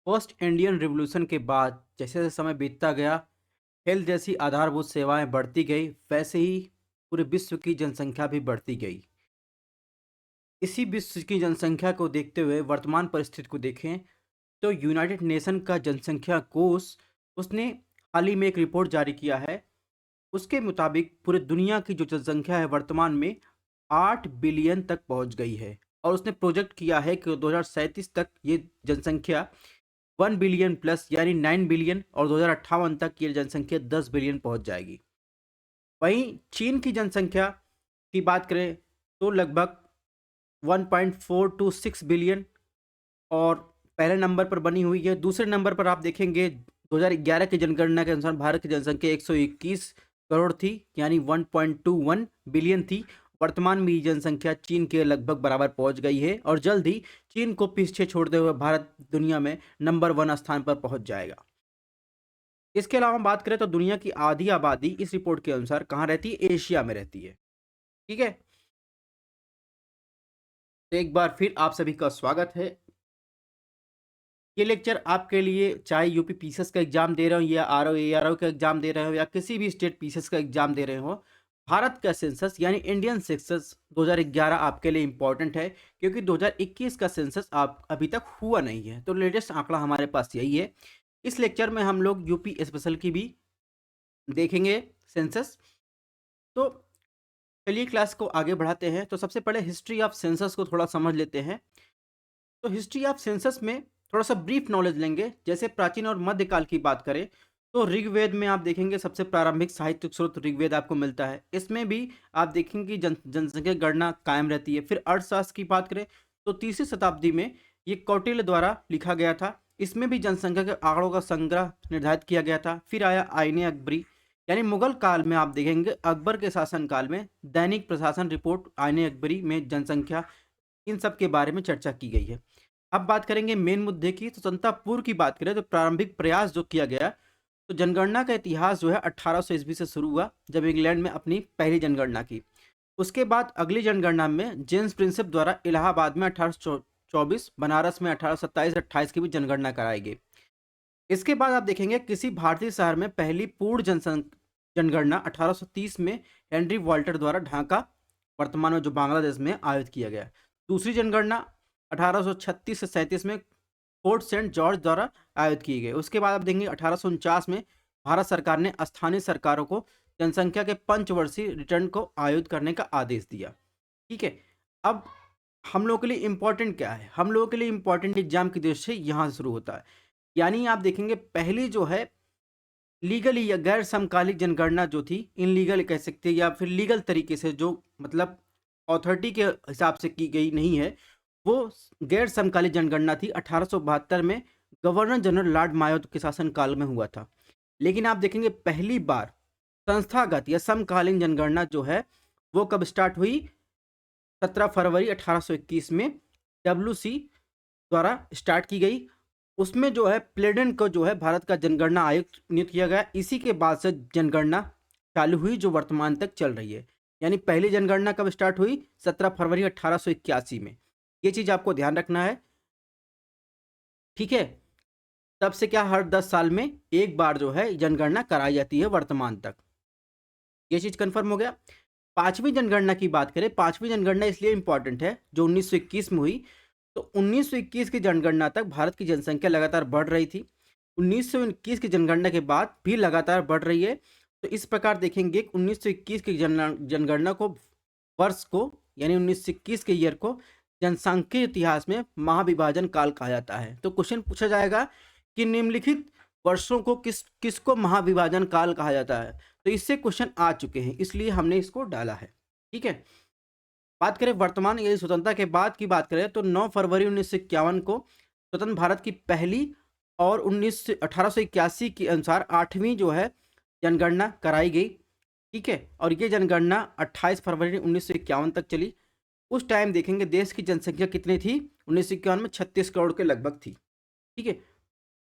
Post Indian revolution के बाद जैसे जैसे समय बीतता गया, हेल्थ जैसी आधारभूत सेवाएं बढ़ती गई, वैसे ही पूरे विश्व की जनसंख्या भी बढ़ती गई। इसी विश्व की जनसंख्या को देखते हुए वर्तमान परिस्थिति को देखें तो यूनाइटेड नेशन का जनसंख्या कोष उसने हाल ही में एक रिपोर्ट जारी किया है। उसके मुताबिक पूरे दुनिया की जो जनसंख्या है वर्तमान में 8 बिलियन तक पहुंच गई है। और उसने प्रोजेक्ट किया है कि 2037 तक ये जनसंख्या 1 बिलियन प्लस यानी 9 बिलियन और 2058 तक ये जनसंख्या 10 बिलियन पहुंच जाएगी। वहीं चीन की जनसंख्या की बात करें तो लगभग 1.426 बिलियन और पहले नंबर पर बनी हुई है। दूसरे नंबर पर आप देखेंगे 2011 की जनगणना के अनुसार भारत की जनसंख्या 121 करोड़ थी, यानी 1.21 बिलियन थी। वर्तमान में ये जनसंख्या चीन के लगभग बराबर पहुंच गई है और जल्द ही चीन को पीछे छोड़ते हुए भारत दुनिया में नंबर 1 स्थान पर पहुंच जाएगा। इसके अलावा बात करें तो दुनिया की आधी आबादी इस रिपोर्ट के अनुसार कहाँ रहती है? एशिया में रहती है। ठीक है, तो एक बार फिर आप सभी का स्वागत है। ये लेक्चर आपके लिए चाहे यूपी पीसीएस का एग्जाम दे रहे हो या आरओ एआरओ का एग्जाम दे रहे हो या किसी भी स्टेट पीसीएस का एग्जाम दे रहे हो, भारत का सेंसस यानी इंडियन सेंसस 2011 आपके लिए इंपॉर्टेंट है, क्योंकि 2021 का सेंसस आप अभी तक हुआ नहीं है। तो लेटेस्ट आंकड़ा हमारे पास यही है। इस लेक्चर में हम लोग यूपी स्पेशल की भी देखेंगे सेंसस। तो चलिए क्लास को आगे बढ़ाते हैं। तो सबसे पहले हिस्ट्री ऑफ सेंसस को थोड़ा समझ लेते हैं। तो हिस्ट्री ऑफ सेंसस में थोड़ा सा ब्रीफ नॉलेज लेंगे। जैसे प्राचीन और मध्यकाल की बात करें तो ऋग्वेद में आप देखेंगे सबसे प्रारंभिक साहित्यिक स्रोत ऋग्वेद आपको मिलता है। इसमें भी आप देखेंगे कि जनसंख्या गणना कायम रहती है। फिर अर्थशास्त्र की बात करें तो तीसरी शताब्दी में ये कौटिल्य द्वारा लिखा गया था। इसमें भी जनसंख्या के आंकड़ों का संग्रह निर्धारित किया गया था। फिर आया आईने अकबरी, यानी मुगल काल में आप देखेंगे अकबर के शासन काल में दैनिक प्रशासन रिपोर्ट आईने अकबरी में जनसंख्या इन सब के बारे में चर्चा की गई है। अब बात करेंगे मेन मुद्दे की। तो स्वतंत्रता पूर्व की बात करें तो प्रारंभिक प्रयास जो किया गया, तो जनगणना का इतिहास जो है 1800 ईस्वी से शुरू हुआ, जब इंग्लैंड में अपनी पहली जनगणना की। उसके बाद अगली जनगणना में जेम्स प्रिंसेप द्वारा इलाहाबाद में 1824, बनारस में 1827-28 की भी जनगणना कराई गई। इसके बाद आप देखेंगे किसी भारतीय शहर में पहली पूर्ण जनगणना 1830 में हेनरी वॉल्टर द्वारा ढाका, वर्तमान में जो बांग्लादेश में, आयोजित किया गया। दूसरी जनगणना 1836 से 37 में फोर्ट सेंट जॉर्ज द्वारा आयोजित की गई। उसके बाद आप देखेंगे 1849 में भारत सरकार ने स्थानीय सरकारों को जनसंख्या के पंचवर्षीय रिटर्न को आयोजित करने का आदेश दिया। ठीक है, अब हम लोगों के लिए इंपॉर्टेंट क्या है? हम लोगों के लिए इंपॉर्टेंट एग्जाम की दृष्टि से यहाँ से शुरू होता है। यानी आप देखेंगे पहली जो है लीगली या गैर समकालिक जनगणना जो थी, इनलीगल कह सकते हैं या फिर लीगल तरीके से, जो मतलब अथॉरिटी के हिसाब से की गई नहीं है, वो गैर समकालिक जनगणना थी। 1872 में गवर्नर जनरल लॉर्ड मायो के शासन काल में हुआ था। लेकिन आप देखेंगे पहली बार संस्थागत या समकालीन जनगणना जो है वो कब स्टार्ट हुई? 17 फरवरी 1821 में डब्ल्यूसी द्वारा स्टार्ट की गई। उसमें जो है प्लेडेन को जो है भारत का जनगणना आयुक्त नियुक्त किया गया। इसी के बाद से जनगणना चालू हुई जो वर्तमान तक चल रही है। यानी पहली जनगणना कब स्टार्ट हुई? 17 फरवरी 1881 में। ये चीज आपको ध्यान रखना है। ठीक है, तब से क्या हर 10 साल में एक बार जो है जनगणना कराई जाती है वर्तमान तक। ये चीज कंफर्म हो गया। पांचवी जनगणना की बात करें, पांचवी जनगणना इसलिए इंपॉर्टेंट है जो 1921 में हुई। तो 1921 की जनगणना तक भारत की जनसंख्या लगातार बढ़ रही थी। 1921 की जनगणना के बाद भी लगातार बढ़ रही है। तो इस प्रकार देखेंगे कि 1921 की जनगणना को, वर्ष को, यानी 1921 के ईयर को जनसांख्यिकीय इतिहास में महाविभाजन काल कहा जाता है। तो क्वेश्चन पूछा जाएगा कि निम्नलिखित वर्षों को किसको महाविभाजन काल कहा जाता है? तो इससे क्वेश्चन आ चुके हैं, इसलिए हमने इसको डाला है। ठीक है, बात करें वर्तमान यदि स्वतंत्रता के बाद की बात करें तो 9 फरवरी 1951 को स्वतंत्र भारत की पहली और 1881 के अनुसार 8वीं जो है जनगणना कराई गई। ठीक है, और ये जनगणना 28 फरवरी 1951 तक चली। उस टाइम देखेंगे देश की जनसंख्या कितनी थी? 1951 में 36 करोड़ के लगभग थी। ठीक है,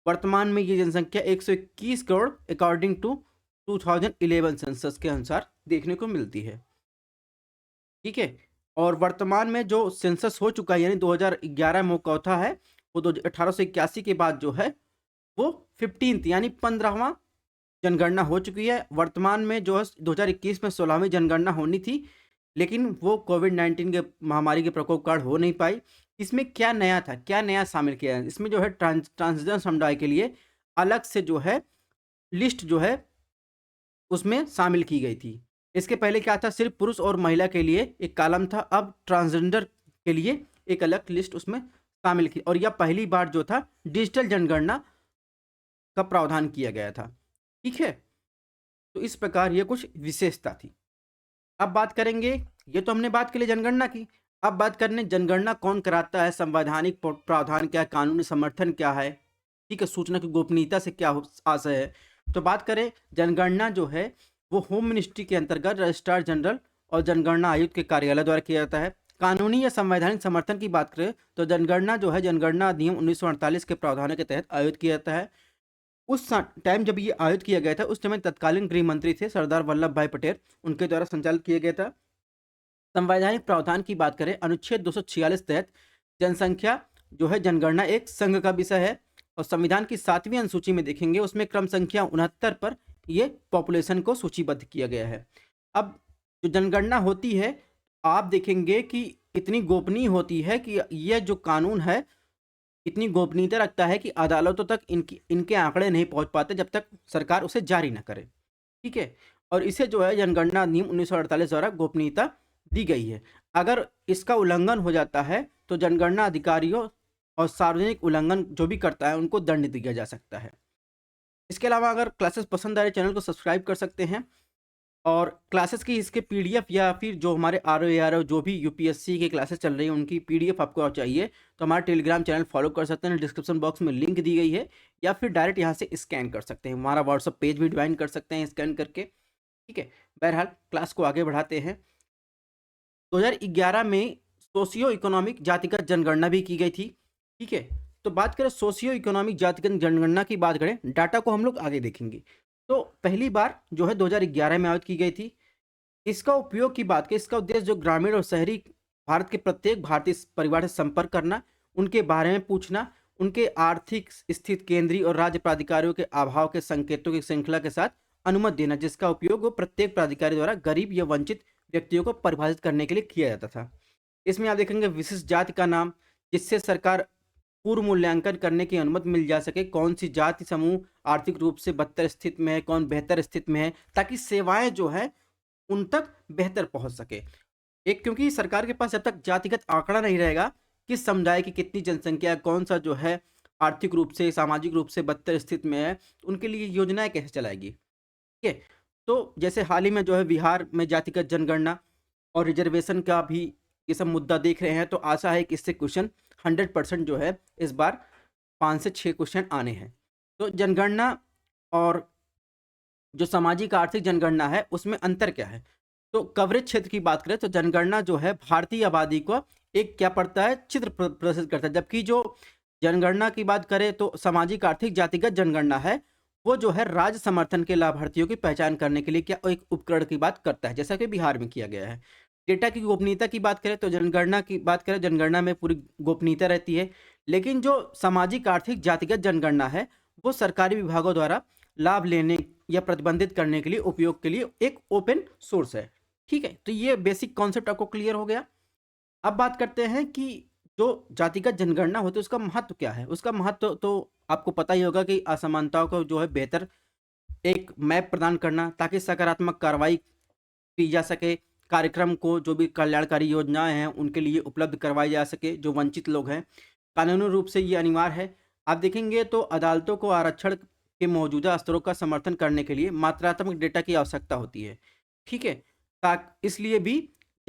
वर्तमान में ये जनसंख्या 121 करोड़ अकॉर्डिंग टू 2011 सेंसस के अनुसार देखने को मिलती है। ठीक है, और वर्तमान में जो सेंसस हो चुका है यानी 2011 में चौथा है, वो 1881 के बाद जो है वो 15th यानी 15वां जनगणना हो चुकी है। वर्तमान में जो है 2021 में 16वीं जनगणना होनी थी, लेकिन वो कोविड-19 के महामारी के प्रकोप के कारण हो नहीं पाई। इसमें क्या नया था, क्या नया शामिल किया है? इसमें जो है ट्रांसजेंडर समुदाय के लिए अलग से जो है लिस्ट जो है उसमें शामिल की गई थी। इसके पहले क्या था, सिर्फ़ पुरुष और महिला के लिए एक कॉलम था, अब ट्रांसजेंडर के लिए एक अलग लिस्ट उसमें शामिल की और यह पहली बार जो था डिजिटल जनगणना का प्रावधान किया गया था। ठीक है? तो इस प्रकार ये कुछ विशेषता थी। अब बात करेंगे, ये तो हमने बात के लिए जनगणना की। अब बात करने जनगणना कौन कराता है, संवैधानिक प्रावधान क्या है, कानूनी समर्थन क्या है, ठीक है, सूचना की गोपनीयता से क्या आशय है। तो बात करें, जनगणना जो है वो होम मिनिस्ट्री के अंतर्गत रजिस्ट्रार जनरल और जनगणना आयुक्त के कार्यालय द्वारा किया जाता है। कानूनी या संवैधानिक समर्थन की बात करें तो जनगणना जो है जनगणना अधिनियम 1948 के प्रावधानों के तहत आयोजित किया जाता है। उस टाइम जब ये आयोजित किया गया था, उस समय तत्कालीन गृह मंत्री थे सरदार वल्लभ भाई पटेल, उनके द्वारा संचालित किया गया था। संवैधानिक प्रावधान की बात करें, अनुच्छेद 246 तहत जनसंख्या जो है जनगणना एक संघ का विषय है और संविधान की 7वीं अनुसूची में देखेंगे उसमें क्रम संख्या 69 पर ये पॉपुलेशन को सूचीबद्ध किया गया है। अब जो जनगणना होती है, आप देखेंगे कि इतनी गोपनीय होती है कि यह जो कानून है इतनी गोपनीयता रखता है कि अदालतों तक इनके आंकड़े नहीं पहुंच पाते जब तक सरकार उसे जारी ना करे। ठीक है? और इसे जो है जनगणना अधिनियम 1948 द्वारा गोपनीयता दी गई है। अगर इसका उल्लंघन हो जाता है तो जनगणना अधिकारियों और सार्वजनिक उल्लंघन जो भी करता है उनको दंड दिया जा सकता है। इसके अलावा अगर क्लासेस पसंद आए चैनल को सब्सक्राइब कर सकते हैं और क्लासेस की इसके पीडीएफ या फिर जो हमारे आरओ जो भी यूपीएससी की क्लासेस चल रही हैं उनकी पीडीएफ आपको चाहिए तो हमारा टेलीग्राम चैनल फॉलो कर सकते हैं, डिस्क्रिप्शन बॉक्स में लिंक दी गई है, या फिर डायरेक्ट यहाँ से स्कैन कर सकते हैं, हमारा व्हाट्सअप पेज भी ज्वाइन कर सकते हैं स्कैन करके। ठीक है, बहरहाल क्लास को आगे बढ़ाते हैं। 2011 में सोशियो इकोनॉमिक जातिगत जनगणना भी की गई थी। ठीक है, तो बात करें सोशियो इकोनॉमिक जातिगत जनगणना की बात करें, डाटा को हम लोग आगे देखेंगे। तो पहली बार जो है 2011 में आयोजित की गई थी। इसका उपयोग की बात करें, इसका उद्देश्य जो ग्रामीण और शहरी भारत के प्रत्येक भारतीय परिवार से संपर्क करना, उनके बारे में पूछना, उनके आर्थिक स्थिति केंद्रीय और राज्य प्राधिकारियों के अभाव के संकेतों की श्रृंखला के साथ अनुमति देना, जिसका उपयोग वो प्रत्येक प्राधिकारी द्वारा गरीब या वंचित व्यक्तियों को परिभाषित करने के लिए किया जाता था। इसमें आप देखेंगे विशिष्ट जाति का नाम, जिससे सरकार पूर्व मूल्यांकन करने की अनुमति मिल जा सके, कौन सी जाति समूह आर्थिक रूप से बदतर स्थिति में है, कौन बेहतर स्थिति में है, ताकि सेवाएं जो है उन तक बेहतर पहुंच सके। एक, क्योंकि सरकार के पास जब तक जातिगत आंकड़ा नहीं रहेगा किस समुदाय की कितनी जनसंख्या है, कौन सा जो है आर्थिक रूप से सामाजिक रूप से बदतर स्थिति में है, उनके लिए योजनाएं कैसे चलाएगी। ठीक है, तो जैसे हाल ही में जो है बिहार में जातिगत जनगणना और रिजर्वेशन का भी ये सब मुद्दा देख रहे हैं, तो आशा है कि इससे क्वेश्चन 100% जो है इस बार 5 से 6 क्वेश्चन आने हैं। तो जनगणना और जो सामाजिक आर्थिक जनगणना है उसमें अंतर क्या है। तो कवरेज क्षेत्र की बात करें तो जनगणना जो है भारतीय आबादी को एक क्या पड़ता है, चित्र प्रदर्शित करता है, जबकि जो जनगणना की बात करें तो सामाजिक आर्थिक जातिगत जनगणना है वो जो है राज्य समर्थन के लाभार्थियों की पहचान करने के लिए क्या एक उपकरण की बात करता है, जैसा कि बिहार में किया गया है। डेटा की गोपनीयता की बात करें तो जनगणना की बात करें, जनगणना में पूरी गोपनीयता रहती है, लेकिन जो सामाजिक आर्थिक जातिगत जनगणना है वो सरकारी विभागों द्वारा लाभ लेने या प्रतिबंधित करने के लिए उपयोग के लिए एक ओपन सोर्स है। ठीक है, तो ये बेसिक कॉन्सेप्ट आपको क्लियर हो गया। अब बात करते हैं कि जो जातिगत जनगणना होती है उसका महत्व क्या है। उसका महत्व तो आपको पता ही होगा कि असमानताओं को जो है बेहतर एक मैप प्रदान करना, ताकि सकारात्मक कार्रवाई की जा सके, कार्यक्रम को जो भी कल्याणकारी योजनाएं हैं उनके लिए उपलब्ध करवाई जा सके जो वंचित लोग हैं। कानूनी रूप से ये अनिवार्य है। आप देखेंगे तो अदालतों को आरक्षण के मौजूदा स्तरों का समर्थन करने के लिए मात्रात्मक डेटा की आवश्यकता होती है। ठीक है, इसलिए भी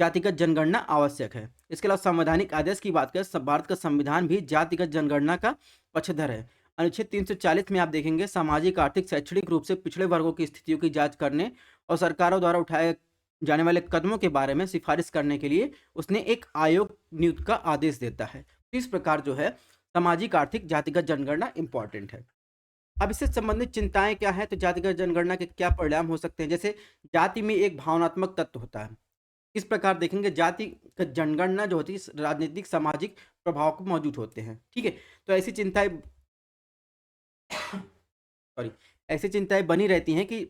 जातिगत जनगणना आवश्यक है। इसके अलावा संवैधानिक आदेश की बात करें, भारत का संविधान भी जातिगत जनगणना का पक्षधर है। अनुच्छेद 340 में आप देखेंगे सामाजिक आर्थिक शैक्षणिक रूप से पिछड़े वर्गों की स्थितियों की जांच करने और सरकारों द्वारा उठाए जाने वाले कदमों के बारे में सिफारिश करने के लिए उसने एक आयोग नियुक्त का आदेश देता है। इस प्रकार जो है सामाजिक आर्थिक जातिगत जनगणना इंपॉर्टेंट है। अब इससे संबंधित चिंताएं क्या है, तो जातिगत जनगणना के क्या परिणाम हो सकते हैं। जैसे जाति में एक भावनात्मक तत्व होता है, इस प्रकार देखेंगे जाति का जनगणना जो होती है इस राजनीतिक सामाजिक प्रभाव को मौजूद होते हैं। ठीक है, तो ऐसी चिंताएं सॉरी ऐसी चिंताएं बनी रहती हैं कि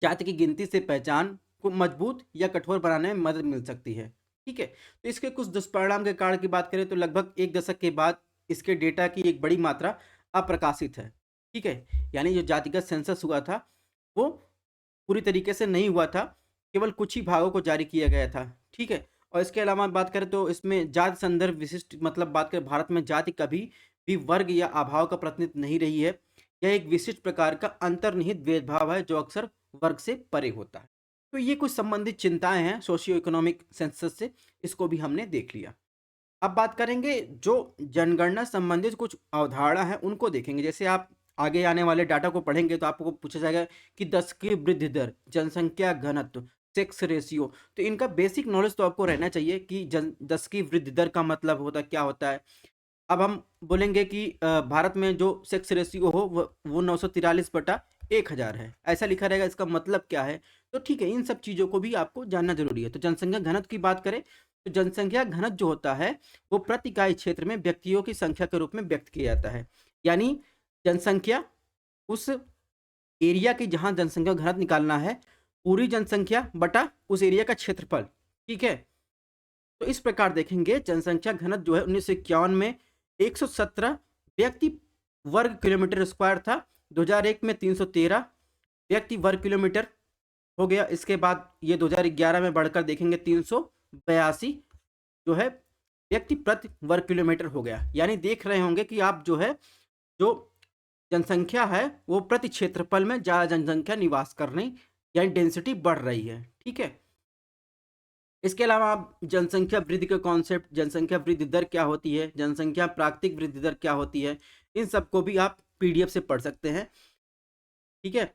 जाति की गिनती से पहचान को मजबूत या कठोर बनाने में मदद मिल सकती है। ठीक है, तो इसके कुछ दुष्परिणाम के कारण की बात करें तो लगभग एक दशक के बाद इसके डेटा की एक बड़ी मात्रा अप्रकाशित है। ठीक है, यानी जो जातिगत सेंसस हुआ था वो पूरी तरीके से नहीं हुआ था, केवल कुछ ही भागों को जारी किया गया था। ठीक है, और इसके अलावा बात करें तो इसमें जाति संदर्भ विशिष्ट मतलब बात करें भारत में जाति कभी भी वर्ग या अभाव का प्रतिनिधित्व नहीं रही है। यह एक विशिष्ट प्रकार का अंतर्निहित भेदभाव है जो अक्सर वर्ग से परे होता है। तो ये कुछ संबंधित चिंताएं हैं सोशियो इकोनॉमिक सेंसस से, इसको भी हमने देख लिया। अब बात करेंगे जो जनगणना संबंधित कुछ अवधारणा है उनको देखेंगे। जैसे आप आगे आने वाले डाटा को पढ़ेंगे तो आपको पूछा जाएगा कि 10 की वृद्धि दर, जनसंख्या घनत्व, सेक्स रेशियो, तो इनका बेसिक नॉलेज तो आपको रहना चाहिए कि 10 की वृद्धि दर का मतलब होता क्या होता है। अब हम बोलेंगे कि भारत में जो सेक्स रेशियो हो वो 943/1000 है, ऐसा लिखा रहेगा, इसका मतलब क्या है। तो ठीक है, इन सब चीज़ों को भी आपको जानना जरूरी है। तो जनसंख्या घनत्व की बात करें तो जनसंख्या घनत्व जो होता है वो प्रति इकाई क्षेत्र में व्यक्तियों की संख्या के रूप में व्यक्त किया जाता है। यानी जनसंख्या उस एरिया की जहां जनसंख्या घनत्व निकालना है, पूरी जनसंख्या बटा उस एरिया का क्षेत्रफल। ठीक है, तो इस प्रकार देखेंगे जनसंख्या घनत्व जो है 1951 में 117 व्यक्ति वर्ग किलोमीटर स्क्वायर था। 2001 में 313 व्यक्ति वर्ग किलोमीटर हो गया। इसके बाद ये 2011 में बढ़कर देखेंगे 382 जो है व्यक्ति प्रति वर्ग किलोमीटर हो गया। यानी देख रहे होंगे कि आप जो है जो जनसंख्या है वो प्रति क्षेत्रफल में ज़्यादा जनसंख्या निवास करने यानी डेंसिटी बढ़ रही है। ठीक है, इसके अलावा आप जनसंख्या वृद्धि के कॉन्सेप्ट, जनसंख्या वृद्धि दर क्या होती है, जनसंख्या प्राकृतिक वृद्धि दर क्या होती है, इन सबको भी आप पीडीएफ से पढ़ सकते हैं। ठीक है,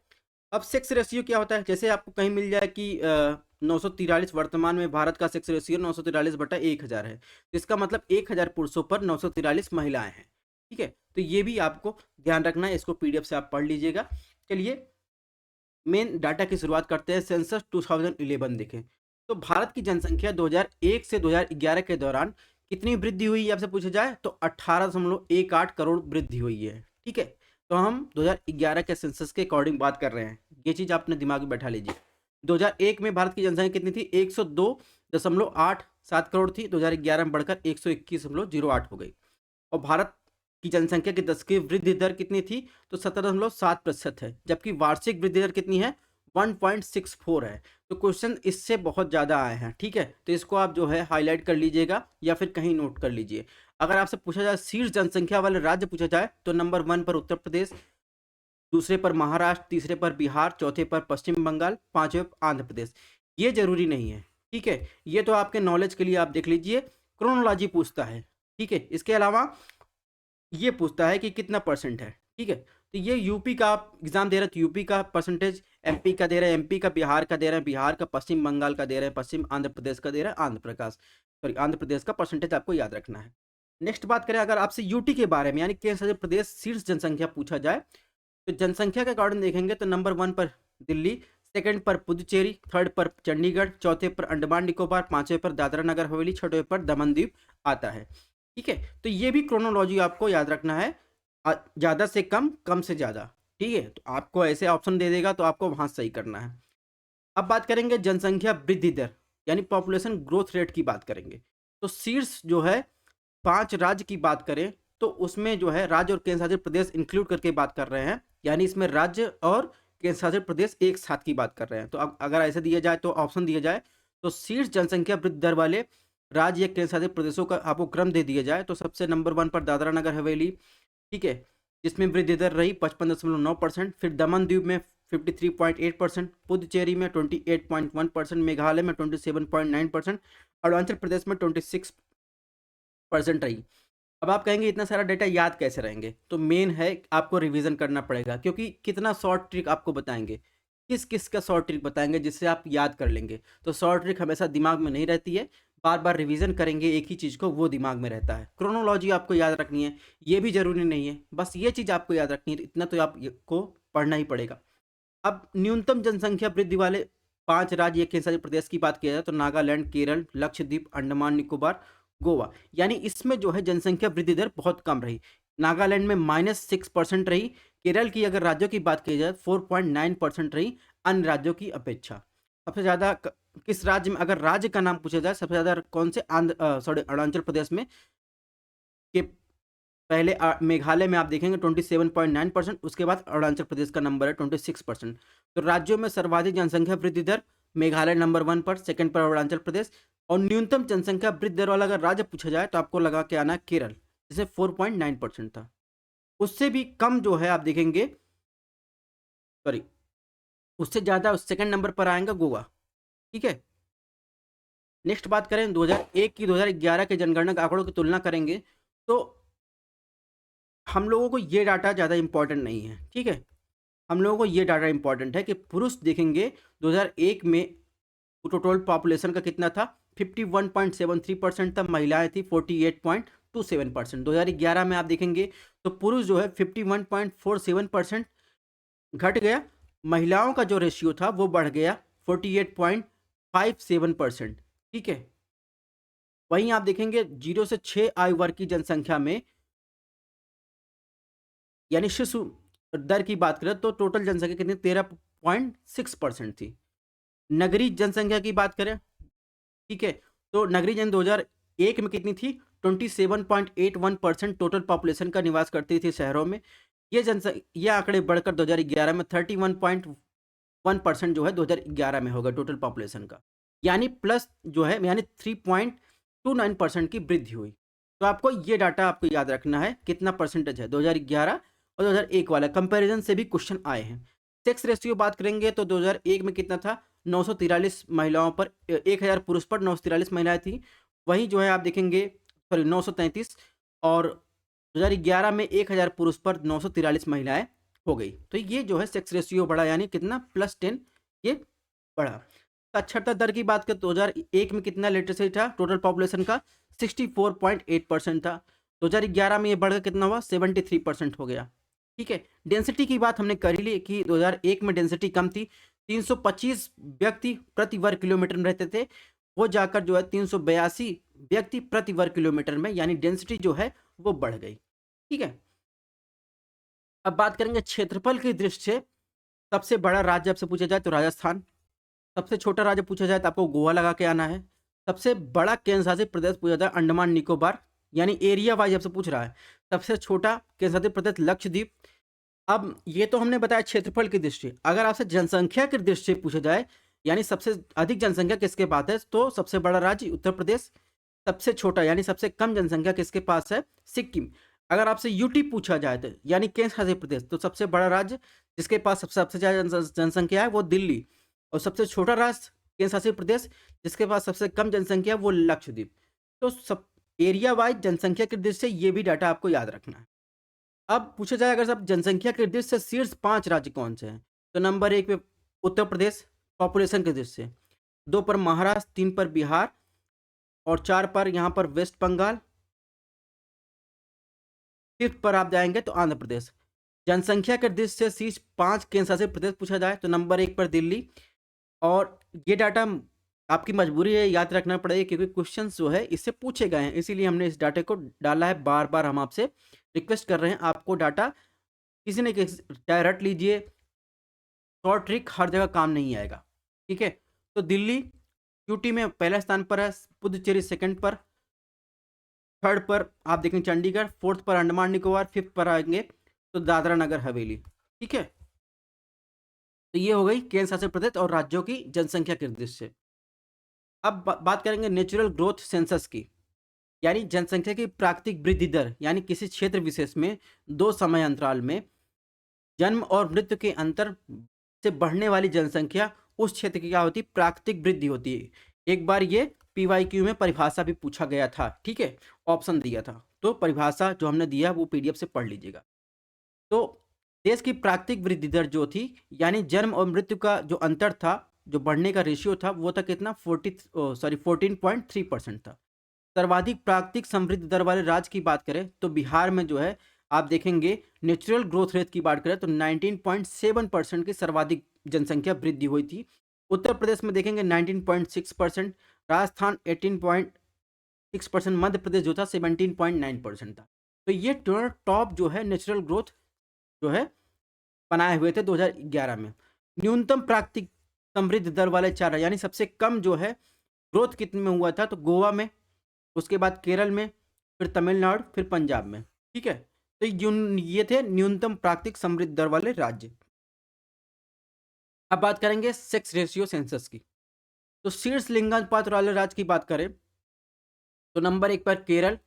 अब सेक्स रेशियो क्या होता है। जैसे आपको कहीं मिल जाए कि 943 वर्तमान में भारत का सेक्स रेशियो 943/1000 है, तो इसका मतलब 1000 पुरुषों पर 943 महिलाएं हैं। ठीक है, तो ये भी आपको ध्यान रखना है, इसको पीडीएफ से आप पढ़ लीजिएगा। चलिए मेन डाटा की शुरुआत करते हैं। सेंसस 2011 देखें तो भारत की जनसंख्या 2001 से 2011 के दौरान कितनी वृद्धि हुई आपसे पूछा जाए तो 18.18 करोड़ वृद्धि हुई है। ठीक है, तो हम 2011 के सेंसस के अकॉर्डिंग बात कर रहे हैं, ये चीज आपने दिमाग में बैठा लीजिए। 2001 में भारत की जनसंख्या कितनी थी, 102.87 करोड़ थी। 2011 में बढ़कर 121.08 हो गई। और भारत की जनसंख्या की 10 की वृद्धि दर कितनी थी तो 17.7% है, जबकि वार्षिक वृद्धि दर कितनी है 1.64 है। तो क्वेश्चन इससे बहुत ज़्यादा आए हैं। ठीक है, तो इसको आप जो है हाईलाइट कर लीजिएगा या फिर कहीं नोट कर लीजिए। अगर आपसे पूछा जाए शीर्ष जनसंख्या वाले राज्य पूछा जाए तो नंबर 1 पर उत्तर प्रदेश, दूसरे पर महाराष्ट्र, तीसरे पर बिहार, चौथे पर पश्चिम बंगाल, पांचवें पर आंध्र प्रदेश। ये जरूरी नहीं है। ठीक है, ये तो आपके नॉलेज के लिए आप देख लीजिए, क्रोनोलॉजी पूछता है। ठीक है, इसके अलावा ये पूछता है कि कितना परसेंट है। ठीक है, तो ये यूपी का आप एग्जाम दे रहे हैं तो यूपी का परसेंटेज, एमपी का दे रहे हैं एमपी का, बिहार का दे रहे हैं बिहार का, पश्चिम बंगाल का दे रहे हैं पश्चिम, आंध्र प्रदेश का दे रहे हैं आंध्र प्रदेश का परसेंटेज आपको याद रखना है। नेक्स्ट बात करें अगर आपसे यूटी के बारे में यानी केंद्र शासित प्रदेश शीर्ष जनसंख्या पूछा जाए तो जनसंख्या के अकॉर्डिंग देखेंगे तो नंबर 1 पर दिल्ली, सेकंड पर पुदुचेरी, थर्ड पर चंडीगढ़, चौथे पर अंडमान निकोबार, पांचवें पर दादरा नगर हवेली, छठवें पर दमन दीव आता है। ठीक है, तो ये भी क्रोनोलॉजी आपको याद रखना है, ज़्यादा से कम, कम से ज़्यादा। ठीक है, तो आपको ऐसे ऑप्शन दे देगा तो आपको वहाँ सही करना है। अब बात करेंगे जनसंख्या वृद्धि दर यानी पॉपुलेशन ग्रोथ रेट की बात करेंगे। तो शीर्ष जो है 5 राज्य की बात करें तो उसमें जो है राज्य और केंद्र शासित प्रदेश इंक्लूड करके बात कर रहे हैं, यानी इसमें राज्य और केंद्र शासित प्रदेश एक साथ की बात कर रहे हैं। तो अब अगर ऐसे दिया जाए तो ऑप्शन दिया जाए तो शीर्ष जनसंख्या वृद्धि दर वाले राज्य या केंद्र शासित प्रदेशों का आपको क्रम दे दिया जाए तो सबसे नंबर 1 पर दादरा नगर हवेली, ठीक है, जिसमें वृद्धि दर रही 55.9%, फिर दमन द्वीप में 53.8%, पुदुचेरी में 28.1%, मेघालय में 27.9%, अरुणाचल प्रदेश में 26% रही। अब आप कहेंगे इतना सारा डेटा याद कैसे रहेंगे, तो मेन है आपको रिवीजन करना पड़ेगा, क्योंकि कितना शॉर्ट ट्रिक आपको बताएंगे, किस किस का शॉर्ट ट्रिक बताएंगे जिससे आप याद कर लेंगे। तो शॉर्ट ट्रिक हमेशा दिमाग में नहीं रहती है, बार बार रिवीजन करेंगे एक ही चीज़ को, वो दिमाग में रहता है। क्रोनोलॉजी आपको याद रखनी है, ये भी जरूरी नहीं है, बस ये चीज़ आपको याद रखनी है, इतना तो आपको पढ़ना ही पड़ेगा। अब न्यूनतम जनसंख्या वृद्धि वाले 5 राज्य या केंद्र शासित प्रदेश की बात किया जाए तो नागालैंड, केरल, लक्षद्वीप, अंडमान निकोबार, गोवा। यानी इसमें जो है जनसंख्या वृद्धि दर बहुत कम रही। नागालैंड में -6% रही। केरल की अगर राज्यों की बात की जाए 4.9% रही अन्य राज्यों की अपेक्षा। सबसे ज़्यादा किस राज्य में, अगर राज्य का नाम पूछा जाए सबसे ज़्यादा कौन से, अरुणाचल प्रदेश में के पहले मेघालय में आप देखेंगे 27.9%, उसके बाद अरुणाचल प्रदेश का नंबर है 26%। तो राज्यों में सर्वाधिक जनसंख्या वृद्धि दर मेघालय नंबर 1 पर, सेकंड पर अरुणाचल प्रदेश। और न्यूनतम जनसंख्या वृद्धि दर वाला अगर राज्य पूछा जाए तो आपको लगा के आना केरल, जिसे 4.9% था। उससे भी कम जो है आप देखेंगे, सॉरी, उससे ज़्यादा सेकंड नंबर पर आएगा गोवा। ठीक है, नेक्स्ट बात करें 2001 की 2011 के जनगणना आंकड़ों की तुलना करेंगे तो हम लोगों को ये डाटा ज़्यादा इंपॉर्टेंट नहीं है। ठीक है, हम लोगों को ये डाटा इंपॉर्टेंट है कि पुरुष देखेंगे 2001 में टोटल पॉपुलेशन का कितना था, 51.73% था, महिलाएं थी 48.27%। 2011 में आप देखेंगे तो पुरुष जो है 51.47% घट गया, महिलाओं का जो रेशियो था वो बढ़ गया 48.57%। ठीक है, वहीं आप देखेंगे 0 से 6 आयु वर्ग की जनसंख्या में, यानी शिशु दर की बात करें तो टोटल जनसंख्या कितनी 13.6% थी। नगरीय जनसंख्या की बात करें, ठीक है, तो नगरीय जन 2001 में कितनी थी, 27.81% टोटल पॉपुलेशन का निवास करती थी शहरों में। ये आंकड़े बढ़कर 2011 में 31.1% जो है 2011 में होगा टोटल पॉपुलेशन का, यानी प्लस जो है यानी 3.29% की वृद्धि हुई। तो आपको ये डाटा आपको याद रखना है कितना परसेंटेज है 2011 और 2001 वाला, कंपैरिजन से भी क्वेश्चन आए हैं। सेक्स रेशियो बात करेंगे तो 2001 में कितना था, 943 महिलाओं पर 1000 पुरुष पर 943 महिलाएं थी। वहीं जो है आप देखेंगे, सॉरी 933, और 2011 में 1000 पुरुष पर 943 महिलाएं हो गई। तो ये जो है सेक्स रेशियो बढ़ा, यानी कितना +10 ये बढ़ा। साक्षरता दर की बात करें तो 2001 में कितना लिटरेसी था टोटल पॉपुलेशन का, 64.8% था। 2011 में ये बढ़कर कितना हुआ, 73% हो गया। ठीक है, डेंसिटी की बात हमने कर ही ली कि 2001 में डेंसिटी कम थी, 325 व्यक्ति प्रति वर्ग किलोमीटर में रहते थे, वो जाकर जो है 382 व्यक्ति प्रति वर्ग किलोमीटर में, यानी डेंसिटी जो है वो बढ़ गई। ठीक है, अब बात करेंगे क्षेत्रफल की दृष्टि से सबसे बड़ा राज्य आपसे पूछा जाए तो राजस्थान, सबसे छोटा राज्य पूछा जाए तो आपको गोवा लगा के आना है, सबसे बड़ा केंद्र शासित प्रदेश पूछा जाए अंडमान निकोबार, यानी एरिया वाइज आपसे पूछ रहा है, सबसे छोटा केंद्र शासित प्रदेश लक्षद्वीप। अब ये तो हमने बताया क्षेत्रफल की दृष्टि, अगर आपसे जनसंख्या की दृष्टि से पूछा जाए, यानी सबसे अधिक जनसंख्या किसके पास है, तो सबसे बड़ा राज्य उत्तर प्रदेश, सबसे छोटा यानी सबसे कम जनसंख्या किसके पास है, सिक्किम। अगर आपसे यूटी पूछा जाए तो यानी केंद्र शासित प्रदेश, तो सबसे बड़ा राज्य जिसके पास सबसे ज़्यादा जनसंख्या है वो दिल्ली, और सबसे छोटा राज्य केंद्र शासित प्रदेश जिसके पास सबसे कम जनसंख्या है वो लक्षद्वीप। तो सब एरिया वाइज जनसंख्या की दृष्टि से ये भी डाटा आपको याद रखना है। अब पूछा जाए अगर सब जनसंख्या की दृष्टि से शीर्ष 5 राज्य कौन से हैं, तो नंबर 1 पे उत्तर प्रदेश पॉपुलेशन की दृष्टि से, 2 पर महाराष्ट्र, 3 पर बिहार, और 4 पर यहाँ पर वेस्ट बंगाल, 5th पर आप जाएंगे तो आंध्र प्रदेश। जनसंख्या के दृष्टि से शीर्ष 5 केंद्र शासित प्रदेश पूछा जाए तो नंबर 1 पर दिल्ली, और ये डाटा आपकी मजबूरी है याद रखना पड़ेगा क्योंकि क्वेश्चन जो है इससे पूछे गए हैं, इसीलिए हमने इस डाटे को डाला है। बार बार हम आपसे रिक्वेस्ट कर रहे हैं, आपको डाटा किसी ने चाहे रट लीजिए, शॉर्ट ट्रिक हर जगह काम नहीं आएगा। ठीक है, तो दिल्ली यूटी में पहले स्थान पर है, पुदुचेरी सेकंड पर, थर्ड पर आप देखेंगे चंडीगढ़, 4th पर अंडमान निकोबार, 5th पर आएंगे तो दादरा नगर हवेली। ठीक है, तो ये हो गई केंद्र शासित प्रदेश और राज्यों की जनसंख्या की दृष्टि से। अब बात करेंगे नेचुरल ग्रोथ सेंसस की, यानी जनसंख्या की प्राकृतिक वृद्धि दर, यानी किसी क्षेत्र विशेष में 2 समय अंतराल में जन्म और मृत्यु के अंतर से बढ़ने वाली जनसंख्या उस क्षेत्र की क्या होती है, प्राकृतिक वृद्धि होती है। एक बार ये पीवाईक्यू में परिभाषा भी पूछा गया था। ठीक है, ऑप्शन दिया था, तो परिभाषा जो हमने दिया वो पीडीएफ से पढ़ लीजिएगा। तो देश की प्राकृतिक वृद्धि दर जो थी, यानी जन्म और मृत्यु का जो अंतर था, जो बढ़ने का रेशियो था वो था कितना 14.3% था। सर्वाधिक प्राकृतिक समृद्धि दर वाले राज्य की बात करें तो बिहार में जो है आप देखेंगे नेचुरल ग्रोथ रेट की बात करें तो 19.7% की सर्वाधिक जनसंख्या वृद्धि हुई थी। उत्तर प्रदेश में देखेंगे 19.6%, राजस्थान 18.6%, मध्य प्रदेश जो था 17.9% था। तो ये टॉप जो है नेचुरल ग्रोथ जो है बनाए हुए थे 2011 में। न्यूनतम प्राकृतिक समृद्धि दर वाले 4 राज्य, यानी सबसे कम जो है ग्रोथ कितने में हुआ था, तो गोवा में, उसके बाद केरल में, फिर तमिलनाडु, फिर पंजाब में। ठीक है, तो ये थे न्यूनतम प्राकृतिक समृद्धि दर वाले राज्य। अब बात करेंगे सेक्स रेशियो सेंसस की। तो शीर्ष लिंगानुपात वाले राज्य की बात करें तो नंबर 1 पर केरल,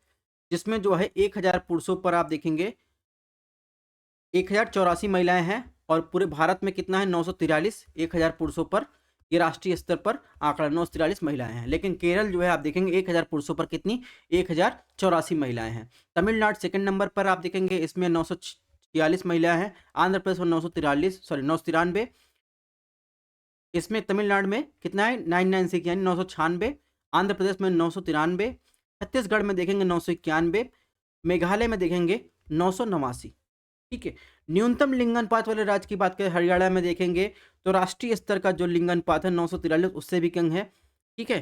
जिसमें जो है 1000 पुरुषों पर आप देखेंगे 1084 महिलाएं हैं, और पूरे भारत में कितना है 943, 1000 पुरुषों पर, ये राष्ट्रीय स्तर पर आंकड़ा 943 महिलाएं हैं। लेकिन केरल जो है आप देखेंगे 1000 पुरुषों पर कितनी, 1084 महिलाएं हैं। तमिलनाडु सेकंड नंबर पर आप देखेंगे, इसमें 946 महिलाएं हैं। आंध्र प्रदेश में 993, इसमें तमिलनाडु में कितना है 996 यानी 996, आंध्र प्रदेश में 993, छत्तीसगढ़ में देखेंगे 991, मेघालय में देखेंगे 989। ठीक है, न्यूनतम लिंगानुपात वाले राज्य की बात करें हरियाणा में देखेंगे तो राष्ट्रीय स्तर का जो लिंगानुपात है 943, उससे भी कम है। ठीक है,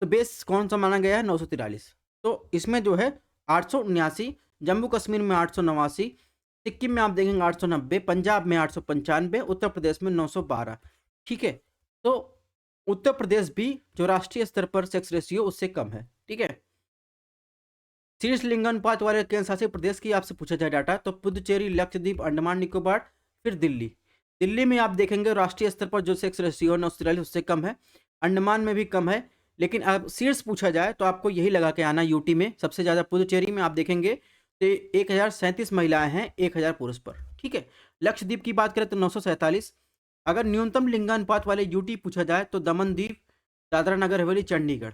तो बेस कौन सा माना गया है 943। तो इसमें जो है 879, जम्मू कश्मीर में 889, सिक्किम में आप देखेंगे 890, पंजाब में 895, उत्तर प्रदेश में 912। ठीक है, तो उत्तर प्रदेश भी जो राष्ट्रीय स्तर पर सेक्स रेशियो उससे कम है। ठीक है, शीर्ष लिंगानुपात वाले केंद्र शासित प्रदेश की आपसे पूछा जाए डाटा, तो पुदुचेरी, लक्षद्वीप, अंडमान निकोबार, फिर दिल्ली। दिल्ली में आप देखेंगे राष्ट्रीय स्तर पर जो सेक्स रेशियो है 943 उससे कम है, अंडमान में भी कम है। लेकिन अब शीर्ष पूछा जाए तो आपको यही लगा के आना, यूटी में सबसे ज़्यादा पुदुचेरी में आप देखेंगे तो 1037 महिलाएं हैं 1000 पुरुष पर। ठीक है, लक्षद्वीप की बात करें तो 947। अगर न्यूनतम लिंगानुपात वाले यूटी पूछा जाए तो दमनदीप, दादरा नगर हवेली, चंडीगढ़।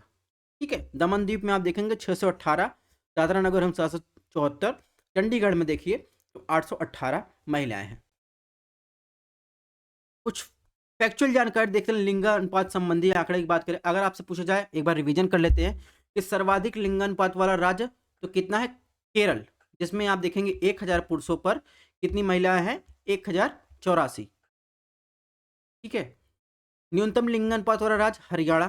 ठीक है, दमनदीप में आप देखेंगे 618, दादरा नगर हम 774, चंडीगढ़ में देखिए तो 818 महिलाएं हैं। कुछ फैक्चुअल जानकारी देखते हैं लिंगानुपात संबंधी आंकड़े की बात करें, अगर आपसे पूछा जाए एक बार रिवीजन कर लेते हैं कि सर्वाधिक लिंगानुपात वाला राज्य तो कितना है, केरल, जिसमें आप देखेंगे 1000 पुरुषों पर कितनी महिलाएं हैं, 1084। ठीक है, न्यूनतम लिंगानुपात वाला राज्य हरियाणा,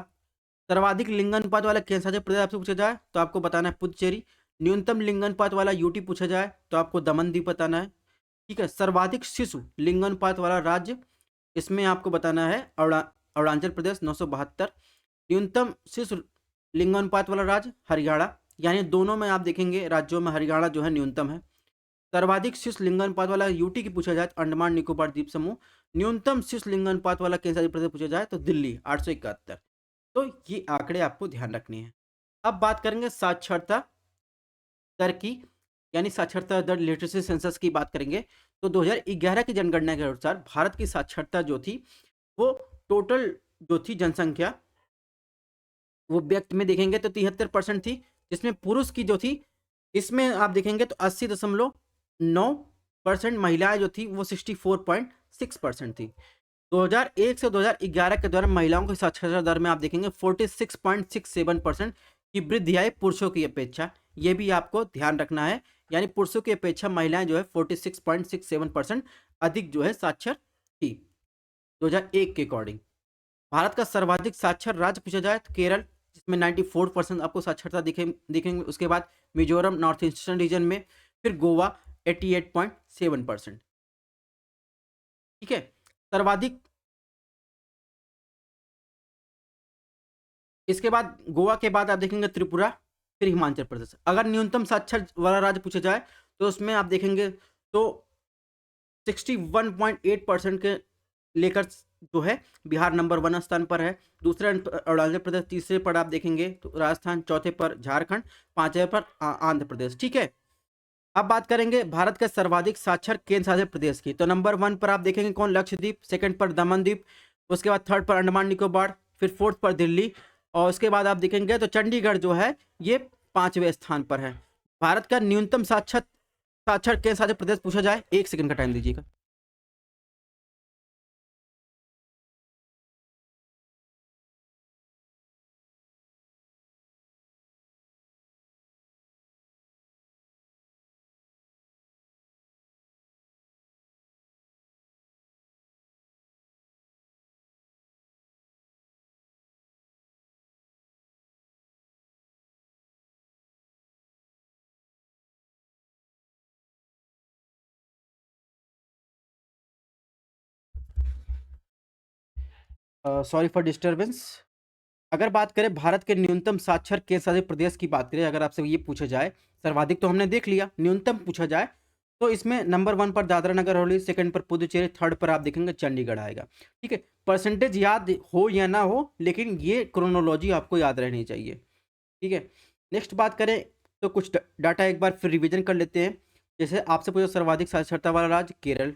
सर्वाधिक लिंगानुपात वाला केंद्र शासित प्रदेश आपसे पूछा जाए तो आपको बताना है पुदुचेरी, न्यूनतम लिंगानुपात वाला यूटी पूछा जाए तो आपको दमनदीप बताना है। ठीक है, सर्वाधिक शिशु लिंगानुपात वाला राज्य, इसमें आपको बताना है अरुणाचल प्रदेश 972, न्यूनतम शिशु लिंगानुपात वाला राज्य हरियाणा, यानी दोनों में आप देखेंगे राज्यों में हरियाणा जो है न्यूनतम है। सर्वाधिक शिशु लिंगानुपात वाला यूटी की पूछा जाए तो अंडमान निकोबार द्वीप समूह, न्यूनतम शिशु लिंगानुपात वाला केंद्र शासित प्रदेश पूछा जाए तो दिल्ली 871। तो ये आंकड़े आपको ध्यान रखने हैं। अब बात करेंगे साक्षरता दर की, यानी साक्षरता दर लिटरेसी सेंसस की बात करेंगे तो 2011 की जनगणना के अनुसार भारत की साक्षरता जो थी वो टोटल जो थी जनसंख्या वो व्यक्ति में देखेंगे तो 73% थी, जिसमें पुरुष की जो थी इसमें आप देखेंगे तो 80.9% महिलाएं जो थी वो 64.6% थी। 2001 से 2011 के दौरान महिलाओं की साक्षरता दर में आप देखेंगे 46.67% की वृद्धि आई पुरुषों की अपेक्षा। ये भी आपको ध्यान रखना है, यानी पुरुषों की अपेक्षा महिलाएं जो है 46.67% अधिक जो है साक्षर थी 2001 के अकॉर्डिंग। भारत का सर्वाधिक साक्षर राज्य पूछा जाए तो केरल, जिसमें 94% आपको साक्षरता दिखेंगे। उसके बाद मिजोरम नॉर्थ ईस्टर्न रीजन में, फिर गोवा 88.7%। ठीक है, सर्वाधिक, इसके बाद गोवा के बाद आप देखेंगे त्रिपुरा, फिर हिमाचल प्रदेश। अगर न्यूनतम साक्षर वाला राज्य पूछा जाए तो उसमें आप देखेंगे तो 61.8% के लेकर जो है बिहार नंबर 1 स्थान पर है, दूसरे अरुणाचल प्रदेश, तीसरे पर आप देखेंगे तो राजस्थान, चौथे पर झारखंड, पांचवें पर आंध्र प्रदेश। ठीक है, अब बात करेंगे भारत के सर्वाधिक साक्षर केंद्र शासित प्रदेश की, तो नंबर 1 पर आप देखेंगे कौन, लक्षद्वीप, सेकंड पर दमनदीप, उसके बाद थर्ड पर अंडमान निकोबार, फिर फोर्थ पर दिल्ली, और उसके बाद आप देखेंगे तो चंडीगढ़ जो है ये 5वें स्थान पर है। भारत का न्यूनतम साक्षर केंद्र शासित प्रदेश पूछा जाए, 1 सेकंड का टाइम दीजिएगा। Sorry for disturbance. अगर बात करें भारत के न्यूनतम साक्षर केंद्र शासित प्रदेश की बात करें, अगर आपसे ये पूछा जाए, सर्वाधिक तो हमने देख लिया, न्यूनतम पूछा जाए तो इसमें नंबर 1 पर दादरा नगर हवेली, सेकंड पर पुदुचेरी, थर्ड पर आप देखेंगे चंडीगढ़ आएगा। ठीक है, परसेंटेज याद हो या ना हो, लेकिन ये क्रोनोलॉजी आपको याद रहनी चाहिए। ठीक है, नेक्स्ट बात करें तो कुछ डाटा एक बार फिर रिवीजन कर लेते हैं। जैसे आपसे पूछा सर्वाधिक साक्षरता वाला राज्य केरल,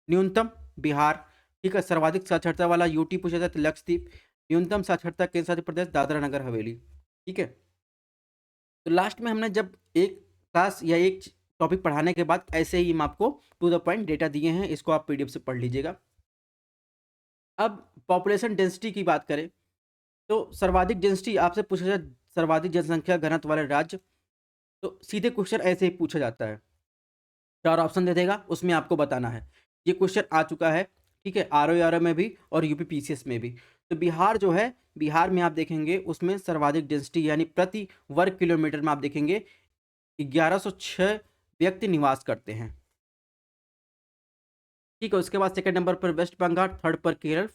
न्यूनतम बिहार। ठीक है, सर्वाधिक साक्षरता वाला यूटी पूछा जाए तो लक्षद्वीप, न्यूनतम साक्षरता केंद्र शासित प्रदेश दादरा नगर हवेली। ठीक है, तो लास्ट में हमने जब एक क्लास या एक टॉपिक पढ़ाने के बाद ऐसे ही हम आपको टू द पॉइंट डेटा दिए हैं, इसको आप पीडीएफ से पढ़ लीजिएगा। अब पॉपुलेशन डेंसिटी की बात करें तो सर्वाधिक डेंसिटी आपसे पूछा जाए, सर्वाधिक जनसंख्या घनत्व वाले राज्य, तो सीधे क्वेश्चन ऐसे ही पूछा जाता है। 4 ऑप्शन दे देगा, उसमें आपको बताना है। ये क्वेश्चन आ चुका है, ठीक है, आरओ में भी और यूपी पीसीएस में भी। तो बिहार जो है, बिहार में आप देखेंगे उसमें सर्वाधिक डेंसिटी यानी प्रति वर्ग किलोमीटर में आप देखेंगे 1106 व्यक्ति निवास करते हैं। ठीक है, उसके बाद सेकंड नंबर पर वेस्ट बंगाल, थर्ड पर केरल,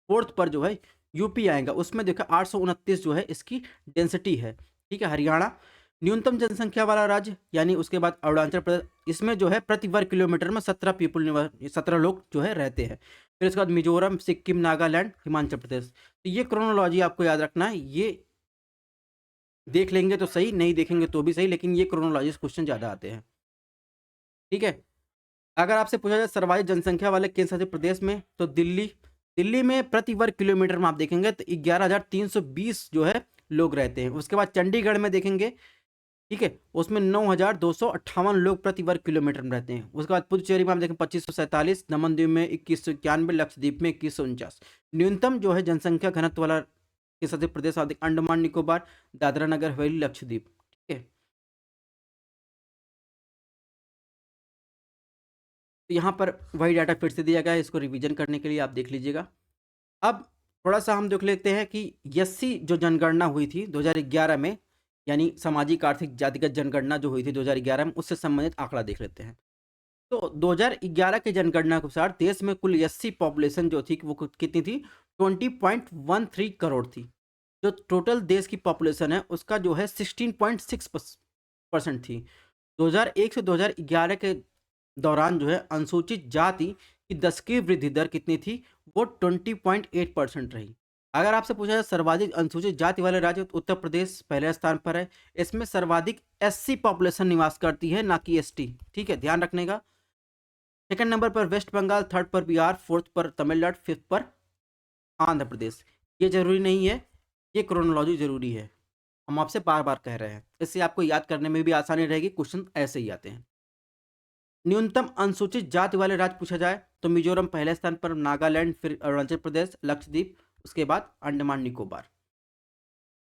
फोर्थ पर जो है यूपी आएगा, उसमें देखो 829 जो है इसकी डेंसिटी है। ठीक है, हरियाणा न्यूनतम जनसंख्या वाला राज्य, यानी उसके बाद अरुणाचल प्रदेश, इसमें जो है प्रति वर्ग किलोमीटर में 17 लोग जो है रहते हैं। फिर उसके बाद मिजोरम, सिक्किम, नागालैंड, हिमाचल प्रदेश। तो ये क्रोनोलॉजी आपको याद रखना है, ये देख लेंगे तो सही, नहीं देखेंगे तो भी सही, लेकिन ये क्रोनोलॉजी क्वेश्चन ज़्यादा आते हैं। ठीक है, अगर आपसे पूछा जाए सर्वाधिक जनसंख्या वाले केंद्र शासित प्रदेश में, तो दिल्ली, दिल्ली में प्रति वर्ग किलोमीटर में आप देखेंगे तो 11,320 जो है लोग रहते हैं। उसके बाद चंडीगढ़ में देखेंगे, ठीक है, उसमें 9,258 लोग प्रति वर्ग किलोमीटर में रहते हैं। उसके बाद पुदुचेरी में आप देखें 2547, दमन-दीव में 2191, लक्षद्वीप में 2149। न्यूनतम जो है जनसंख्या घनत्व वाला केंद्र शासित प्रदेश आप देखें अंडमान निकोबार, दादरा नगर हवेली, लक्षद्वीप। ठीक है, तो यहाँ पर वही डाटा फिर से दिया गया है, इसको रिवीजन करने के लिए आप देख लीजिएगा। अब थोड़ा-सा हम देख लेते हैं कि एससी जो जनगणना हुई थी 2011 में, यानी सामाजिक आर्थिक जातिगत जनगणना जो हुई थी 2011 में, उससे संबंधित आंकड़ा देख लेते हैं। तो 2011 की जनगणना के अनुसार देश में कुल एससी पॉपुलेशन जो थी वो कितनी थी? 20.13 करोड़ थी। जो टोटल देश की पॉपुलेशन है उसका जो है 16.6% थी। 2001 से 2011 के दौरान जो है अनुसूचित जाति की दशकीय वृद्धि दर कितनी थी? वो 20.8% रही। अगर आपसे पूछा जाए सर्वाधिक अनुसूचित जाति वाले राज्य, तो उत्तर प्रदेश पहले स्थान पर है। इसमें सर्वाधिक एससी पॉपुलेशन निवास करती है, ना कि एसटी। ठीक है, ध्यान रखने का। सेकंड नंबर पर वेस्ट बंगाल, थर्ड पर बिहार, फोर्थ पर तमिलनाडु, फिफ्थ पर आंध्र प्रदेश। ये जरूरी नहीं है, ये क्रोनोलॉजी जरूरी है, हम आपसे बार बार कह रहे हैं, इससे आपको याद करने में भी आसानी रहेगी। क्वेश्चन ऐसे ही आते हैं। न्यूनतम अनुसूचित जाति वाले राज्य पूछा जाए तो मिजोरम पहले स्थान पर, नागालैंड, फिर अरुणाचल प्रदेश, लक्षद्वीप, उसके बाद अंडमान निकोबार।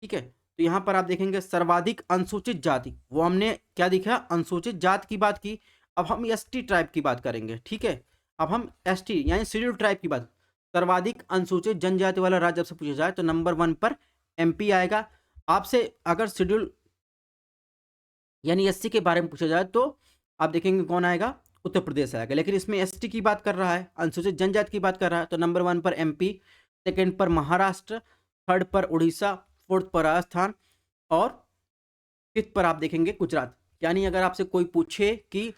ठीक है, तो यहाँ पर आप देखेंगे सर्वाधिक अनुसूचित जाति, वो हमने क्या दिखा? अनुसूचित जाति की बात की। अब हम एसटी ट्राइब की बात करेंगे। ठीक है, अब हम एसटी यानी शेड्यूल ट्राइब की बात, सर्वाधिक अनुसूचित जनजाति वाला राज्य आपसे पूछा जाए तो नंबर 1 पर एमपी आएगा। आपसे अगर शेड्यूल यानी एससी के बारे में पूछा जाए तो आप देखेंगे कौन आएगा? उत्तर प्रदेश आएगा। लेकिन इसमें एसटी की बात कर रहा है, अनुसूचित जनजाति की बात कर रहा है, तो नंबर 1 पर एमपी, सेकंड पर महाराष्ट्र, थर्ड पर उड़ीसा, फोर्थ पर राजस्थान और फिफ्थ पर आप देखेंगे गुजरात। यानी अगर आपसे कोई पूछे कि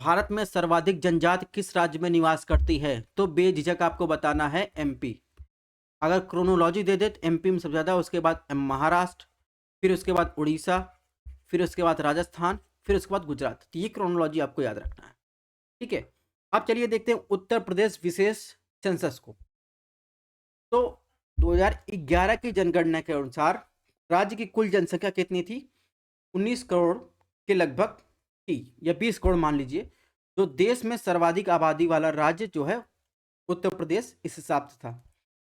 भारत में सर्वाधिक जनजाति किस राज्य में निवास करती है, तो बेझिझक आपको बताना है एमपी। अगर क्रोनोलॉजी दे दे तो एमपी में सबसे ज़्यादा, उसके बाद महाराष्ट्र, फिर उसके बाद उड़ीसा, फिर उसके बाद राजस्थान, फिर उसके बाद गुजरात। तो ये क्रोनोलॉजी आपको याद रखना है। ठीक है, अब चलिए देखते हैं उत्तर प्रदेश विशेष सेंसस को। तो 2011 की जनगणना के अनुसार राज्य की कुल जनसंख्या कितनी थी? 19 करोड़ के लगभग थी, या 20 करोड़ मान लीजिए। जो देश में सर्वाधिक आबादी वाला राज्य जो है उत्तर प्रदेश इस हिसाब से था।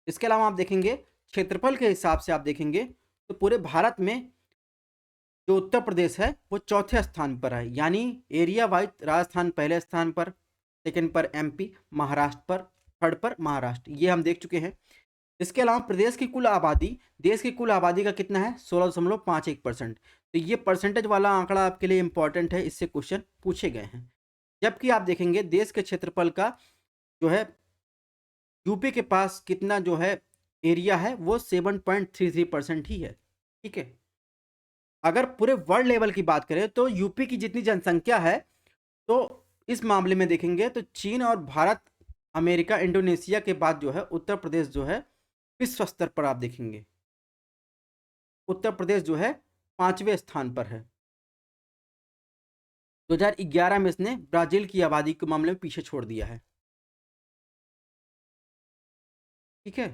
इसके अलावा आप देखेंगे क्षेत्रफल के हिसाब से आप देखेंगे तो पूरे भारत में जो उत्तर प्रदेश है वो चौथे स्थान पर है। यानी एरिया वाइज राजस्थान पहले स्थान पर, सेकंड पर एमपी, महाराष्ट्र पर, थर्ड पर महाराष्ट्र, ये हम देख चुके हैं। इसके अलावा प्रदेश की कुल आबादी, देश की कुल आबादी का कितना है? 16.51%। तो ये परसेंटेज वाला आंकड़ा आपके लिए इंपॉर्टेंट है, इससे क्वेश्चन पूछे गए हैं। जबकि आप देखेंगे देश के क्षेत्रफल का जो है यूपी के पास कितना जो है एरिया है वो 7.33% ही है। ठीक है, अगर पूरे वर्ल्ड लेवल की बात करें तो यूपी की जितनी जनसंख्या है, तो इस मामले में देखेंगे तो चीन और भारत, अमेरिका, इंडोनेशिया के बाद जो है उत्तर प्रदेश जो है विश्व स्तर पर आप देखेंगे उत्तर प्रदेश जो है 5वें स्थान पर है। 2011 में इसने ब्राजील की आबादी के मामले में पीछे छोड़ दिया है। ठीक है,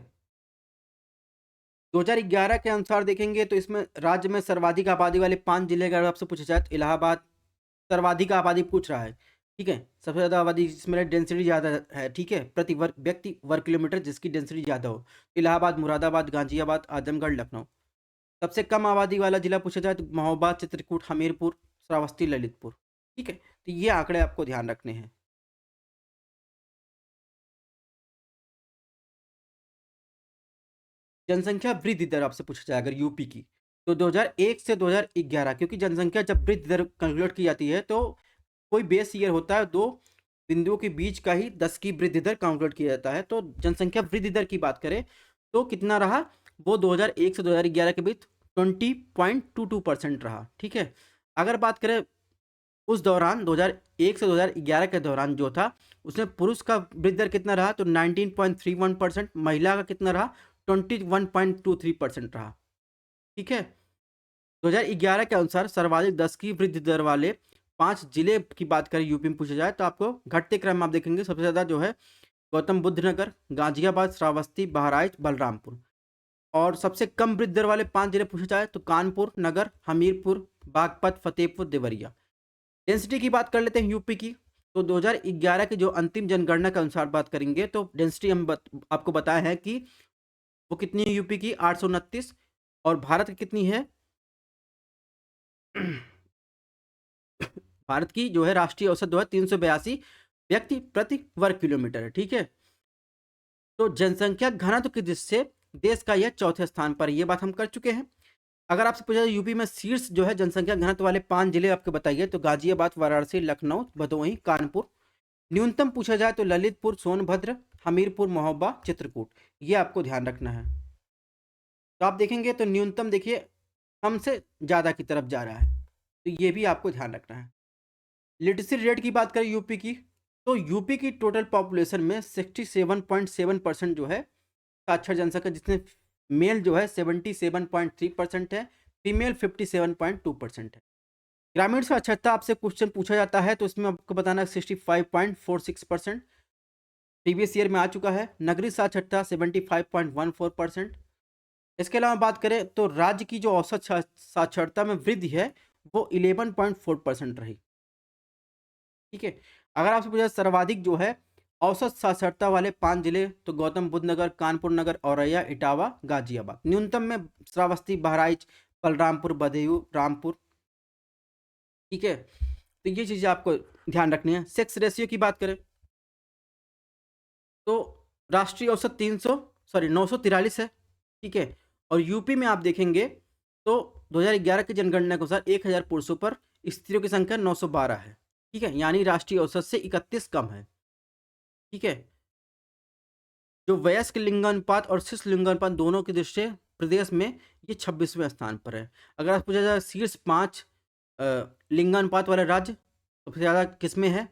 2011 के अनुसार देखेंगे तो इसमें राज्य में सर्वाधिक आबादी वाले 5 जिले अगर आपसे पूछा जाए तो इलाहाबाद सर्वाधिक आबादी पूछ रहा है। ठीक है, सबसे ज़्यादा आबादी जिसमें डेंसिटी ज़्यादा है। ठीक है, प्रति वर्ग व्यक्ति वर्ग किलोमीटर जिसकी डेंसिटी ज़्यादा हो, इलाहाबाद, मुरादाबाद, गाजियाबाद, आजमगढ़, लखनऊ। सबसे कम आबादी वाला जिला पूछा जाए तो महोबा, चित्रकूट, हमीरपुर, श्रावस्ती, ललितपुर। ठीक है, तो ये आंकड़े आपको ध्यान रखने हैं। जनसंख्या वृद्धि दर आपसे पूछा जाए अगर यूपी की, तो 2001 से 2011, क्योंकि जनसंख्या जब वृद्धि दर कैलकुलेट की जाती है तो कोई बेस ईयर होता है, दो बिंदुओं के बीच का ही 10 की वृद्धि दर कैलकुलेट किया जाता है। तो जनसंख्या वृद्धि दर की बात करें तो कितना रहा, वो 2001 से 2011 के बीच 20.22% रहा। ठीक है, अगर बात करें उस दौरान 2001 से 2011 के दौरान जो था, उसमें पुरुष का वृद्धि दर कितना रहा तो 19.31%, महिला का कितना रहा 21.23% रहा। ठीक है, 2011 के अनुसार सर्वाधिक 10 की वृद्धि दर वाले 5 जिले की बात करें यूपी में पूछा जाए तो आपको घटते क्रम में आप देखेंगे सबसे ज़्यादा जो है गौतम बुद्ध नगर, गाजियाबाद, श्रावस्ती, बहराइच, बलरामपुर। और सबसे कम वृद्धि दर वाले 5 जिले पूछे जाए तो कानपुर नगर, हमीरपुर, बागपत, फतेहपुर, देवरिया। डेंसिटी की बात कर लेते हैं यूपी की, तो 2011 की जो अंतिम जनगणना के अनुसार बात करेंगे तो डेंसिटी हम आपको बताया है कि वो कितनी है यूपी की 829, और भारत की कितनी है भारत की जो है राष्ट्रीय औसत जो है 382 व्यक्ति प्रति वर्ग किलोमीटर है। ठीक है, तो जनसंख्या घनत्व की दृष्टि से देश का यह चौथे स्थान पर, यह बात हम कर चुके हैं। अगर आपसे पूछा जाए यूपी में शीर्ष जो है जनसंख्या घनत्व वाले 5 जिले आपको बताइए तो गाजियाबाद, वाराणसी, लखनऊ, भदोही, कानपुर। न्यूनतम पूछा जाए तो ललितपुर, सोनभद्र, हमीरपुर, महोबा, चित्रकूट। ये आपको ध्यान रखना है। तो आप देखेंगे तो न्यूनतम देखिए कम से ज़्यादा की तरफ जा रहा है, तो ये भी आपको ध्यान रखना है। लिटरेसी रेट की बात करें यूपी की, तो यूपी की टोटल पॉपुलेशन में 67.7% जो है साक्षर जनसंख्या, जिसमें मेल जो है 77.3% है, फीमेल 57.2% है। ग्रामीण साक्षरता आपसे क्वेश्चन पूछा जाता है तो इसमें आपको बताना 65.46% प्रीवियस ईयर में आ चुका है। नगरीय साक्षरता 75.14%। इसके अलावा बात करें तो राज्य की जो औसत साक्षरता में वृद्धि है वो 11.4% रही। ठीक है, अगर आपसे पूछा सर्वाधिक जो है औसत साक्षरता वाले 5 जिले तो गौतम बुद्ध नगर, कानपुर नगर, औरैया, इटावा, गाजियाबाद। न्यूनतम में श्रावस्ती, बहराइच, बलरामपुर, बदायूं, रामपुर। ठीक है, तो ये चीज़ें आपको ध्यान रखनी है। सेक्स रेशियो की बात करें तो राष्ट्रीय औसत 943 है। ठीक है, और यूपी में आप देखेंगे तो 2011 की जनगणना के अनुसार 1000 पुरुषों पर स्त्रियों की संख्या 912 है। ठीक है, यानी राष्ट्रीय औसत से 31 कम है। ठीक है, जो वयस्क लिंगानुपात और शिशु लिंगानुपात दोनों की दृष्टि से प्रदेश में ये 26वें स्थान पर है। अगर आप पूछा जाए शीर्ष 5 लिंगानुपात वाले राज्य सबसे ज़्यादा किसमें है,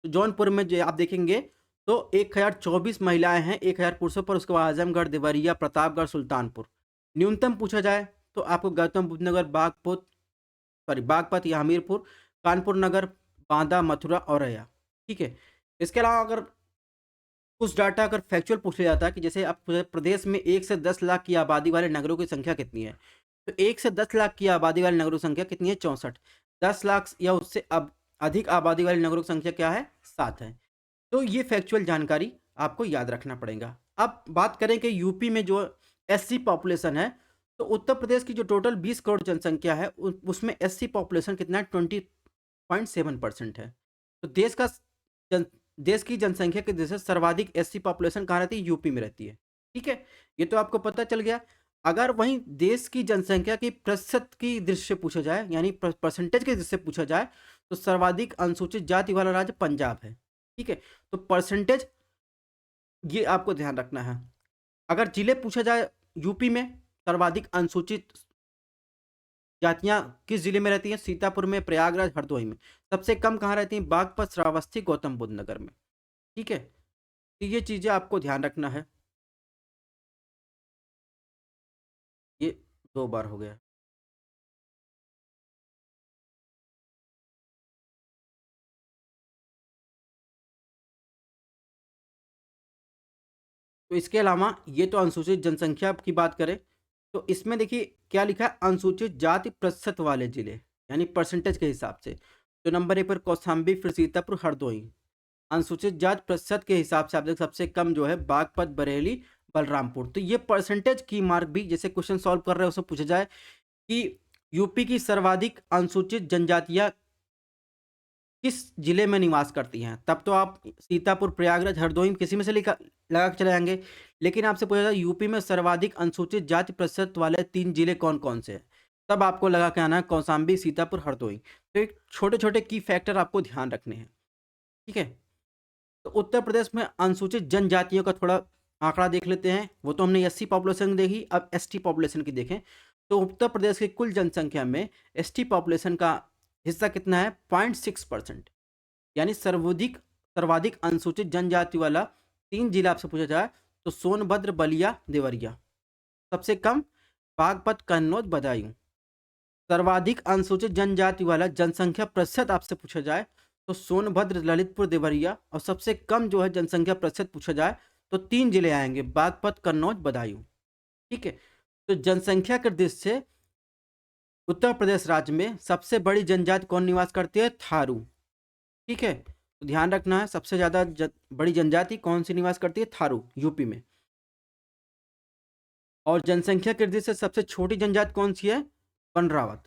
तो जौनपुर में जो आप देखेंगे तो 1024 महिलाएं हैं 1000 पुरुषों पर। उसके बाद आजमगढ़, देवरिया, प्रतापगढ़, सुल्तानपुर। न्यूनतम पूछा जाए तो आपको गौतम बुद्ध नगर, बागपत या हमीरपुर, कानपुर नगर, बांदा, मथुरा, औरैया। ठीक है, इसके अलावा अगर कुछ डाटा अगर फैक्चुअल पूछ लिया जाता है कि जैसे आप प्रदेश में 1 से 10 लाख की आबादी वाले नगरों की संख्या कितनी है, तो 1 से 10 लाख की आबादी वाले नगरों की संख्या कितनी है 64। 10 लाख या उससे अब अधिक आबादी वाले नगरों की संख्या क्या है 7 है। तो ये फैक्चुअल जानकारी आपको याद रखना पड़ेगा। अब बात करें कि यूपी में जो एससी पॉपुलेशन है, तो उत्तर प्रदेश की जो टोटल 20 करोड़ जनसंख्या है उसमें एससी पॉपुलेशन कितना है 20.7% है। तो देश की जनसंख्या के दृष्टि से सर्वाधिक एससी पॉपुलेशन कहाँ रहती है, यूपी में रहती है। ठीक है, ये तो आपको पता चल गया। अगर वहीं देश की जनसंख्या की प्रतिशत की दृष्टि से पूछा जाए यानी परसेंटेज के दृष्टि से पूछा जाए तो सर्वाधिक अनुसूचित जाति वाला राज्य पंजाब है। ठीक है, तो परसेंटेज ये आपको ध्यान रखना है। अगर जिले पूछा जाए, यूपी में सर्वाधिक अनुसूचित जातियां किस जिले में रहती हैं? सीतापुर में, प्रयागराज, हरदोई में। सबसे कम कहाँ रहती हैं? बागपत, श्रावस्ती, गौतम बुद्ध नगर में। ठीक है, तो ये चीजें आपको ध्यान रखना है। ये 2 बार हो गया। तो इसके अलावा ये तो अनुसूचित जनसंख्या की बात करें, तो इसमें देखिए क्या लिखा है? अनुसूचित जाति प्रतिशत वाले जिले, यानी परसेंटेज के हिसाब से। तो नंबर 1 पर कौशाम्बी, फिर सीतापुर, हरदोई। अनुसूचित जाति प्रतिशत के हिसाब से आप देख, सबसे कम जो है बागपत, बरेली, बलरामपुर। तो ये परसेंटेज की मार्क भी जैसे क्वेश्चन सॉल्व कर रहे हैं उसमें पूछा जाए कि यूपी की सर्वाधिक अनुसूचित जनजातियां किस जिले में निवास करती हैं, तब तो आप सीतापुर, प्रयागराज, हरदोई किसी में से लिखा लगा के चले जाएंगे। लेकिन आपसे पूछा जाए यूपी में सर्वाधिक अनुसूचित जाति प्रतिशत वाले 3 जिले कौन कौन से हैं, तब आपको लगा के आना है कौशाम्बी, सीतापुर, हरदोई। तो एक छोटे छोटे की फैक्टर आपको ध्यान रखने हैं। ठीक है, तो उत्तर प्रदेश में अनुसूचित जनजातियों का थोड़ा आंकड़ा देख लेते हैं। वो तो हमने एससी पॉपुलेशन देखी, अब एसटी पॉपुलेशन की देखें। तो उत्तर प्रदेश की कुल जनसंख्या में एसटी पॉपुलेशन का हिस्सा कितना है? 0.6%। यानी सर्वाधिक सर्वाधिक अनुसूचित जनजाति वाला 3 जिला आपसे पूछा जाए तो सोनभद्र, बलिया, देवरिया। सबसे कम बागपत, कन्नौज, बदायूं। सर्वाधिक अनुसूचित जनजाति वाला जनसंख्या प्रतिशत आपसे पूछा जाए तो सोनभद्र, ललितपुर, देवरिया। और सबसे कम जो है जनसंख्या प्रतिशत पूछा जाए तो 3 जिले आएंगे, बागपत, कन्नौज, बदायूं। ठीक है, तो जनसंख्या के दृष्टि से उत्तर प्रदेश राज्य में सबसे बड़ी जनजाति कौन निवास करती है? थारू। ठीक है, तो ध्यान रखना है सबसे ज्यादा बड़ी जनजाति कौन सी निवास करती है? थारू, यूपी में। और जनसंख्या की दृष्टि से सबसे छोटी जनजाति कौन सी है? बनरावत।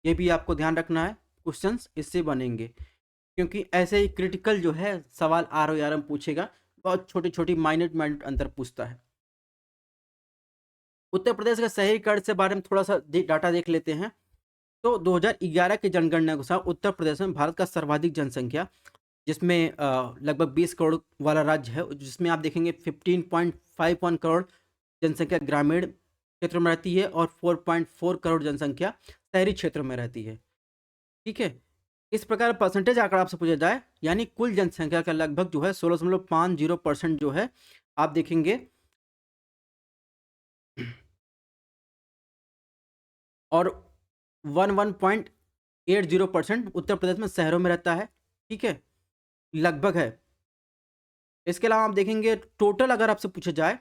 ये भी आपको ध्यान रखना है, क्वेश्चंस इससे बनेंगे, क्योंकि ऐसे ही क्रिटिकल जो है सवाल ROR में पूछेगा, बहुत छोटी छोटी माइनट माइनट अंतर पूछता है। उत्तर प्रदेश के शहरीकरण से बारे में थोड़ा सा डाटा देख लेते हैं। तो 2011 की जनगणना के अनुसार उत्तर प्रदेश में भारत का सर्वाधिक जनसंख्या, जिसमें लगभग 20 करोड़ वाला राज्य है, जिसमें आप देखेंगे 15.51 करोड़ जनसंख्या ग्रामीण क्षेत्र में रहती है और 4.4 करोड़ जनसंख्या शहरी क्षेत्र में रहती है। ठीक है, इस प्रकार परसेंटेज आंकड़ा आपसे पूछा जाए, यानी कुल जनसंख्या का लगभग जो है 16.50% जो है आप देखेंगे, और 11.80% उत्तर प्रदेश में शहरों में रहता है। ठीक है, लगभग है। इसके अलावा आप देखेंगे टोटल अगर आपसे पूछा जाए,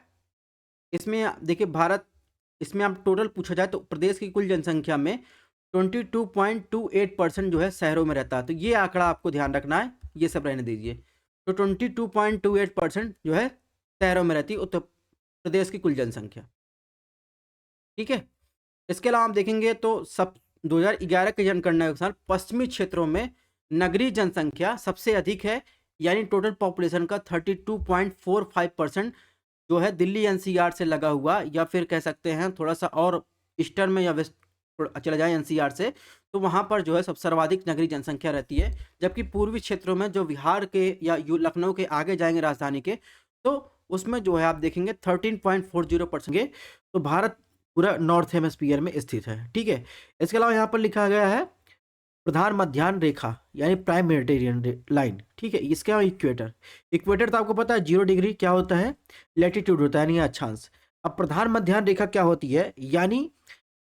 इसमें देखिए भारत, इसमें आप टोटल पूछा जाए तो प्रदेश की कुल जनसंख्या में 22.28% जो है शहरों में रहता है। तो ये आंकड़ा आपको ध्यान रखना है, ये सब रहने दीजिए। तो 22.28% जो है शहरों में रहती है उत्तर प्रदेश की कुल जनसंख्या। ठीक है, इसके अलावा आप देखेंगे तो सब 2011 की जनगणना के अनुसार पश्चिमी क्षेत्रों में नगरीय जनसंख्या सबसे अधिक है, यानी टोटल पॉपुलेशन का 32.45% जो है दिल्ली NCR से लगा हुआ, या फिर कह सकते हैं थोड़ा सा और ईस्टर्न में या वेस्ट चला जाए NCR से, तो वहाँ पर जो है सब सर्वाधिक नगरीय जनसंख्या रहती है। जबकि पूर्वी क्षेत्रों में जो बिहार के या लखनऊ के आगे जाएंगे राजधानी के, तो उसमें जो है आप देखेंगे 13.40% तो भारत पूरा नॉर्थ हेमिस्फीयर में स्थित है। ठीक है, इसके अलावा यहाँ पर लिखा गया है प्रधान मध्याह्न रेखा, यानी प्राइम मेडिटेरियन लाइन। ठीक है, इसके अलावा इक्वेटर। इक्वेटर तो आपको पता है 0 डिग्री क्या होता है? लैटिट्यूड होता है, यानी अक्षांश। अब प्रधान मध्याह्न रेखा क्या होती है? यानी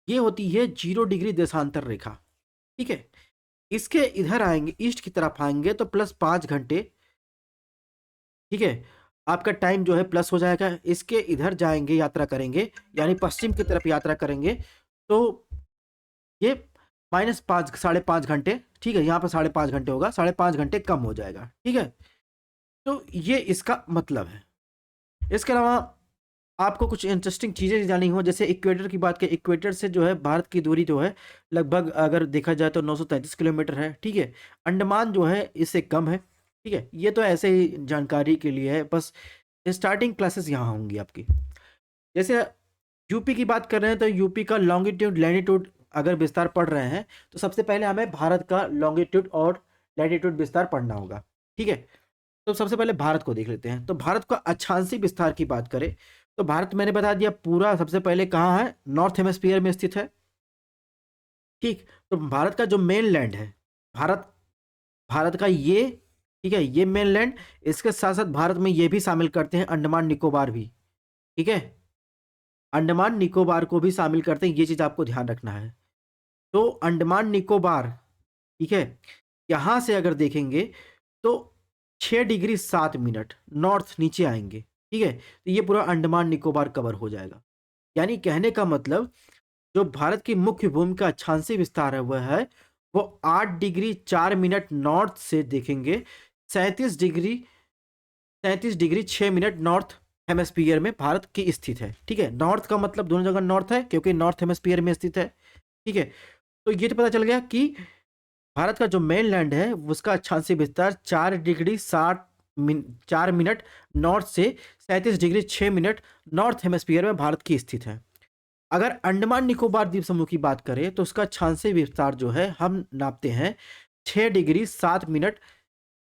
ये होती है 0 डिग्री देशांतर रेखा। ठीक है, इसके इधर आएंगे, ईस्ट की तरफ आएंगे तो +5 घंटे। ठीक है, आपका टाइम जो है प्लस हो जाएगा। इसके इधर जाएंगे, यात्रा करेंगे, यानी पश्चिम की तरफ यात्रा करेंगे, तो ये -5 5.5 घंटे। ठीक है, यहाँ पर 5.5 घंटे होगा, 5.5 घंटे कम हो जाएगा। ठीक है, तो ये इसका मतलब है। इसके अलावा आपको कुछ इंटरेस्टिंग चीज़ें जानी हो, जैसे इक्वेटर की बात करें, इक्वेटर से जो है भारत की दूरी जो है लगभग अगर देखा जाए तो 933 किलोमीटर है। ठीक है, अंडमान जो है इससे कम है। ठीक है, ये तो ऐसे ही जानकारी के लिए है, बस स्टार्टिंग क्लासेस यहाँ होंगी आपकी। जैसे यूपी की बात कर रहे हैं तो यूपी का लॉन्गिट्यूड लैटिट्यूड अगर विस्तार पढ़ रहे हैं तो सबसे पहले हमें भारत का लॉन्गिट्यूड और लैटिट्यूड विस्तार पढ़ना होगा। ठीक है, तो सबसे पहले भारत को देख लेते हैं। तो भारत का अक्षांशीय विस्तार की बात करें तो भारत मैंने बता दिया पूरा सबसे पहले कहाँ है, नॉर्थ हेमिस्फीयर में स्थित है। ठीक, तो भारत का जो मेन लैंड है, भारत भारत का ये, ठीक है, ये मेन लैंड, इसके साथ साथ भारत में ये भी शामिल करते हैं अंडमान निकोबार भी। ठीक है, अंडमान निकोबार को भी शामिल करते हैं, ये चीज आपको ध्यान रखना है। तो अंडमान निकोबार, ठीक है, यहां से अगर देखेंगे तो 6 डिग्री 7 मिनट नॉर्थ नीचे आएंगे। ठीक है, तो ये पूरा अंडमान निकोबार कवर हो जाएगा। यानी कहने का मतलब जो भारत की मुख्य भूमि का अक्षांशीय विस्तार है वह है, वो 8 डिग्री 4 मिनट नॉर्थ से देखेंगे 37 डिग्री 6 मिनट नॉर्थ हेमस्फीयर में भारत की स्थित है। ठीक है, नॉर्थ का मतलब दोनों जगह नॉर्थ है क्योंकि नॉर्थ हेमस्फीयर में स्थित है। ठीक है, तो ये तो पता चल गया कि भारत का जो मेन लैंड है उसका अक्षांशीय विस्तार 4 डिग्री 4 मिनट नॉर्थ से 37 डिग्री 6 मिनट नॉर्थ हेमस्फीयर में भारत की स्थित है। अगर अंडमान निकोबार द्वीप समूह की बात करें तो उसका अक्षांशीय विस्तार जो है हम नापते हैं 6 डिग्री 7 मिनट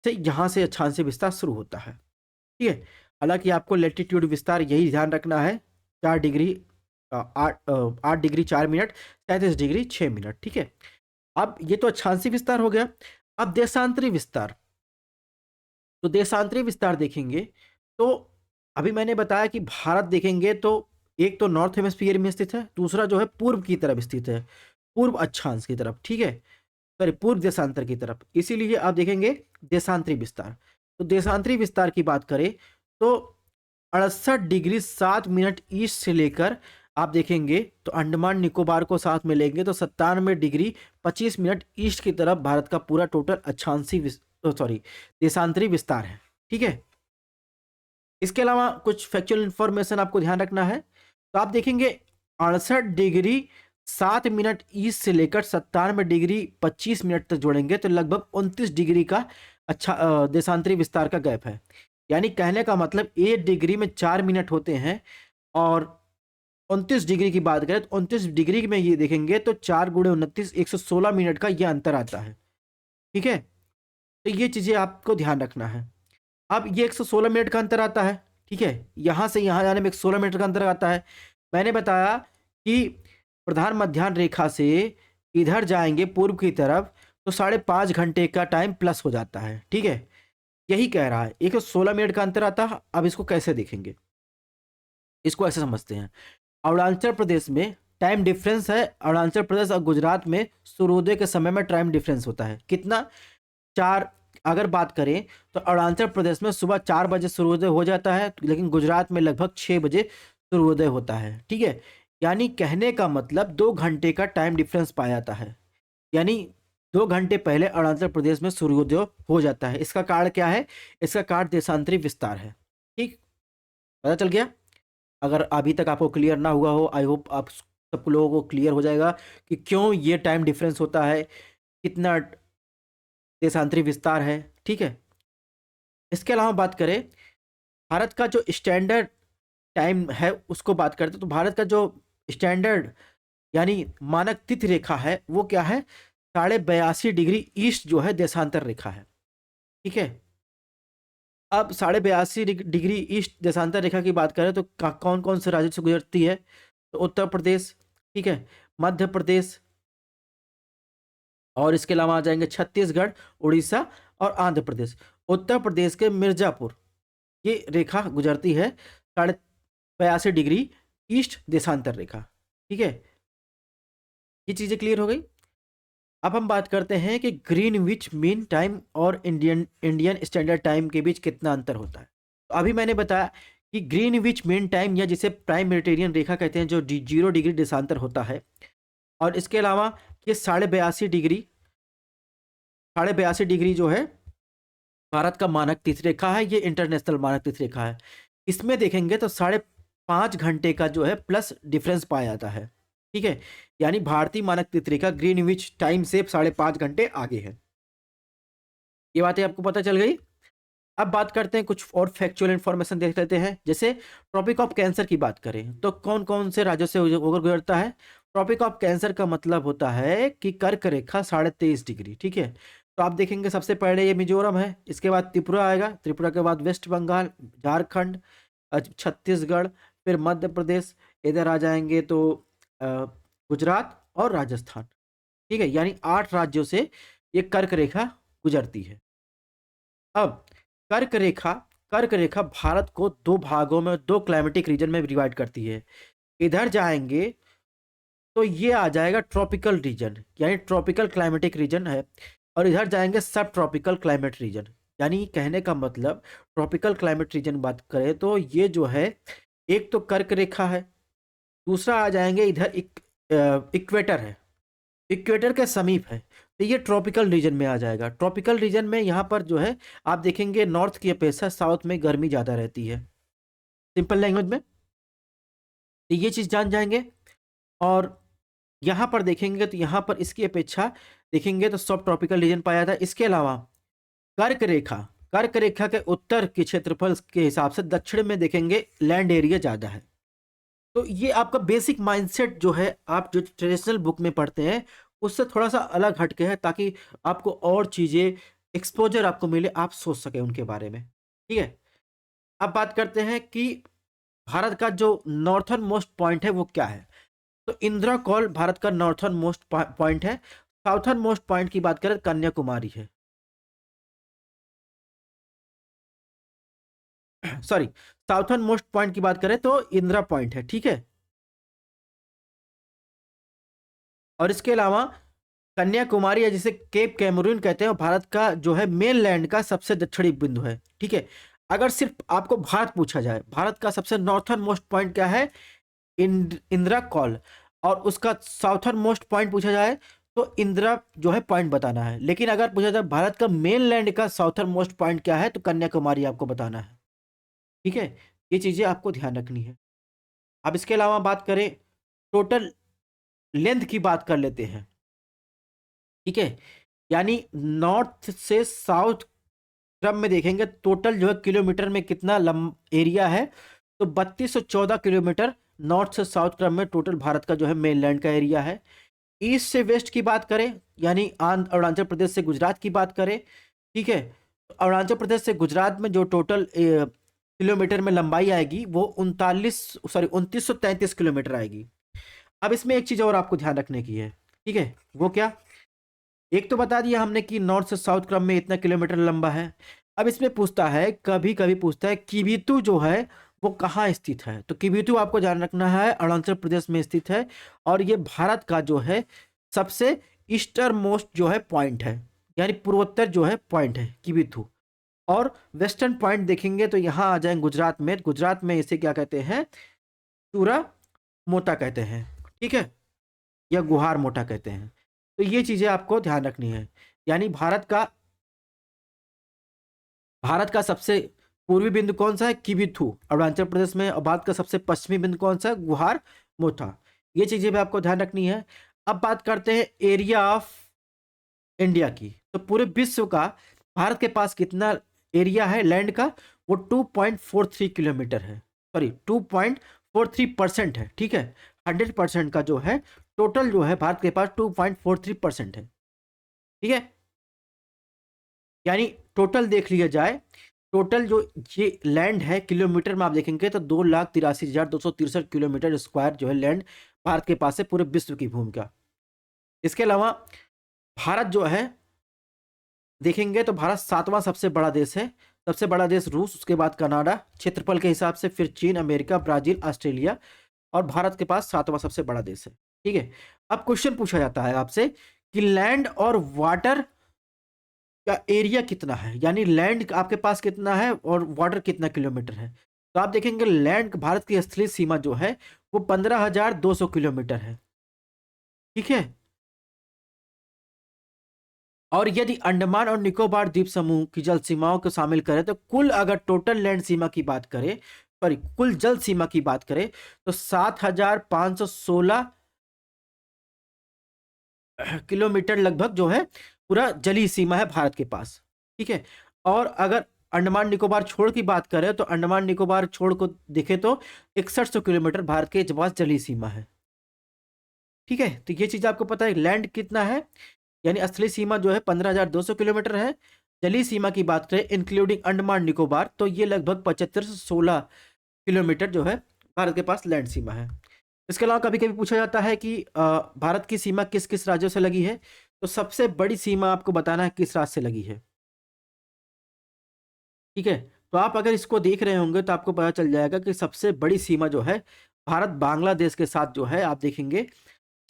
से, यहाँ से अक्षांशीय विस्तार शुरू होता है। ठीक है, हालांकि आपको लेटीट्यूड विस्तार यही ध्यान रखना है, 8 डिग्री 4 मिनट 37 डिग्री 6 मिनट। ठीक है, अब ये तो अक्षांशीय विस्तार हो गया। अब देशांतरी विस्तार, तो देशांतरी विस्तार देखेंगे तो अभी मैंने बताया कि भारत देखेंगे तो एक तो नॉर्थ हेमिस्फीयर में स्थित है, दूसरा जो है पूर्व की तरफ स्थित है, पूर्व अक्षांश की तरफ। ठीक है, सॉरी पूर्व देशांतर की तरफ, इसीलिए आप देखेंगे देशांतरी विस्तार। तो देशांतरी विस्तार की बात करें तो 68 डिग्री 7 मिनट ईस्ट से लेकर आप देखेंगे तो अंडमान निकोबार को साथ में लेंगे तो 97 डिग्री 25 मिनट ईस्ट की तरफ भारत का पूरा टोटल अक्षांशीय सॉरी देशांतरी विस्तार है। ठीक है, इसके अलावा कुछ फैक्चुअल इंफॉर्मेशन आपको ध्यान रखना है। तो आप देखेंगे 68 डिग्री 7 मिनट ईस्ट से लेकर 97 डिग्री 25 मिनट तक जोड़ेंगे तो लगभग 29 डिग्री का अच्छा देशांतरी विस्तार का गैप है। यानी कहने का मतलब 1 डिग्री में 4 मिनट होते हैं, और 29 डिग्री की बात करें तो 29 डिग्री में ये देखेंगे तो 4 × 29 116 मिनट का ये अंतर आता है। ठीक है, तो ये चीजें आपको ध्यान रखना है। अब ये 116 मिनट का अंतर आता है। ठीक है, यहां से यहां जाने में 116 मिनट का अंतर आता है। मैंने बताया कि प्रधान मध्याह्न रेखा से इधर जाएंगे पूर्व की तरफ तो 5.5 घंटे का टाइम प्लस हो जाता है। ठीक है, यही कह रहा है 116 मिनट का अंतर आता है। अब इसको कैसे देखेंगे, इसको ऐसे समझते हैं, अरुणाचल प्रदेश में टाइम डिफरेंस है, अरुणाचल प्रदेश और गुजरात में सूर्योदय के समय में टाइम डिफरेंस होता है कितना, 4। अगर बात करें तो अरुणाचल प्रदेश में सुबह 4 बजे सूर्योदय हो जाता है, लेकिन गुजरात में लगभग 6 बजे सूर्योदय होता है। ठीक है, यानी कहने का मतलब 2 घंटे का टाइम डिफरेंस पाया जाता है। यानी 2 घंटे पहले अरुणाचल प्रदेश में सूर्योदय हो जाता है। इसका कारण क्या है, इसका कारण देशांतरी विस्तार है। ठीक, पता चल गया। अगर अभी तक आपको क्लियर ना हुआ हो, आई होप आप सब लोगों को क्लियर हो जाएगा कि क्यों ये टाइम डिफरेंस होता है, कितना देशांतरी विस्तार है। ठीक है, इसके अलावा बात करें भारत का जो स्टैंडर्ड टाइम है उसको बात करते हैं, तो भारत का जो स्टैंडर्ड यानी मानक तिथि रेखा है वो क्या है, 82.5 डिग्री ईस्ट जो है देशांतर रेखा है। ठीक है, अब 82.5 डिग्री ईस्ट देशांतर रेखा की बात करें तो कौन कौन से राज्य से गुजरती है, तो उत्तर प्रदेश, ठीक है, मध्य प्रदेश, और इसके अलावा आ जाएंगे छत्तीसगढ़, उड़ीसा और आंध्र प्रदेश। उत्तर प्रदेश के मिर्जापुर ये रेखा गुजरती है 82.5 डिग्री ईस्ट देशांतर रेखा। ठीक है, ये चीजें क्लियर हो गई। अब हम बात करते हैं कि ग्रीनविच मीन टाइम और इंडियन इंडियन स्टैंडर्ड टाइम के बीच कितना अंतर होता है। तो अभी मैंने बताया कि ग्रीनविच मीन टाइम या जिसे प्राइम मेडिटेरियन रेखा कहते हैं जो 0 डिग्री देशांतर होता है, और इसके अलावा ये 82.5 डिग्री जो है भारत का मानक तिथि रेखा है, ये इंटरनेशनल मानक तिथि रेखा है। इसमें देखेंगे तो 5.5 घंटे का जो है प्लस डिफरेंस पाया जाता है। ठीक है, यानी भारतीय मानक तिथि रेखा ग्रीनविच टाइम से 5.5 घंटे आगे है। ये बातें आपको पता चल गई। अब बात करते हैं कुछ और फैक्चुअल इंफॉर्मेशन देख लेते हैं। जैसे ट्रॉपिक ऑफ कैंसर की बात करें तो कौन कौन से राज्यों से होकर गुजरता है। ट्रॉपिक ऑफ कैंसर का मतलब होता है कि कर्क रेखा 23.5 डिग्री। ठीक है, तो आप देखेंगे सबसे पहले ये मिजोरम है, इसके बाद त्रिपुरा आएगा, त्रिपुरा के बाद वेस्ट बंगाल, झारखंड, छत्तीसगढ़, फिर मध्य प्रदेश, इधर आ जाएंगे तो गुजरात और राजस्थान। ठीक है, यानी 8 राज्यों से ये कर्क रेखा गुजरती है। अब कर्क रेखा कर्क रेखा भारत को दो भागों में, दो क्लाइमेटिक रीजन में डिवाइड करती है। इधर जाएंगे तो ये आ जाएगा ट्रॉपिकल रीजन, यानी ट्रॉपिकल क्लाइमेटिक रीजन है, और इधर जाएंगे सब ट्रॉपिकल क्लाइमेट रीजन। यानी कहने का मतलब, ट्रॉपिकल क्लाइमेट रीजन बात करें तो ये जो है, एक तो कर्क रेखा है, दूसरा आ जाएंगे इधर इक्वेटर है, इक्वेटर के समीप है, तो ये ट्रॉपिकल रीजन में आ जाएगा। ट्रॉपिकल रीजन में यहाँ पर जो है आप देखेंगे नॉर्थ की अपेक्षा साउथ में गर्मी ज़्यादा रहती है, सिंपल लैंग्वेज में। तो ये चीज़ जान जाएंगे। और यहाँ पर देखेंगे तो यहाँ पर इसकी अपेक्षा देखेंगे तो सब ट्रॉपिकल रीजन पाया जाता है। इसके अलावा कर्क रेखा कर्क रेखा के उत्तर के क्षेत्रफल के हिसाब से दक्षिण में देखेंगे लैंड एरिया ज़्यादा है। तो ये आपका बेसिक माइंडसेट जो है, आप जो ट्रेडिशनल बुक में पढ़ते हैं उससे थोड़ा सा अलग हटके है, ताकि आपको और चीज़ें एक्सपोजर आपको मिले, आप सोच सकें उनके बारे में। ठीक है, अब बात करते हैं कि भारत का जो नॉर्थर्न मोस्ट पॉइंट है वो क्या है। तो इंदिरा कॉल भारत का नॉर्थर्न मोस्ट पॉइंट है। साउथर्न मोस्ट पॉइंट की बात करें कन्याकुमारी है। सॉरी, साउथर्न मोस्ट पॉइंट की बात करें तो इंदिरा पॉइंट है। ठीक है, और इसके अलावा कन्याकुमारी है जिसे केप कैमरून कहते हैं, और भारत का जो है मेन लैंड का सबसे दक्षिणी बिंदु है। ठीक है, अगर सिर्फ आपको भारत पूछा जाए, भारत का सबसे नॉर्थर्न मोस्ट पॉइंट क्या है, इंदिरा कॉल, और उसका साउथर्न मोस्ट पॉइंट पूछा जाए तो इंदिरा जो है पॉइंट बताना है। लेकिन अगर पूछा जाए भारत का मेन लैंड का साउथर्न मोस्ट पॉइंट क्या है, तो कन्याकुमारी आपको बताना है। ठीक है, ये चीज़ें आपको ध्यान रखनी है। अब इसके अलावा बात करें, टोटल लेंथ की बात कर लेते हैं। ठीक है, यानी नॉर्थ से साउथ क्रम में देखेंगे टोटल जो है किलोमीटर में कितना एरिया है, तो 3214 किलोमीटर नॉर्थ से साउथ क्रम में टोटल भारत का जो है मेनलैंड का एरिया है। ईस्ट से वेस्ट की बात करें, यानी अरुणाचल प्रदेश से गुजरात की बात करें, ठीक है, तो अरुणाचल प्रदेश से गुजरात में जो टोटल किलोमीटर में लंबाई आएगी वो 2933 किलोमीटर आएगी। अब इसमें एक चीज़ और आपको ध्यान रखने की है। ठीक है, वो क्या, एक तो बता दिया हमने कि नॉर्थ से साउथ क्रम में इतना किलोमीटर लंबा है। अब इसमें पूछता है, कभी कभी पूछता है किबिथु जो है वो कहाँ स्थित है। तो किबिथु आपको ध्यान रखना है अरुणाचल प्रदेश में स्थित है, और ये भारत का जो है सबसे ईस्टर्न मोस्ट जो है पॉइंट है, यानी पूर्वोत्तर जो है पॉइंट है किबिथु। और वेस्टर्न पॉइंट देखेंगे तो यहाँ आ जाएंगे गुजरात में। गुजरात में इसे क्या कहते हैं, चूरा मोटा कहते हैं। ठीक है, या गुहार मोटा कहते हैं। तो ये चीज़ें आपको ध्यान रखनी है। यानी भारत का सबसे पूर्वी बिंदु कौन सा है, किबिथु अरुणाचल प्रदेश में, और भारत का सबसे पश्चिमी बिंदु कौन सा है, गुहार मोटा। ये चीज़ें भी आपको ध्यान रखनी है। अब बात करते हैं एरिया ऑफ इंडिया की। तो पूरे विश्व का भारत के पास कितना एरिया है लैंड का, वो 2.43 किलोमीटर है, सॉरी 2.43% है। ठीक है, 100% का जो है टोटल जो है भारत के पास 2.43% है। ठीक है, यानी टोटल देख लिया जाए, टोटल जो ये लैंड है किलोमीटर में आप देखेंगे तो 2,83,263 किलोमीटर स्क्वायर जो है लैंड भारत के पास है पूरे विश्व की भूमि का। इसके अलावा भारत जो है देखेंगे तो भारत 7वां सबसे बड़ा देश है। सबसे बड़ा देश रूस, उसके बाद कनाडा क्षेत्रफल के हिसाब से, फिर चीन, अमेरिका, ब्राजील, ऑस्ट्रेलिया, और भारत के पास 7वां सबसे बड़ा देश है। ठीक है, अब क्वेश्चन पूछा जाता है आपसे कि लैंड और वाटर का एरिया कितना है, यानी लैंड आपके पास कितना है और वाटर कितना किलोमीटर है। तो आप देखेंगे लैंड, भारत की स्थलीय सीमा जो है वो 15,200 किलोमीटर है। ठीक है, और यदि अंडमान और निकोबार द्वीप समूह की जल सीमाओं को शामिल करें तो कुल, अगर टोटल लैंड सीमा की बात करें, सॉरी कुल जल सीमा की बात करें, तो 7,516 किलोमीटर लगभग जो है पूरा जलीय सीमा है भारत के पास। ठीक है, और अगर अंडमान निकोबार छोड़ की बात करें तो अंडमान निकोबार छोड़ को देखें तो 6100 किलोमीटर भारत के पास जलीय सीमा है। ठीक है, तो ये चीज़ आपको पता है लैंड कितना है, यानी स्थलीय सीमा जो है 15,200 किलोमीटर है। जलीय सीमा की बात करें इंक्लूडिंग अंडमान निकोबार तो ये लगभग 7516 किलोमीटर जो है भारत के पास लैंड सीमा है। इसके अलावा कभी-कभी पूछा जाता है कि भारत की सीमा किस-किस राज्यों से लगी है? तो सबसे बड़ी सीमा आपको बताना है किस राज्य से लगी है। ठीक है? तो आप अगर इसको देख रहे होंगे तो आपको पता चल जाएगा कि सबसे बड़ी सीमा जो है भारत बांग्लादेश के साथ जो है आप देखेंगे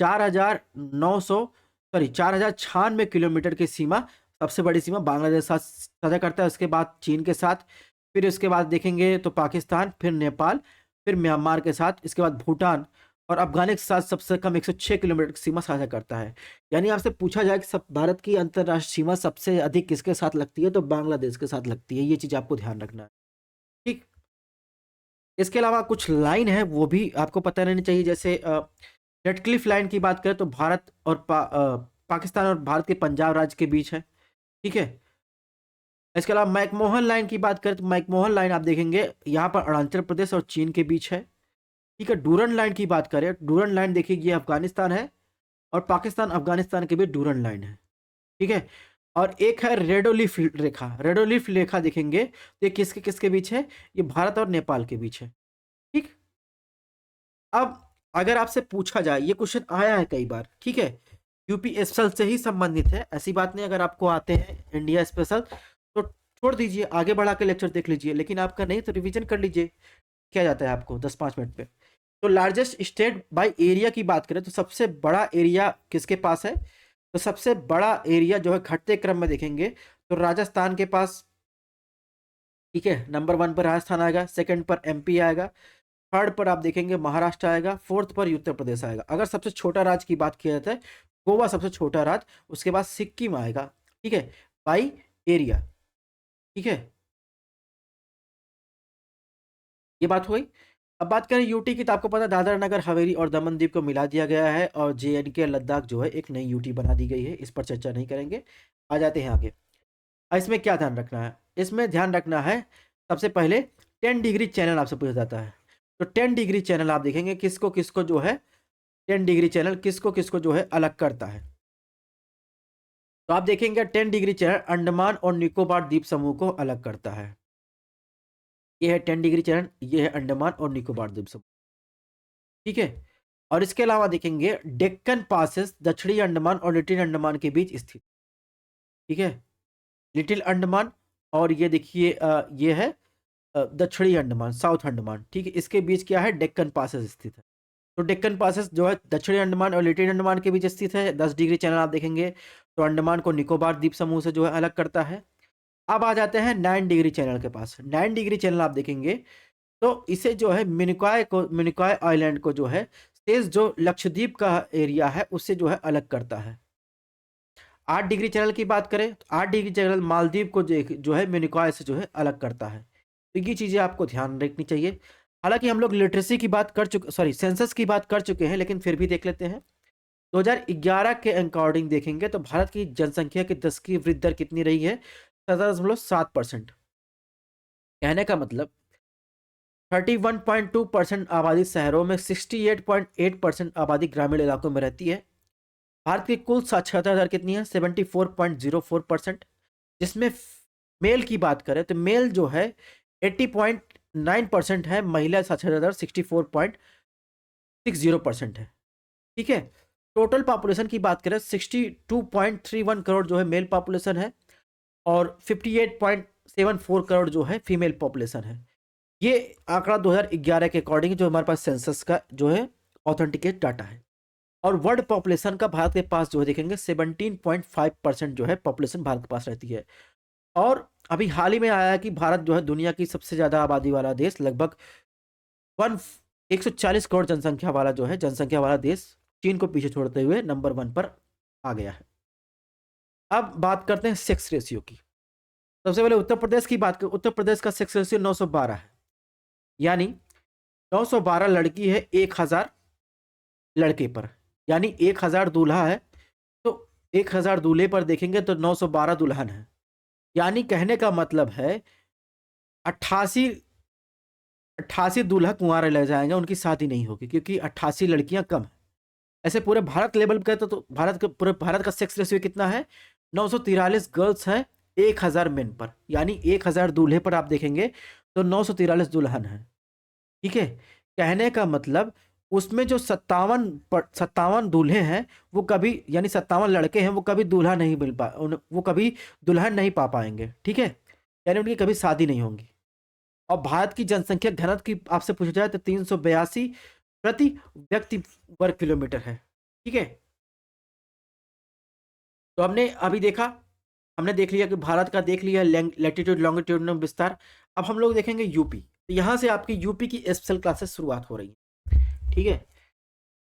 4,096 किलोमीटर की सीमा, सबसे बड़ी सीमा बांग्लादेश के साथ साझा करता है। उसके बाद चीन के साथ, फिर उसके बाद देखेंगे तो पाकिस्तान, फिर नेपाल, फिर म्यांमार के साथ, इसके बाद भूटान और अफ़गानिस्तान के साथ सबसे कम 106 किलोमीटर की सीमा साझा करता है। यानी आपसे पूछा जाए कि सब भारत की अंतर्राष्ट्रीय सीमा सबसे अधिक किसके साथ लगती है, तो बांग्लादेश के साथ लगती है। ये चीज़ आपको ध्यान रखना है। ठीक? इसके अलावा कुछ लाइन है वो भी आपको पता रहनी चाहिए, जैसे रेडक्लिफ लाइन की बात करें तो भारत और पाकिस्तान और भारत के पंजाब राज्य के बीच है। ठीक है? इसके अलावा मैकमोहन लाइन की बात करें तो मैकमोहन लाइन आप देखेंगे यहाँ पर अरुणाचल प्रदेश और चीन के बीच है। ठीक है? डूरन लाइन की बात करें, डूरन लाइन देखिए ये अफगानिस्तान है और पाकिस्तान अफगानिस्तान के बीच डूरन लाइन है। ठीक है? और एक है रेडोलिफ रेखा, रेडोलिफ रेखा देखेंगे तो ये किसके किसके बीच है, ये भारत और नेपाल के बीच है। ठीक? अब अगर आपसे पूछा जाए, ये क्वेश्चन आया है कई बार, ठीक है, यूपी स्पेशल से ही संबंधित है, ऐसी बात नहीं। अगर आपको आते हैं इंडिया स्पेशल तो छोड़ दीजिए, आगे बढ़ा के लेक्चर देख लीजिए, लेकिन आपका नहीं तो रिवीजन कर लीजिए, क्या जाता है आपको 10-5 मिनट पे। तो लार्जेस्ट स्टेट बाय एरिया की बात करें तो सबसे बड़ा एरिया किसके पास है, तो सबसे बड़ा एरिया जो है घटते क्रम में देखेंगे तो राजस्थान के पास। ठीक है, नंबर 1 पर राजस्थान आएगा, सेकंड पर एमपी आएगा, थर्ड पर आप देखेंगे महाराष्ट्र आएगा, फोर्थ पर उत्तर प्रदेश आएगा। अगर सबसे छोटा राज्य की बात किया जाता है, गोवा सबसे छोटा राज्य, उसके बाद सिक्किम आएगा। ठीक है, बाई एरिया। ठीक है, ये बात हो गई। अब बात करें यूटी की, तो आपको पता है दादरा नगर हवेली और दमन दीव को मिला दिया गया है और जेएनके लद्दाख जो है एक नई यूटी बना दी गई है, इस पर चर्चा नहीं करेंगे। आ जाते हैं आगे। इसमें क्या ध्यान रखना है, इसमें ध्यान रखना है सबसे पहले 10 डिग्री चैनल आपसे पूछा जाता है। तो 10 डिग्री चैनल आप देखेंगे किसको किसको जो है 10 डिग्री चैनल किसको किसको जो है अलग करता है। तो आप देखेंगे 10 डिग्री चैनल अंडमान और निकोबार द्वीप समूह को अलग करता है। ये है 10 डिग्री चैनल, ये है अंडमान और निकोबार द्वीप समूह। ठीक है, और इसके अलावा देखेंगे डेक्कन पासेस दक्षिणी अंडमान और लिटिल अंडमान के बीच स्थित। ठीक है, लिटिल अंडमान और ये देखिए ये है दक्षिणी अंडमान, साउथ अंडमान। ठीक है, इसके बीच क्या है, डेक्कन पासेस स्थित है। तो डेक्कन पासेस जो है दक्षिणी अंडमान और लिटिल अंडमान के बीच स्थित है। 10 डिग्री चैनल आप देखेंगे तो अंडमान को निकोबार द्वीप समूह से जो है अलग करता है। अब आ जाते हैं 9 डिग्री चैनल के पास। 9 डिग्री चैनल आप देखेंगे तो इसे जो है मिनिकॉय आइलैंड को जो है शेष जो लक्षद्वीप का एरिया है उससे जो है अलग करता है। 8 डिग्री चैनल की बात करें तो 8 डिग्री चैनल मालदीव को जो है मिनिकॉय से जो है अलग करता है। तो ये चीज़ें आपको ध्यान रखनी चाहिए। हालांकि हम लोग लिटरेसी की बात कर चुके, सॉरी सेंसस की बात कर चुके हैं, लेकिन फिर भी देख लेते हैं। 2011 के अकॉर्डिंग देखेंगे तो भारत की जनसंख्या की 10 की वृद्धि दर कितनी रही है, 17.7%। कहने का मतलब 31.2% आबादी शहरों में, 68.8% आबादी ग्रामीण इलाकों में रहती है। भारत की कुल साक्षरता दर कितनी है, 74.04%। जिसमें मेल की बात करें तो मेल जो है 80.9% है, महिला साक्षरता दर 64.60% है। ठीक है, टोटल पॉपुलेशन की बात करें 62.31 करोड़ जो है मेल पॉपुलेशन है और 58.74 करोड़ जो है फीमेल पॉपुलेशन है। ये आंकड़ा 2011 के अकॉर्डिंग जो हमारे पास सेंसस का जो है ऑथेंटिकेट डाटा है। और वर्ल्ड पॉपुलेशन का भारत के पास जो है देखेंगे 17.5% जो है पॉपुलेशन भारत के पास रहती है। और अभी हाल ही में आया है कि भारत जो है दुनिया की सबसे ज़्यादा आबादी वाला देश, लगभग 140 करोड़ जनसंख्या वाला देश चीन को पीछे छोड़ते हुए नंबर 1 पर आ गया है। अब बात करते हैं सेक्स रेशियो की। सबसे पहले उत्तर प्रदेश की बात करें, उत्तर प्रदेश का सेक्स रेशियो 912 है, यानी 912 लड़की है 1000 लड़के पर, यानी 1000 दूल्हा है तो 1000 दूल्हे पर देखेंगे तो 912 दुल्हन है। यानी कहने का मतलब है 88 88 दूल्हा कुंवारे रह जाएंगे, उनकी शादी नहीं होगी क्योंकि 88 लड़कियां कम है। ऐसे पूरे भारत लेवल पे तो पूरे भारत का सेक्स रेशियो कितना है, 943 गर्ल्स हैं 1000 मेन पर, यानी 1000 दूल्हे पर आप देखेंगे तो 943 दुल्हन है। ठीक है, कहने का मतलब उसमें जो 57 दूल्हे हैं, वो कभी, यानी 57 लड़के हैं, वो कभी दूल्हा नहीं वो कभी दुल्हन नहीं पा पाएंगे, ठीक है, यानी उनकी कभी शादी नहीं होंगी। और भारत की जनसंख्या घनत्व की आपसे पूछा जाए तो 382 प्रति व्यक्ति वर्ग किलोमीटर है, ठीक है। तो हमने अभी देखा, हमने देख लिया कि भारत का देख लिया लैटिट्यूड लॉन्गिट्यूडिनल विस्तार। अब हम लोग देखेंगे यूपी। तो यहाँ से आपकी यूपी की स्पेशल क्लासेस शुरुआत हो रही है, ठीक है।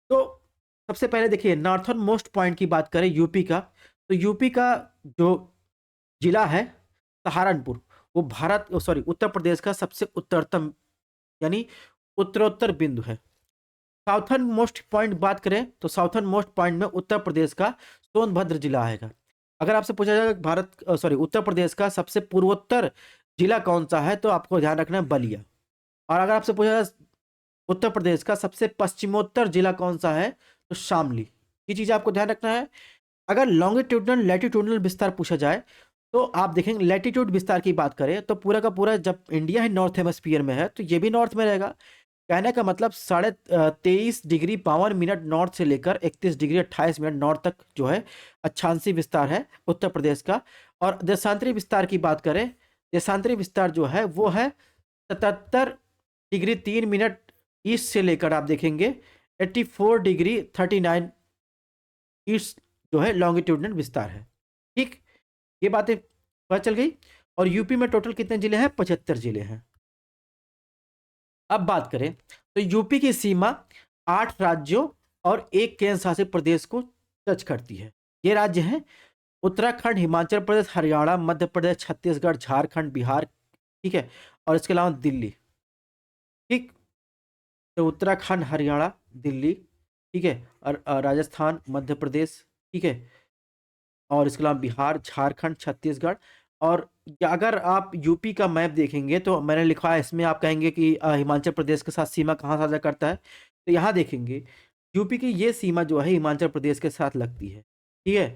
तो सबसे पहले देखिए, नॉर्थर्न मोस्ट पॉइंट की बात करें यूपी का, तो यूपी का जो जिला है सहारनपुर, वो भारत, सॉरी, उत्तर प्रदेश का सबसे उत्तरतम, यानी उत्तरोत्तर बिंदु है। साउथर्न मोस्ट पॉइंट बात करें तो साउथर्न मोस्ट पॉइंट में उत्तर प्रदेश का सोनभद्र जिला आएगा। अगर आपसे पूछा जाएगा सॉरी, उत्तर प्रदेश का सबसे पूर्वोत्तर जिला कौन सा है, तो आपको ध्यान रखना है बलिया। और अगर आपसे पूछा जाए उत्तर प्रदेश का सबसे पश्चिमोत्तर जिला कौन सा है, तो शामली। ये चीज आपको ध्यान रखना है। अगर लॉन्गिट्यूडनल लैटिट्यूडनल विस्तार पूछा जाए, तो आप देखेंगे लैटिट्यूड विस्तार की बात करें तो पूरा का पूरा, जब इंडिया ही नॉर्थ हेमस्फीयर में है तो ये भी नॉर्थ में रहेगा। कहने का मतलब 23.52 नॉर्थ से लेकर 31.28 नॉर्थ तक जो है अक्षांशीय विस्तार है उत्तर प्रदेश का। और देशांतरी विस्तार की बात करें, देशांतरी विस्तार जो है वो है 77.3 ईस्ट से लेकर आप देखेंगे 84.39 ईस्ट जो है लॉन्गिट्यूडनल विस्तार है, ठीक। ये बातें पता चल गई। और यूपी में टोटल कितने जिले हैं, 75 जिले हैं। अब बात करें तो यूपी की सीमा 8 राज्यों और एक केंद्र शासित प्रदेश को टच करती है। ये राज्य हैं उत्तराखंड, हिमाचल प्रदेश, हरियाणा, मध्य प्रदेश, छत्तीसगढ़, झारखंड, बिहार, ठीक है, और इसके अलावा दिल्ली, ठीक। तो उत्तराखंड, हरियाणा, दिल्ली, ठीक है, और राजस्थान, मध्य प्रदेश, ठीक है, और इसके अलावा बिहार, झारखंड, छत्तीसगढ़। और अगर आप यूपी का मैप देखेंगे तो मैंने लिखा है इसमें, आप कहेंगे कि हिमाचल प्रदेश के साथ सीमा कहाँ साझा करता है, तो यहाँ देखेंगे यूपी की ये सीमा जो है हिमाचल प्रदेश के साथ लगती है, ठीक है।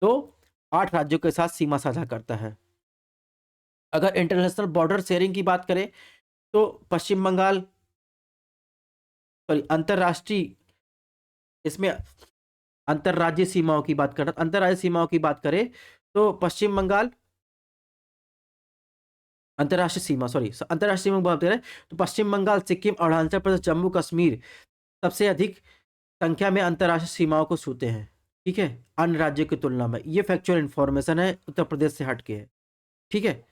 तो 8 राज्यों के साथ सीमा साझा करता है। अगर इंटरनेशनल बॉर्डर शेयरिंग की बात करें तो पश्चिम बंगाल, सॉरी, अंतरराष्ट्रीय, इसमें अंतरराज्यीय सीमाओं की बात करें, अंतरराज्यीय सीमाओं की बात करें तो पश्चिम बंगाल, अंतरराष्ट्रीय सीमा, सॉरी, अंतरराष्ट्रीय सीमा की बात करें तो पश्चिम बंगाल, सिक्किम, अरुणाचल प्रदेश, जम्मू कश्मीर सबसे अधिक संख्या में अंतरराष्ट्रीय सीमाओं को छूते हैं, ठीक है, अन्य राज्यों की तुलना में। ये फैक्चुअल इंफॉर्मेशन है, उत्तर प्रदेश से हटके है, ठीक है।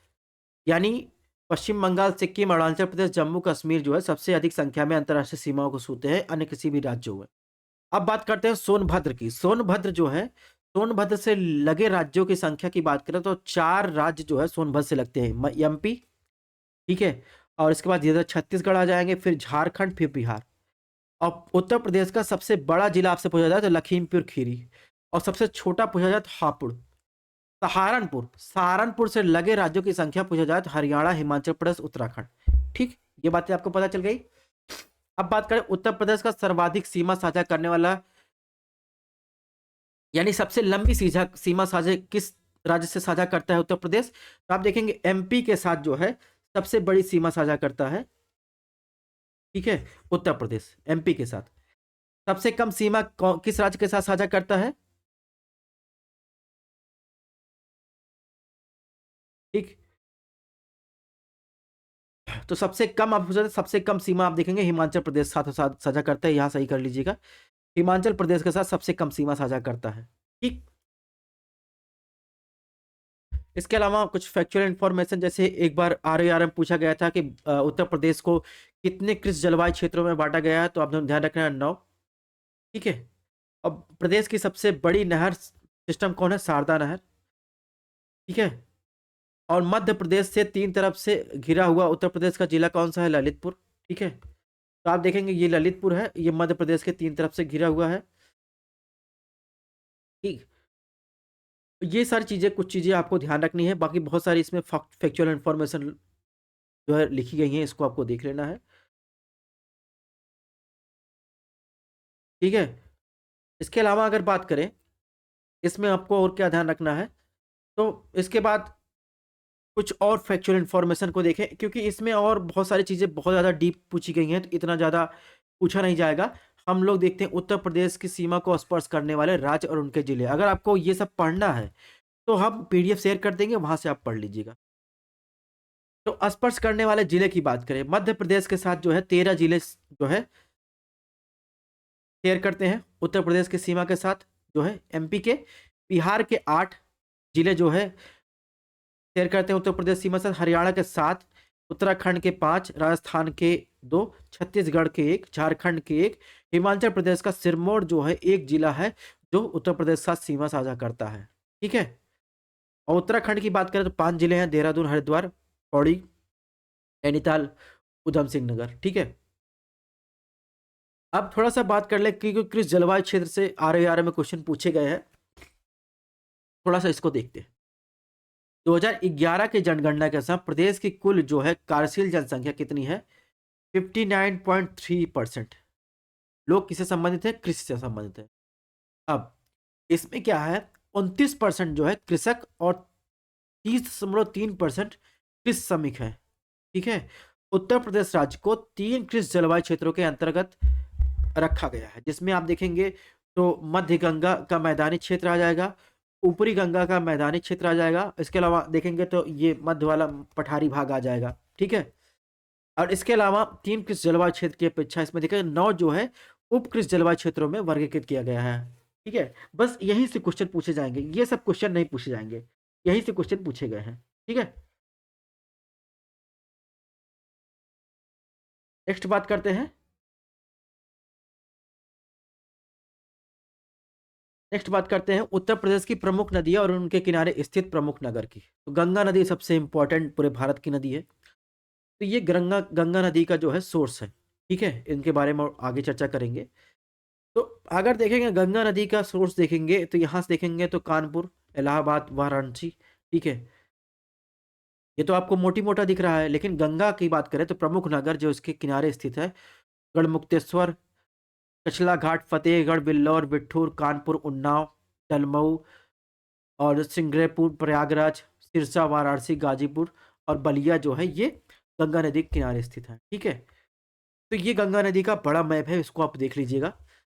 यानी पश्चिम बंगाल, सिक्किम, अरुणाचल प्रदेश, जम्मू कश्मीर जो है सबसे अधिक संख्या में अंतरराष्ट्रीय सीमाओं को छूते हैं अन्य किसी भी राज्यों में। अब बात करते हैं सोनभद्र की। सोनभद्र जो है, सोनभद्र से लगे राज्यों की संख्या की बात करें तो 4 राज्य जो है सोनभद्र से लगते हैं, एमपी, ठीक है, और इसके बाद इधर छत्तीसगढ़ आ जाएंगे, फिर झारखंड, फिर बिहार। और उत्तर प्रदेश का सबसे बड़ा जिला आपसे पूछा जाए तो लखीमपुर खीरी, और सबसे छोटा पूछा जाए तो हापुड़। सहारनपुर, सहारनपुर से लगे राज्यों की संख्या पूछा जाए तो हरियाणा, हिमाचल प्रदेश, उत्तराखंड, ठीक। ये बातें आपको पता चल गई। अब बात करें उत्तर प्रदेश का सर्वाधिक सीमा साझा करने वाला, यानी सबसे लंबी सीमा साझा किस राज्य से साझा करता है उत्तर प्रदेश, तो आप देखेंगे एमपी के साथ जो है सबसे बड़ी सीमा साझा करता है, ठीक है, उत्तर प्रदेश एमपी के साथ। सबसे कम सीमा किस राज्य के साथ साझा करता है, ठीक। तो सबसे कम, आप सबसे कम सीमा आप देखेंगे हिमाचल प्रदेश साथ साथ साझा करता है, यहां सही कर लीजिएगा, हिमाचल प्रदेश के साथ सबसे कम सीमा साझा करता है, ठीक। इसके अलावा कुछ फैक्चुअल इंफॉर्मेशन, जैसे एक बार आरआरएम पूछा गया था कि उत्तर प्रदेश को कितने कृषि जलवायु क्षेत्रों में बांटा गया है, तो आपने ध्यान रखना है 9, ठीक है। अब प्रदेश की सबसे बड़ी नहर सिस्टम कौन है, शारदा नहर, ठीक है। और मध्य प्रदेश से 3 तरफ से घिरा हुआ उत्तर प्रदेश का जिला कौन सा है, ललितपुर, ठीक है। तो आप देखेंगे ये ललितपुर है, ये मध्य प्रदेश के 3 तरफ से घिरा हुआ है, ठीक। ये सारी चीजें, कुछ चीजें आपको ध्यान रखनी है, बाकी बहुत सारी इसमें फैक्चुअल इंफॉर्मेशन जो है लिखी गई है, इसको आपको देख लेना है, ठीक है। इसके अलावा अगर बात करें इसमें आपको और क्या ध्यान रखना है, तो इसके बाद कुछ और फैक्चुअल इन्फॉर्मेशन को देखें, क्योंकि इसमें और बहुत सारी चीज़ें बहुत ज़्यादा डीप पूछी गई हैं, तो इतना ज़्यादा पूछा नहीं जाएगा। हम लोग देखते हैं उत्तर प्रदेश की सीमा को स्पर्श करने वाले राज्य और उनके ज़िले। अगर आपको ये सब पढ़ना है, तो हम पीडीएफ शेयर कर देंगे, वहाँ से आप पढ़ लीजिएगा। तो स्पर्श करने वाले ज़िले की बात करें, मध्य प्रदेश के साथ जो है 13 ज़िले जो है शेयर करते हैं उत्तर प्रदेश की सीमा के साथ, जो है एमपी के। बिहार के 8 ज़िले जो है शेयर करते हैं उत्तर प्रदेश सीमा से, हरियाणा के 7, उत्तराखंड के 5, राजस्थान के 2, छत्तीसगढ़ के 1, झारखंड के 1, हिमाचल प्रदेश का सिरमौर जो है एक जिला है जो उत्तर प्रदेश के साथ सीमा साझा करता है। ठीक है। और उत्तराखंड की बात करें तो 5 जिले हैं, देहरादून, हरिद्वार, पौड़ी, नैनीताल, उधम सिंह नगर। ठीक है। अब थोड़ा सा बात कर ले कि किस जलवायु क्षेत्र से आर में क्वेश्चन पूछे गए हैं, थोड़ा सा इसको देखते हैं। 2011 की जनगणना के अनुसार प्रदेश की कुल जो है कार्यशील जनसंख्या कितनी है? 59.3%। लोग किससे संबंधित है? कृषि से संबंधित है। अब इसमें क्या है, 29% जो है कृषक और 30.3% कृषि श्रमिक है। ठीक है। उत्तर प्रदेश राज्य को 3 कृषि जलवायु क्षेत्रों के अंतर्गत रखा गया है, जिसमें आप देखेंगे तो मध्य गंगा का मैदानी क्षेत्र आ जाएगा, ऊपरी गंगा का मैदानी क्षेत्र आ जाएगा, इसके अलावा देखेंगे तो ये मध्य वाला पठारी भाग आ जाएगा। ठीक है। और इसके अलावा 3 कृषि जलवायु क्षेत्र की अपेक्षा इसमें देखिए 9 जो है उप कृषि जलवायु क्षेत्रों में वर्गीकृत किया गया है। ठीक है। बस यहीं से क्वेश्चन पूछे जाएंगे, ये सब क्वेश्चन नहीं पूछे जाएंगे, यहीं से क्वेश्चन पूछे गए हैं। ठीक है। नेक्स्ट बात करते हैं। नेक्स्ट बात करते हैं उत्तर प्रदेश की प्रमुख नदियां और उनके किनारे स्थित प्रमुख नगर की। तो गंगा नदी सबसे इंपॉर्टेंट पूरे भारत की नदी है। तो ये गंगा गंगा नदी का जो है सोर्स है। ठीक है। इनके बारे में और आगे चर्चा करेंगे। तो अगर देखेंगे गंगा नदी का सोर्स देखेंगे तो यहाँ से देखेंगे तो कानपुर, इलाहाबाद, वाराणसी। ठीक है। ये तो आपको मोटी मोटा दिख रहा है, लेकिन गंगा की बात करें तो प्रमुख नगर जो इसके किनारे स्थित है, गढ़मुक्तेश्वर, कछला घाट, फतेहगढ़, बिल्लौर, बिठूर, कानपुर, उन्नाव, दलमऊ और सिंगरेपुर, प्रयागराज, सिरसा, वाराणसी, गाजीपुर और बलिया जो है ये गंगा नदी के किनारे स्थित है। ठीक है। तो ये गंगा नदी का बड़ा मैप है, इसको आप देख लीजिएगा।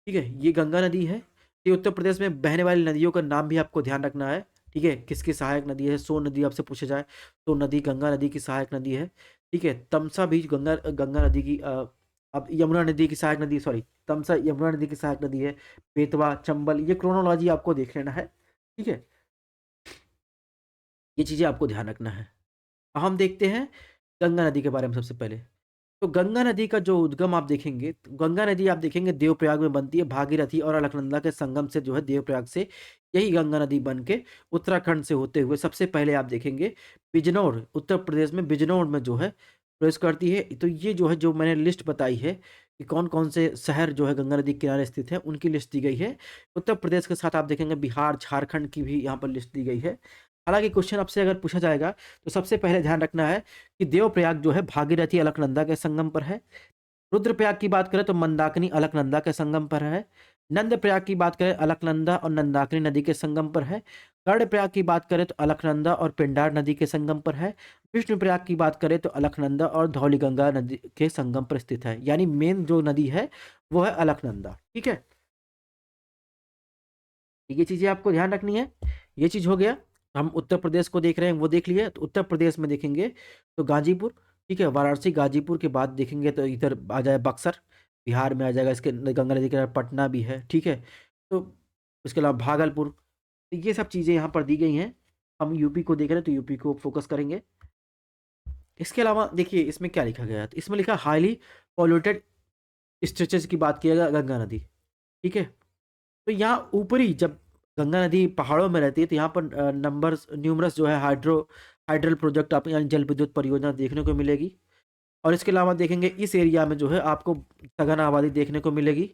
ठीक है। ये गंगा नदी है। ये उत्तर प्रदेश में बहने वाली नदियों का नाम भी आपको ध्यान रखना है। ठीक है। किसकी सहायक नदी है? सोन नदी आपसे पूछे जाए तो नदी गंगा नदी की सहायक नदी है। ठीक है। तमसा भी गंगा गंगा नदी की अब यमुना नदी की सहायक नदी, सॉरी, तमसा यमुना नदी की सहायक नदी है। बेतवा, चंबल, ये क्रोनोलॉजी आपको देख लेना है। ठीक है। ये चीज़ें आपको ध्यान रखना है। अब हम देखते हैं गंगा नदी के बारे में सबसे पहले। तो गंगा नदी का जो उद्गम आप देखेंगे, तो गंगा नदी आप देखेंगे देवप्रयाग में बनती है, भागीरथी और अलकनंदा के संगम से जो है देवप्रयाग से यही गंगा नदी बन के उत्तराखंड से होते हुए सबसे पहले आप देखेंगे बिजनौर, उत्तर प्रदेश में बिजनौर में जो है प्रवेश करती है। तो ये जो है जो मैंने लिस्ट बताई है कि कौन कौन से शहर जो है गंगा नदी के किनारे स्थित है, उनकी लिस्ट दी गई है। उत्तर प्रदेश के साथ आप देखेंगे बिहार, झारखंड की भी यहाँ पर लिस्ट दी गई है। हालांकि क्वेश्चन आपसे अगर पूछा जाएगा तो सबसे पहले ध्यान रखना है कि देवप्रयाग जो है भागीरथी अलकनंदा के संगम पर है। रुद्रप्रयाग की बात करें तो मंदाकिनी अलकनंदा के संगम पर है। नंदप्रयाग की बात करें अलकनंदा और नंदाकिनी नदी के संगम पर है। कर्णप्रयाग की बात करें तो अलकनंदा और पिंडार नदी के संगम पर है। विष्णुप्रयाग की बात करें तो अलकनंदा और धौलीगंगा नदी के संगम पर स्थित है। यानी मेन जो नदी है वो है अलकनंदा। ठीक है। ये चीजें आपको ध्यान रखनी है। ये चीज हो गया। हम उत्तर प्रदेश को देख रहे हैं, वो देख लिए। तो उत्तर प्रदेश में देखेंगे तो गाजीपुर। ठीक है। वाराणसी, गाजीपुर के बाद देखेंगे तो इधर आ जाए बक्सर, बिहार में आ जाएगा। इसके गंगा नदी के किनारे पटना भी है। ठीक है। तो इसके अलावा भागलपुर। तो ये सब चीज़ें यहाँ पर दी गई हैं। हम यूपी को देख रहे हैं तो यूपी को फोकस करेंगे। इसके अलावा देखिए इसमें क्या लिखा गया है, तो इसमें लिखा हाईली पॉल्यूटेड स्ट्रेचेस की बात किया गया गंगा नदी। ठीक है। तो यहाँ ऊपरी जब गंगा नदी पहाड़ों में रहती है तो यहाँ पर नंबर्स न्यूमरस जो है हाइड्रल प्रोजेक्ट आप यानी जल विद्युत परियोजना देखने को मिलेगी। और इसके अलावा देखेंगे इस एरिया में जो है आपको सघन आबादी देखने को मिलेगी।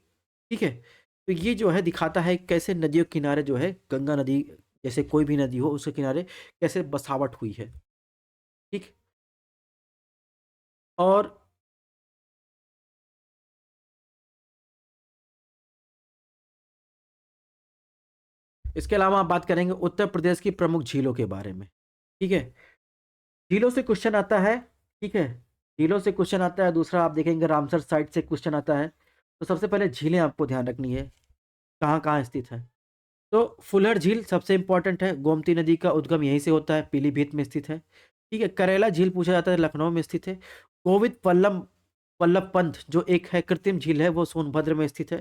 ठीक है। तो ये जो है दिखाता है कैसे नदियों के किनारे जो है गंगा नदी, जैसे कोई भी नदी हो उसके किनारे कैसे बसावट हुई है। ठीक। और इसके अलावा आप बात करेंगे उत्तर प्रदेश की प्रमुख झीलों के बारे में। ठीक है। झीलों से क्वेश्चन आता है, ठीक है, झीलों से क्वेश्चन आता है। दूसरा आप देखेंगे रामसर साइट से क्वेश्चन आता है। तो सबसे पहले झीलें आपको ध्यान रखनी है, कहाँ कहाँ स्थित है। तो फुलर झील सबसे इंपॉर्टेंट है, गोमती नदी का उद्गम यहीं से होता है, पीलीभीत में स्थित है। ठीक है, करेला झील पूछा जाता है, लखनऊ में स्थित है। गोविंद वल्लभ वल्लभ पंत जो एक है कृत्रिम झील है, वो सोनभद्र में स्थित है।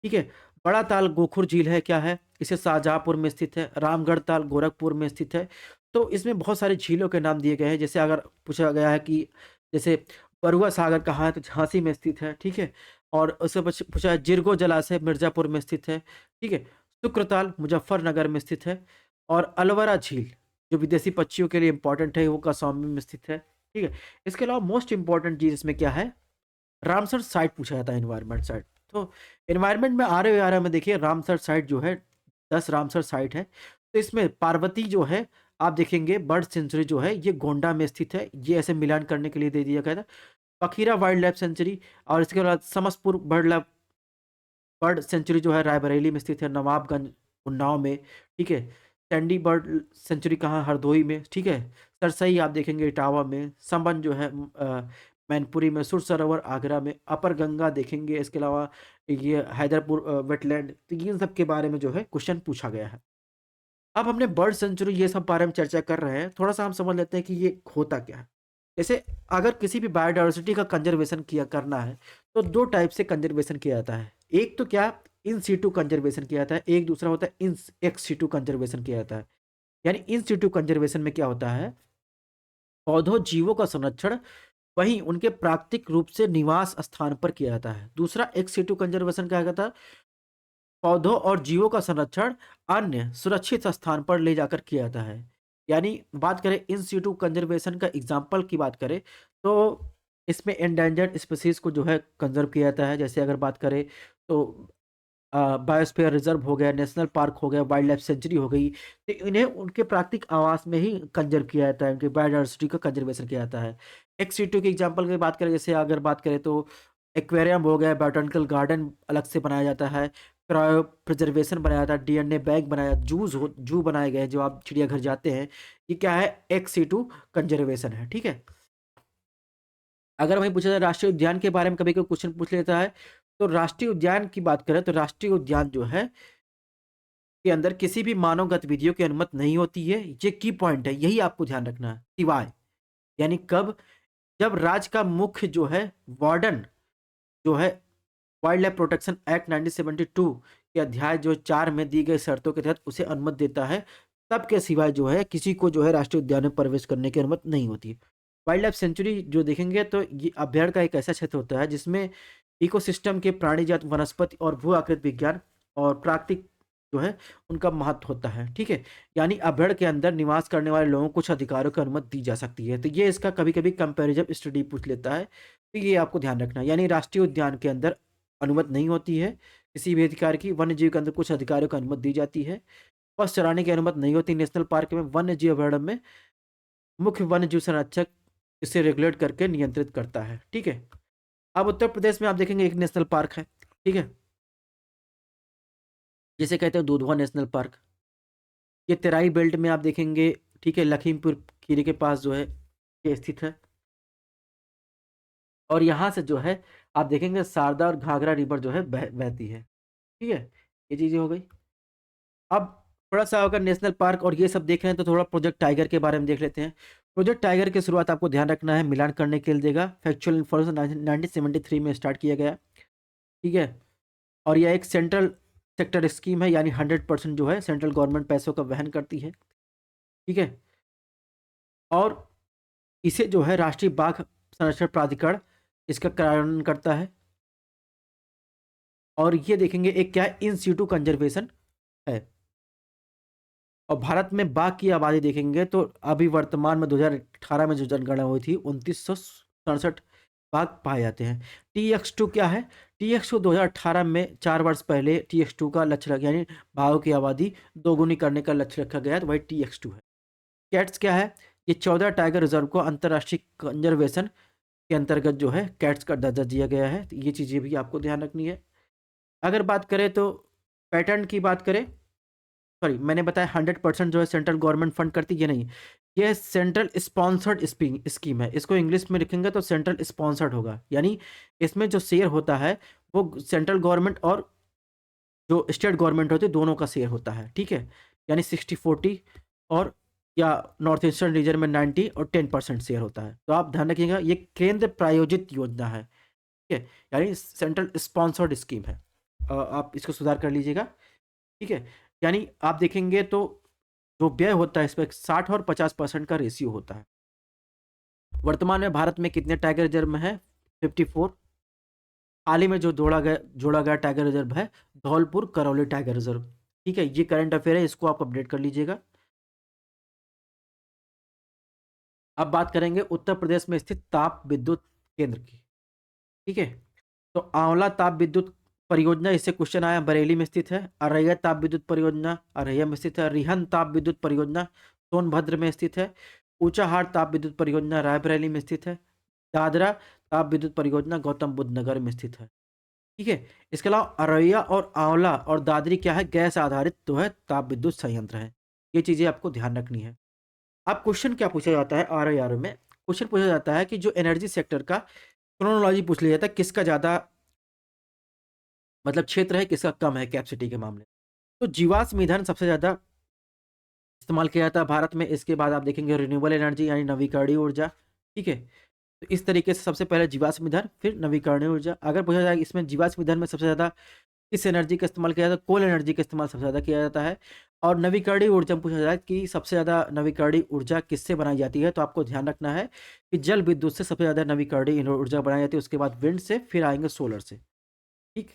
ठीक है, बड़ा ताल गोखुर झील है, क्या है, इसे शाहजहांपुर में स्थित है। रामगढ़ ताल गोरखपुर में स्थित है। तो इसमें बहुत सारे झीलों के नाम दिए गए हैं। जैसे अगर पूछा गया है कि जैसे बरुआ सागर कहाँ है, तो झांसी में स्थित है। ठीक है, और उससे पूछा है जिरगो जलाशय मिर्जापुर में स्थित है। ठीक है, शुक्रताल मुजफ्फरनगर में स्थित है। और अलवरा झील जो विदेशी पक्षियों के लिए इंपॉर्टेंट है, वो कौसाम्बी में स्थित है। ठीक है, इसके अलावा मोस्ट इंपॉर्टेंट चीज इसमें क्या है, रामसर साइट पूछा जाता है, एनवायरमेंट साइट। तो एनवायरमेंट में आ रहे में देखिए रामसर साइट जो है, 10 रामसर साइट है। तो इसमें पार्वती जो है, आप देखेंगे बर्ड सेंचुरी जो है ये गोंडा में स्थित है, ये ऐसे मिलान करने के लिए दे दिया गया था। पखीरा वाइल्ड लाइफ सेंचुरी, और इसके बाद समसपुर बर्ड सेंचुरी जो है रायबरेली में स्थित है, नवाबगंज उन्नाव में। ठीक है, टंडी बर्ड सेंचुरी कहाँ, हरदोई में। ठीक है, सरसई आप देखेंगे इटावा में, संबन जो है मैनपुरी में, सुर सरोवर आगरा में, अपर गंगा देखेंगे। इसके अलावा ये हैदरपुर वेटलैंड। तो इन सब के बारे में जो है क्वेश्चन पूछा गया है। अब हमने बर्ड सेंचुरी ये सब बारे में चर्चा कर रहे हैं, थोड़ा सा हम समझ लेते हैं कि ये होता क्या है। जैसे अगर किसी भी बायोडाइवर्सिटी का कंजर्वेशन किया करना है, तो दो टाइप से कंजर्वेशन किया जाता है। एक तो क्या, इन सीटू कंजर्वेशन किया जाता है, एक दूसरा होता है इन एक्स सीटू कंजर्वेशन किया जाता है। यानी इन सीटू कंजर्वेशन में क्या होता है, पौधों जीवों का संरक्षण वहीं उनके प्राकृतिक रूप से निवास स्थान पर किया जाता है। दूसरा एक्स सीटू कंजर्वेशन क्या कहता है, पौधों और जीवों का संरक्षण अन्य सुरक्षित स्थान पर ले जाकर किया जाता है। यानी बात करें इन सीटू कंजर्वेशन का एग्जाम्पल की बात करें, तो इसमें एंडेंजर्ड स्पीसीज को जो है कंजर्व किया जाता है। जैसे अगर बात करें तो बायोस्फीयर रिजर्व हो गया, नेशनल पार्क हो गया, वाइल्ड लाइफ सेंचुरी हो गई। तो इन्हें उनके प्राकृतिक आवास में ही कंजर्व किया जाता है, उनकी बायोडाइवर्सिटी का कंजर्वेशन किया जाता है। एक्स सीटू की एग्जाम्पल की बात करें, जैसे अगर बात करें तो एक्वेरियम हो गया, बॉटनिकल गार्डन अलग से बनाया जाता है, क्रायो प्रिजर्वेशन बनाया जाता है, डीएनए बैंक बनाया, जू बनाए गए हैं जो आप चिड़ियाघर जाते हैं। ये क्या है, एक्स सीटू कंजर्वेशन है। ठीक है, अगर वहीं पूछा जाए राष्ट्रीय उद्यान के बारे में, कभी कोई क्वेश्चन पूछ लेता है, तो राष्ट्रीय उद्यान की बात करें तो राष्ट्रीय उद्यान जो है के अंदर किसी भी मानव गतिविधियों की अनुमति नहीं होती है। ये की पॉइंट है, यही आपको ध्यान रखना है। सिवाय यानी कब, जब राज्य का मुख्य जो है वार्डन जो है वाइल्ड लाइफ प्रोटेक्शन एक्ट 1972 के अध्याय जो 4 में दी गई शर्तों के तहत उसे अनुमति देता है, तब के सिवाय जो है किसी को जो है राष्ट्रीय उद्यान में प्रवेश करने की अनुमति नहीं होती। वाइल्ड लाइफ सेंचुरी जो देखेंगे तो ये अभ्यारण्य का एक ऐसा क्षेत्र होता है जिसमें इकोसिस्टम के प्राणीजात वनस्पति और भू आकृति विज्ञान और प्राकृतिक जो है उनका महत्व होता है। ठीक है, यानी अभ्यारण्य के अंदर निवास करने वाले लोगों को कुछ अधिकारों की अनुमति दी जा सकती है। तो ये इसका कभी कभी कंपेरिजन स्टडी पूछ लेता है, तो ये आपको ध्यान रखना है। यानी राष्ट्रीय उद्यान के अंदर अनुमति नहीं होती है किसी भी अधिकार की, वन्य जीव के अंदर कुछ अधिकारों की अनुमति दी जाती है। पशु चराने की अनुमति नहीं होती। नेशनल पार्क में वन्य जीव अभ्यारण्य में मुख्य वन्य जीव संरक्षक इसे रेगुलेट करके नियंत्रित करता है। ठीक है, अब उत्तर प्रदेश में आप देखेंगे एक नेशनल पार्क है। ठीक है, जिसे कहते हैं दुधवा नेशनल पार्क। ये तेराई बेल्ट में आप देखेंगे, ठीक है, लखीमपुर खीरी के पास जो है ये स्थित है। और यहाँ से जो है आप देखेंगे शारदा और घाघरा रिवर जो है बहती है। ठीक है, ये चीजें हो गई। अब थोड़ा सा अगर नेशनल पार्क और ये सब देख रहे हैं तो थोड़ा प्रोजेक्ट टाइगर के बारे में देख लेते हैं। प्रोजेक्ट टाइगर की शुरुआत आपको ध्यान रखना है, मिलान करने के लिए देगा। फैक्चुअल इन्फॉर्मेशन 1973 में स्टार्ट किया गया। ठीक है, और यह एक सेंट्रल सेक्टर स्कीम है, यानी 100% जो है सेंट्रल गवर्नमेंट पैसों का वहन करती है। ठीक है, और इसे जो है राष्ट्रीय बाघ संरक्षण प्राधिकरण इसका कार्यान्वयन करता है। और ये देखेंगे एक क्या है, इन सीटू कंजर्वेशन है। और भारत में बाघ की आबादी देखेंगे तो अभी वर्तमान में 2018 में जो जनगणना हुई थी 2967 बाघ पाए जाते हैं। TX2 क्या है, TX2 2018 में 4 वर्ष पहले TX2 का लक्ष्य रखा, यानी बाघों की आबादी दोगुनी करने का लक्ष्य रखा गया है, तो वही TX2 है। कैट्स क्या है, ये 14 टाइगर रिजर्व को अंतर्राष्ट्रीय कंजर्वेशन के अंतर्गत जो है कैट्स का दर्जा दिया गया है। तो ये चीज़ें भी आपको ध्यान रखनी है। अगर बात करें तो पैटर्न की बात करें, सॉरी मैंने बताया 100% जो है सेंट्रल गवर्नमेंट फंड करती है, नहीं, ये सेंट्रल स्पॉन्सर्ड स्कीम है। इसको इंग्लिश में लिखेंगे तो सेंट्रल स्पॉन्सर्ड होगा, यानी इसमें जो शेयर होता है वो सेंट्रल गवर्नमेंट और जो स्टेट गवर्नमेंट होती है दोनों का शेयर होता है, ठीक है। यानी 60-40 और या नॉर्थ ईस्टर्न रीजन में 90 और 10% शेयर होता है। तो आप ध्यान रखिएगा ये केंद्र प्रायोजित योजना है, ठीक है, यानी सेंट्रल स्पॉन्सर्ड स्कीम है। आप इसको सुधार कर लीजिएगा, ठीक है। यानी आप देखेंगे तो जो व्यय होता है इस पर 60 और 50% का रेशियो होता है। वर्तमान में भारत में कितने टाइगर रिजर्व में है? 54। हाल ही में जो जोड़ा गया टाइगर रिजर्व है धौलपुर करौली टाइगर रिजर्व, ठीक है। ये करंट अफेयर है, इसको आप अपडेट कर लीजिएगा। अब बात करेंगे उत्तर प्रदेश में स्थित ताप विद्युत केंद्र की, ठीक है। तो आंवला ताप विद्युत परियोजना, इससे क्वेश्चन आया, बरेली में स्थित है। अररिया ताप विद्युत परियोजना अररिया में स्थित है। रिहन ताप विद्युत परियोजना सोनभद्र में स्थित है। ऊंचाहार ताप विद्युत परियोजना रायबरेली में स्थित है। दादरा ताप विद्युत परियोजना गौतम बुद्ध नगर में स्थित है, ठीक है। इसके अलावा अररिया और आंवला और दादरी क्या है? गैस आधारित जो है ताप विद्युत संयंत्र है। ये चीजें आपको ध्यान रखनी है। अब क्वेश्चन क्या पूछा जाता है आर आर में? क्वेश्चन पूछा जाता है कि जो एनर्जी सेक्टर का क्रोनोलॉजी पूछ लिया जाता है, किसका ज्यादा मतलब क्षेत्र है, किसका कम है कैपेसिटी के मामले। तो जीवाश्म ईंधन सबसे ज्यादा इस्तेमाल किया जाता है भारत में। इसके बाद आप देखेंगे रिन्यूएबल एनर्जी यानी नवीकरणीय ऊर्जा, ठीक है। तो इस तरीके से सबसे पहले जीवाश्म ईंधन, फिर नवीकरणीय ऊर्जा। अगर पूछा जाए इसमें जीवाश्म ईंधन में सबसे ज्यादा किस एनर्जी का इस्तेमाल किया जाता है? कोल एनर्जी का इस्तेमाल सबसे ज़्यादा किया जाता है। और नवीकरणीय ऊर्जा में पूछा जाए कि सबसे ज़्यादा नवीकरणीय ऊर्जा किससे बनाई जाती है, तो आपको ध्यान रखना है कि जल विद्युत से सबसे ज़्यादा नवीकरणीय ऊर्जा बनाई जाती है, उसके बाद विंड से, फिर आएंगे सोलर से, ठीक।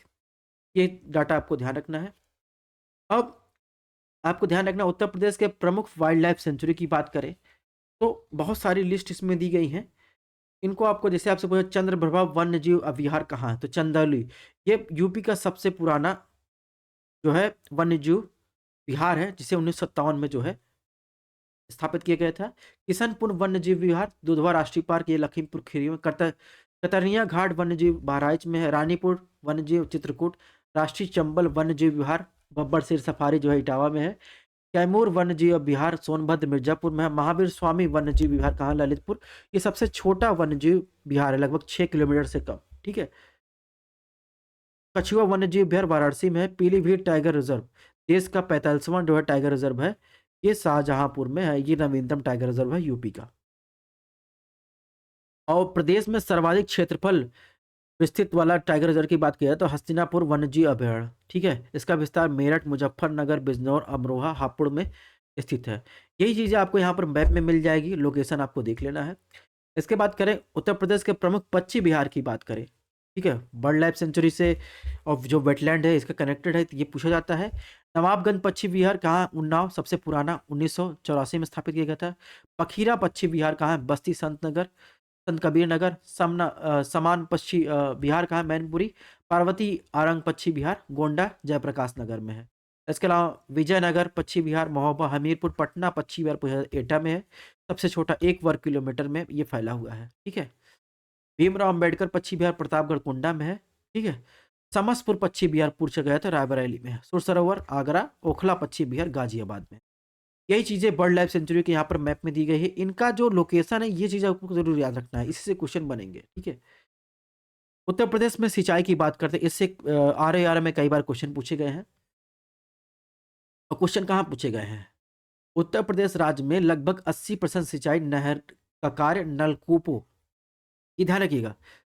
ये डाटा आपको ध्यान रखना है। अब आपको ध्यान रखना उत्तर प्रदेश के प्रमुख वाइल्ड लाइफ सेंचुरी की बात करें तो बहुत सारी लिस्ट इसमें दी गई हैं। इनको आपको, जैसे आपसे पूछा चंद्रप्रभा वन्य जीव विहार कहाँ है, तो चंदौली। ये यूपी का सबसे पुराना जो है वन्य जीव विहार है, जिसे 1957 में जो है स्थापित किया गया था। किशनपुर वन्य जीव विहार दुधवा राष्ट्रीय पार्क, ये लखीमपुर खीरी में। कतरनिया घाट वन्य जीव बहराइच में है। रानीपुर वन्य जीव चित्रकूट। राष्ट्रीय चंबल वन्य जीव विहार बब्बर सिर सफारी जो है इटावा में है। कैमूर वन्य जीव विहार सोनभद्र मिर्जापुर में है। महावीर स्वामी वन्य जीव विहार कहाँ? ललितपुर। ये सबसे छोटा वन्य जीव विहार है, लगभग 6 किलोमीटर से कम, ठीक है। कछुआ वन्य जीव विहार वाराणसी में है। पीलीभीत टाइगर रिजर्व देश का 45वां जो है टाइगर रिजर्व है, ये शाहजहांपुर में है। ये नवीनतम टाइगर रिजर्व है यूपी का। और प्रदेश में सर्वाधिक क्षेत्रफल विस्तृत वाला टाइगर रिजर्व की बात की जाए तो हस्तिनापुर वन्यजीव अभयारण्य, ठीक है। इसका विस्तार मेरठ, मुजफ्फरनगर, बिजनौर, अमरोहा, हापुड़ में स्थित है। यही चीजें आपको यहाँ पर मैप में मिल जाएगी, लोकेशन आपको देख लेना है। इसके बाद करें उत्तर प्रदेश के प्रमुख पक्षी विहार की बात करें, ठीक है। बर्ड लाइफ सेंचुरी से और जो वेटलैंड है इसका कनेक्टेड है, तो ये पूछा जाता है। नवाबगंज पक्षी विहार कहाँ? उन्नाव, सबसे पुराना 1984 में स्थापित किया गया था। पखीरा पक्षी विहार कहाँ है? बस्ती संत नगर, संत कबीर नगर। समान पक्षी विहार कहाँ? मैनपुरी। पार्वती आरंग पक्षी विहार गोंडा जयप्रकाश नगर में है। इसके अलावा विजयनगर पक्षी विहार महोबा हमीरपुर। पटना पक्षी विहार एटा में है, सबसे छोटा 1 वर्ग किलोमीटर में ये फैला हुआ है, ठीक है। भीमराव अंबेडकर पक्षी विहार प्रतापगढ़ कुंडा में है, ठीक है। समसपुर पक्षी विहार पूछा गया था रायबरेली में है। सुरसरोवर आगरा। ओखला पक्षी विहार गाजियाबाद में। यही चीजें बर्ड लाइफ सेंचुरी के यहाँ पर मैप में दी गई है। इनका जो लोकेशन है ये चीज आपको जरूर याद रखना है, इससे क्वेश्चन बनेंगे, ठीक है। उत्तर प्रदेश में सिंचाई की बात करते हैं, इससे आर आर में कई बार क्वेश्चन पूछे गए हैं। और क्वेश्चन कहाँ पूछे गए हैं? उत्तर प्रदेश राज्य में लगभग 80% सिंचाई नहर का कार्य नलकूपों, ये ध्यान रखिएगा।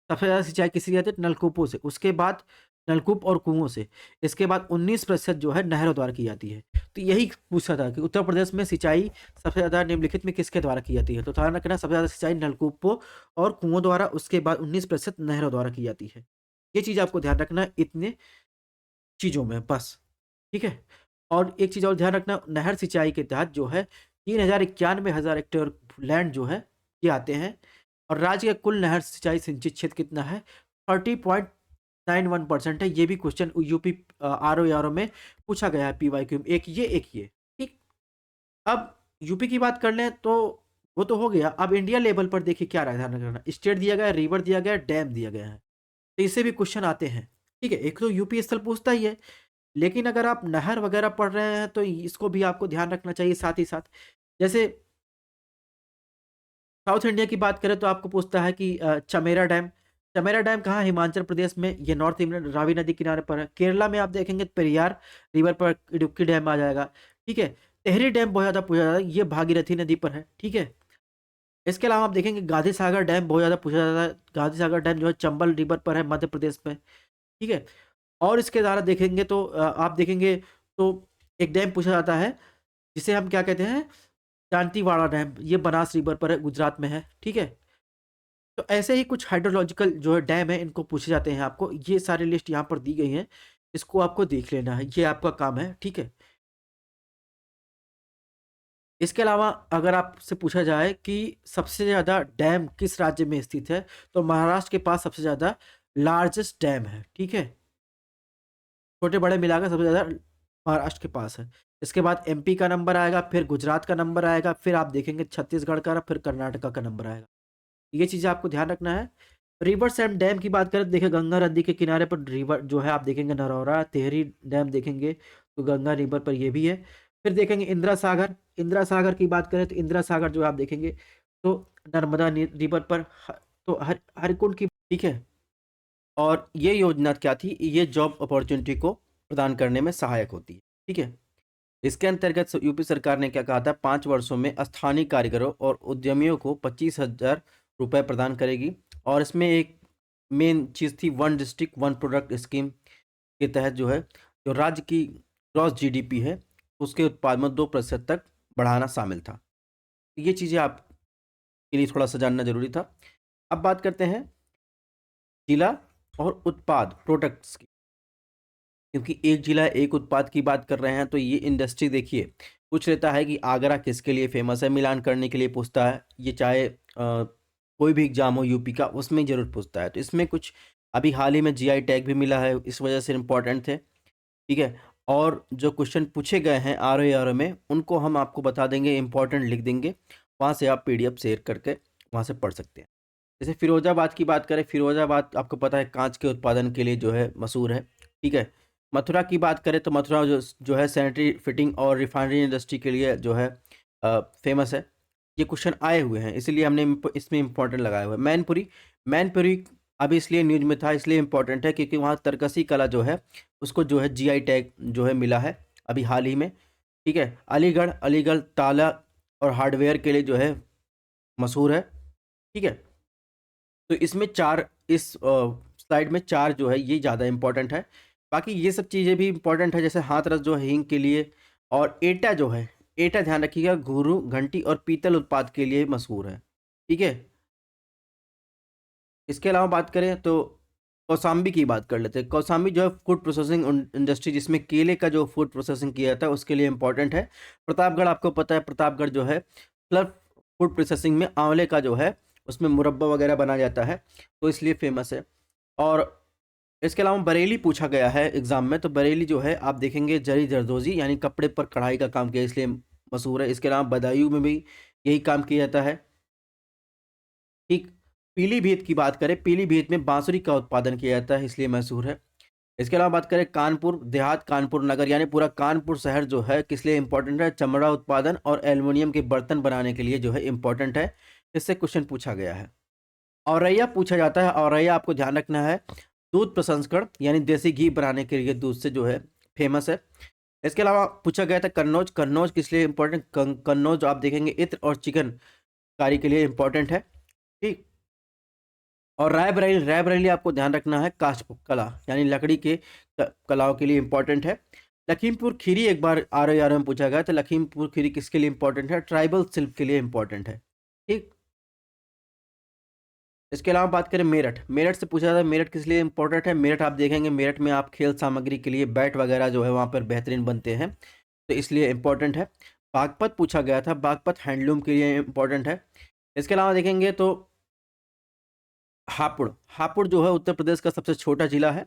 सबसे ज़्यादा सिंचाई किससे की जाती है? नलकूपों से। उसके बाद नलकूप और कुओं से। इसके बाद 19% जो है नहरों द्वारा की जाती है। तो यही पूछा था कि उत्तर प्रदेश में सिंचाई सबसे ज़्यादा निम्नलिखित में किसके द्वारा की जाती है, तो ध्यान रखना सबसे ज़्यादा सिंचाई नलकूपों और कुओं द्वारा, उसके बाद 19% नहरों द्वारा की जाती है। ये चीज़ आपको ध्यान रखना है इतने चीज़ों में बस, ठीक है। और एक चीज़ और ध्यान रखना, नहर सिंचाई के तहत जो है 3,91,000 हेक्टेयर लैंड जो है ये आते हैं। और राज्य का कुल नहर सिंचाई सिंचित क्षेत्र कितना है? 30.91% है। ये भी क्वेश्चन यूपी आर ओ में पूछा गया है PYQ में, एक ये, ठीक। अब यूपी की बात कर लें तो वो तो हो गया। अब इंडिया लेवल पर देखिए क्या ध्यान रखना, स्टेट दिया गया है, रिवर दिया गया है, डैम दिया गया है, तो इससे भी क्वेश्चन आते हैं, ठीक है। एक तो यूपी स्थल पूछता ही है, लेकिन अगर आप नहर वगैरह पढ़ रहे हैं तो इसको भी आपको ध्यान रखना चाहिए साथ ही साथ। जैसे साउथ इंडिया की बात करें तो आपको पूछता है कि चमेरा डैम। चमेरा डैम कहाँ है? हिमाचल प्रदेश में। ये नॉर्थ इंडियन रावी नदी किनारे पर है। केरला में आप देखेंगे तो पेरियार रिवर पर इडुक्की डैम आ जाएगा। ठीक है। टेहरी डैम बहुत ज़्यादा पूछा जाता है, ये भागीरथी नदी पर है। ठीक है। इसके अलावा आप देखेंगे गांधी सागर डैम बहुत ज़्यादा पूछा जाता है। गांधी सागर डैम जो है चंबल रिवर पर है, मध्य प्रदेश में। ठीक है। और इसके द्वारा देखेंगे तो आप देखेंगे तो एक डैम पूछा जाता है जिसे हम क्या कहते हैं, दांतीवाड़ा डैम। ये बनास रिवर पर है, गुजरात में है। ठीक है। तो ऐसे ही कुछ हाइड्रोलॉजिकल जो है डैम है, इनको पूछे जाते हैं आपको। ये सारी लिस्ट यहाँ पर दी गई है, इसको आपको देख लेना है, ये आपका काम है। ठीक है। इसके अलावा अगर आपसे पूछा जाए कि सबसे ज़्यादा डैम किस राज्य में स्थित है, तो महाराष्ट्र के पास सबसे ज़्यादा लार्जेस्ट डैम है। ठीक है। छोटे बड़े मिलाकर सबसे ज़्यादा महाराष्ट्र के पास है। इसके बाद एमपी का नंबर आएगा, फिर गुजरात का नंबर आएगा, फिर आप देखेंगे छत्तीसगढ़ का, फिर कर्नाटका का नंबर आएगा। ये चीज़ें आपको ध्यान रखना है। रिवर्स एंड डैम की बात करें तो देखिए गंगा नदी के किनारे पर रिवर जो है आप देखेंगे नरौरा टेहरी डैम देखेंगे, तो गंगा रिवर पर ये भी है। फिर देखेंगे इंदिरा सागर। इंदिरा सागर की बात करें तो इंदिरा सागर जो आप देखेंगे तो नर्मदा रिवर पर तो हरकुंड की। ठीक है। और ये योजना क्या थी? ये जॉब अपॉर्चुनिटी को प्रदान करने में सहायक होती है। ठीक है। इसके अंतर्गत यूपी सरकार ने क्या कहा था, 5 वर्षों में स्थानीय कारीगरों और उद्यमियों को 25,000 रुपये प्रदान करेगी। और इसमें एक मेन चीज़ थी, one district one product scheme के तहत जो है, जो राज्य की ग्रॉस जीडीपी है उसके उत्पाद में 2% तक बढ़ाना शामिल था। ये चीज़ें आपके लिए थोड़ा सा जानना जरूरी था। अब बात करते हैं जिला और उत्पाद प्रोडक्ट्स की, क्योंकि एक जिला एक उत्पाद की बात कर रहे हैं। तो ये इंडस्ट्री देखिए पूछ लेता है कि आगरा किसके लिए फेमस है, मिलान करने के लिए पूछता है। ये चाहे कोई भी एग्जाम हो यूपी का, उसमें जरूर पूछता है। तो इसमें कुछ अभी हाल ही में जीआई टैग भी मिला है, इस वजह से इम्पोर्टेंट थे। ठीक है। और जो क्वेश्चन पूछे गए हैं आर में, उनको हम आपको बता देंगे, इंपॉर्टेंट लिख देंगे, वहाँ से आप पीडीएफ शेयर करके वहाँ से पढ़ सकते हैं। जैसे फिरोजाबाद की बात करें, फिरोजाबाद आपको पता है कांच के उत्पादन के लिए जो है मशहूर है। ठीक है। मथुरा की बात करें तो मथुरा जो है सैनिटरी फिटिंग और रिफाइनरी इंडस्ट्री के लिए जो है फेमस है। ये क्वेश्चन आए हुए हैं, इसीलिए हमने इसमें इंपॉर्टेंट लगाया हुआ है। मैनपुरी, मैनपुरी अभी इसलिए न्यूज में था, इसलिए इंपॉर्टेंट है क्योंकि वहाँ तरकसी कला जो है उसको जो है जीआई टैग जो है मिला है अभी हाल ही में। ठीक है। अलीगढ़, अलीगढ़ ताला और हार्डवेयर के लिए जो है मशहूर है। ठीक है। तो इसमें चार, इस स्लाइड में चार जो है ये ज़्यादा इंपॉर्टेंट है। बाकी ये सब चीज़ें भी इंपॉर्टेंट है, जैसे हाथरस जो है हींग के लिए, और एटा जो है, एटा ध्यान रखिएगा घुंघरू, घंटी और पीतल उत्पाद के लिए मशहूर है। ठीक है। इसके अलावा बात करें तो कौसाम्बी की बात कर लेते हैं। कौसाम्बी जो है फूड प्रोसेसिंग इंडस्ट्री, जिसमें केले का जो फूड प्रोसेसिंग किया जाता है उसके लिए इंपॉर्टेंट है। प्रतापगढ़ आपको पता है, प्रतापगढ़ जो है फ्लर फूड प्रोसेसिंग में आंवले का जो है उसमें मुरब्बा वगैरह बनाया जाता है, तो इसलिए फेमस है। और इसके अलावा बरेली पूछा गया है एग्जाम में, तो बरेली जो है आप देखेंगे जरी जरदोजी यानी कपड़े पर कढ़ाई का काम किया इसलिए मशहूर है। इसके अलावा बदायूं में भी यही काम किया जाता है। ठीक। पीलीभीत की बात करें, पीलीभीत में बांसुरी का उत्पादन किया जाता है इसलिए मशहूर है। इसके अलावा बात करें कानपुर देहात, कानपुर नगर यानी पूरा कानपुर शहर जो है किस लिए इंपॉर्टेंट है, चमड़ा उत्पादन और एल्युमिनियम के बर्तन बनाने के लिए जो है इंपॉर्टेंट है। इससे क्वेश्चन पूछा गया है। औरैया पूछा जाता है, औरैया आपको ध्यान रखना है दूध प्रसंस्करण यानी देसी घी बनाने के लिए दूध से जो है फेमस है। इसके अलावा पूछा गया था कन्नौज, कन्नौज किस लिए इंपॉर्टेंट, कन्नौज आप देखेंगे इत्र और चिकन कारी के लिए इंपॉर्टेंट है। ठीक। और रायबरेली, रायबरेली आपको ध्यान रखना है काष्ठ कला यानी लकड़ी के कलाओं के लिए इंपॉर्टेंट है। लखीमपुर खीरी एक बार आर में पूछा गया, तो लखीमपुर खीरी किसके लिए इंपॉर्टेंट है, ट्राइबल शिल्प के लिए इंपॉर्टेंट है। ठीक। इसके अलावा बात करें मेरठ, मेरठ से पूछा जाता है मेरठ किस लिए इंपॉर्टेंट है। मेरठ आप देखेंगे, मेरठ में आप खेल सामग्री के लिए बैट वगैरह जो है वहाँ पर बेहतरीन बनते हैं, तो इसलिए इंपॉर्टेंट है। बागपत पूछा गया था, बागपत हैंडलूम के लिए इंपॉर्टेंट है। इसके अलावा देखेंगे तो हापुड़, हापुड़ जो है उत्तर प्रदेश का सबसे छोटा जिला है।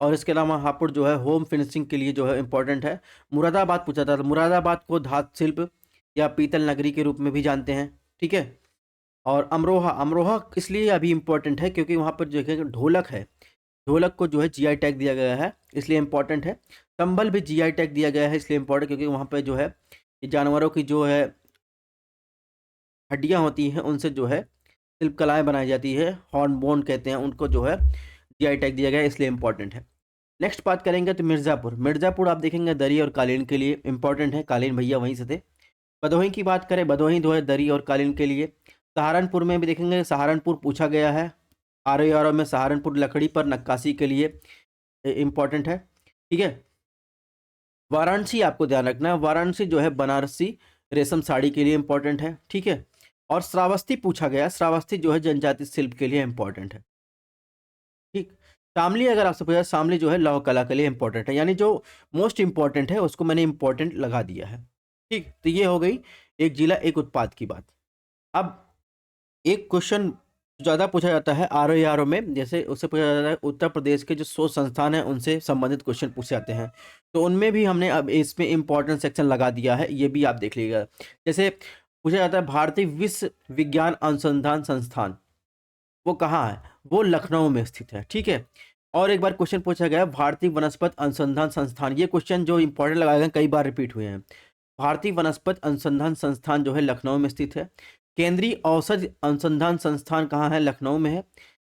और इसके अलावा हापुड़ जो है होम फिनिशिंग के लिए जो है इंपॉर्टेंट है। मुरादाबाद पूछा था, तो मुरादाबाद को धातु शिल्प या पीतल नगरी के रूप में भी जानते हैं। ठीक है। और अमरोहा, अमरोहा इसलिए अभी इंपॉर्टेंट है क्योंकि वहाँ पर जो है ढोलक है, ढोलक को जो है जीआई टैग दिया गया है इसलिए इंपॉर्टेंट है। संभल भी जीआई टैग दिया गया है इसलिए इंपॉर्टेंट, क्योंकि वहाँ पे जो है ये जानवरों की जो है हड्डियाँ होती हैं उनसे जो है शिल्पकलाएँ बनाई जाती है, हॉर्नबोन कहते हैं उनको, जो है जीआई टैग दिया गया है, इसलिए इम्पोर्टेंट है। नेक्स्ट बात करेंगे तो मिर्ज़ापुर। मिर्ज़ापुर आप देखेंगे दरी और कालीन के लिए इम्पोर्टेंट है, कालीन भैया वहीं से थे। भदोही की बात करें, भदोही जो है दरी और कालीन के लिए। सहारनपुर में भी देखेंगे, सहारनपुर पूछा गया है, आर में सहारनपुर लकड़ी पर नक्काशी के लिए इम्पोर्टेंट है, ठीक है। वाराणसी आपको ध्यान रखना है, वाराणसी जो है बनारसी रेशम साड़ी के लिए इम्पोर्टेंट है, ठीक है। और श्रावस्ती पूछा गया, श्रावस्ती जो है जनजाति शिल्प के लिए इम्पोर्टेंट है, ठीक। शामली अगर आपसे पूछा, शामली जो है लौह कला के लिए इम्पोर्टेंट है, यानी जो मोस्ट इम्पोर्टेंट है उसको मैंने इम्पोर्टेंट लगा दिया है, ठीक। तो ये हो गई एक जिला एक उत्पाद की बात। अब एक क्वेश्चन ज़्यादा पूछा जाता है आर में, जैसे उससे पूछा जाता है उत्तर प्रदेश के जो शोध संस्थान हैं उनसे संबंधित क्वेश्चन पूछे जाते हैं, तो उनमें भी हमने अब इसमें इम्पोर्टेंट सेक्शन लगा दिया है, ये भी आप देख लीजिएगा। जैसे पूछा जाता है भारतीय विश्व विज्ञान अनुसंधान संस्थान, वो कहाँ है? वो लखनऊ में स्थित है, ठीक है। और एक बार क्वेश्चन पूछा गया भारतीय वनस्पति अनुसंधान संस्थान, ये क्वेश्चन जो इंपॉर्टेंट लगाए गए कई बार रिपीट हुए हैं। भारतीय वनस्पति अनुसंधान संस्थान जो है लखनऊ में स्थित है। केंद्रीय औषधि अनुसंधान संस्थान कहाँ है? लखनऊ में है।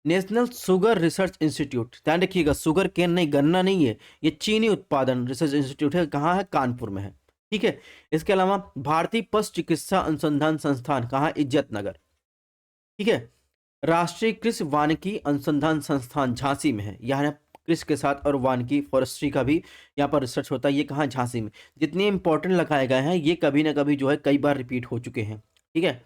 नेशनल शुगर रिसर्च इंस्टीट्यूट, ध्यान रखिएगा, शुगर केन नहीं, गन्ना नहीं है, ये चीनी उत्पादन रिसर्च इंस्टीट्यूट है, कहाँ है? कानपुर में है, ठीक है। इसके अलावा भारतीय पशु चिकित्सा अनुसंधान संस्थान कहाँ? इज्जत नगर, ठीक है। राष्ट्रीय कृषि वानिकी अनुसंधान संस्थान झांसी में है, यहाँ कृषि के साथ और वानिकी फॉरेस्ट्री का भी यहाँ पर रिसर्च होता है, ये कहाँ? झांसी में। जितने इंपॉर्टेंट लगाए गए हैं ये कभी ना कभी जो है कई बार रिपीट हो चुके हैं, ठीक है।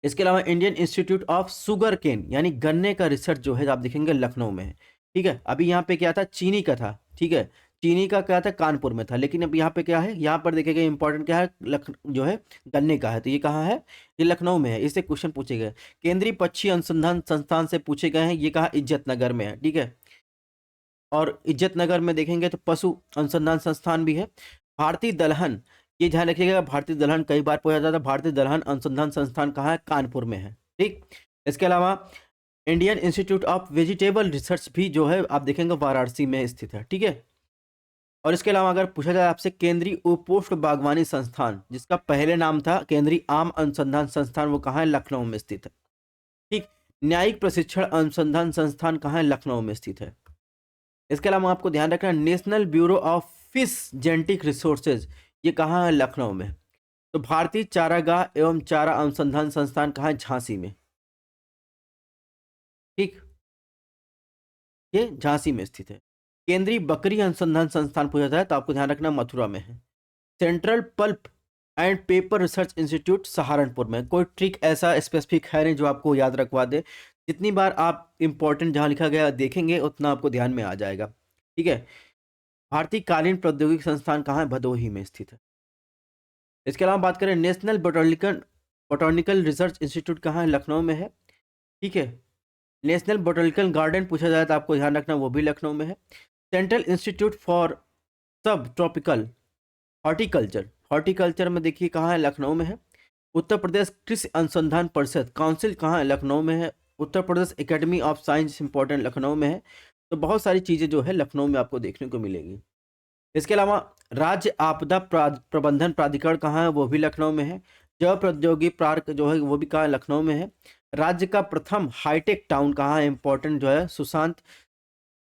इसके अलावा Indian institute of sugar cane यानी गन्ने का रिसर्च जो है आप देखेंगे लखनऊ में है, ठीक है। अभी यहाँ पे क्या था? चीनी का था, ठीक है। चीनी का क्या था? कानपुर में था, लेकिन अब यहाँ पे क्या है? यहाँ पर देखेंगे इंपॉर्टेंट क्या है? जो है गन्ने का है, तो ये कहाँ है? ये लखनऊ में है, इससे क्वेश्चन पूछे गए। केंद्रीय पक्षी अनुसंधान संस्थान से पूछे गए हैं, ये कहाँ? इज्जत नगर में है, ठीक है। और इज्जत नगर में देखेंगे तो पशु अनुसंधान संस्थान भी है। भारतीय दलहन, ये ध्यान रखिएगा, भारतीय दलहन कई बार पूछा जाता है, भारतीय दलहन अनुसंधान संस्थान कहाँ है? कानपुर में है, ठीक। इसके अलावा Indian institute of vegetable research भी जो है आप देखेंगे वाराणसी में स्थित है, ठीक है। और इसके अलावा अगर पूछा जाए आपसे केंद्रीय उपोष्ण बागवानी संस्थान, जिसका पहले नाम था केंद्रीय आम अनुसंधान संस्थान, वो कहाँ है? लखनऊ में स्थित है, ठीक। न्यायिक प्रशिक्षण अनुसंधान संस्थान कहाँ है? लखनऊ में स्थित है। इसके अलावा आपको ध्यान रखना national bureau of fish genetic resources, ये कहाँ है? लखनऊ में। तो भारतीय चारागाह एवं चारा अनुसंधान संस्थान कहाँ है? झांसी में, ठीक, ये झांसी में स्थित है। केंद्रीय बकरी अनुसंधान संस्थान पूछा जाता है तो आपको ध्यान रखना मथुरा में है। Central pulp and paper research institute Saharanpur में। कोई ट्रिक ऐसा स्पेसिफिक है नहीं जो आपको याद रखवा दे, जितनी बार आप इंपॉर्टेंट जहाँ लिखा गया देखेंगे उतना आपको ध्यान में आ जाएगा, ठीक है। भारतीय कालीन प्रौद्योगिकी संस्थान कहाँ है? भदोही में स्थित है। इसके अलावा बात करें नेशनल बोटॉनिकल रिसर्च इंस्टीट्यूट कहाँ है? लखनऊ में है, ठीक है। नेशनल बोटॉनिकल गार्डन पूछा जाए तो आपको ध्यान रखना वो भी लखनऊ में है। सेंट्रल इंस्टीट्यूट फॉर सब ट्रॉपिकल हॉर्टिकल्चर, हॉर्टिकल्चर में देखिए कहाँ है? लखनऊ में है। उत्तर प्रदेश कृषि अनुसंधान परिषद काउंसिल कहाँ है? लखनऊ में है। Uttar Pradesh academy of science important Lucknow में है। तो बहुत सारी चीज़ें जो है लखनऊ में आपको देखने को मिलेगी। इसके अलावा राज्य आपदा प्रबंधन प्राधिकरण कहाँ है? वो भी लखनऊ में है। जैव प्रौद्योगिकी पार्क जो है वो भी कहाँ है? लखनऊ में है। राज्य का प्रथम हाईटेक टाउन कहाँ है? इंपॉर्टेंट जो है सुशांत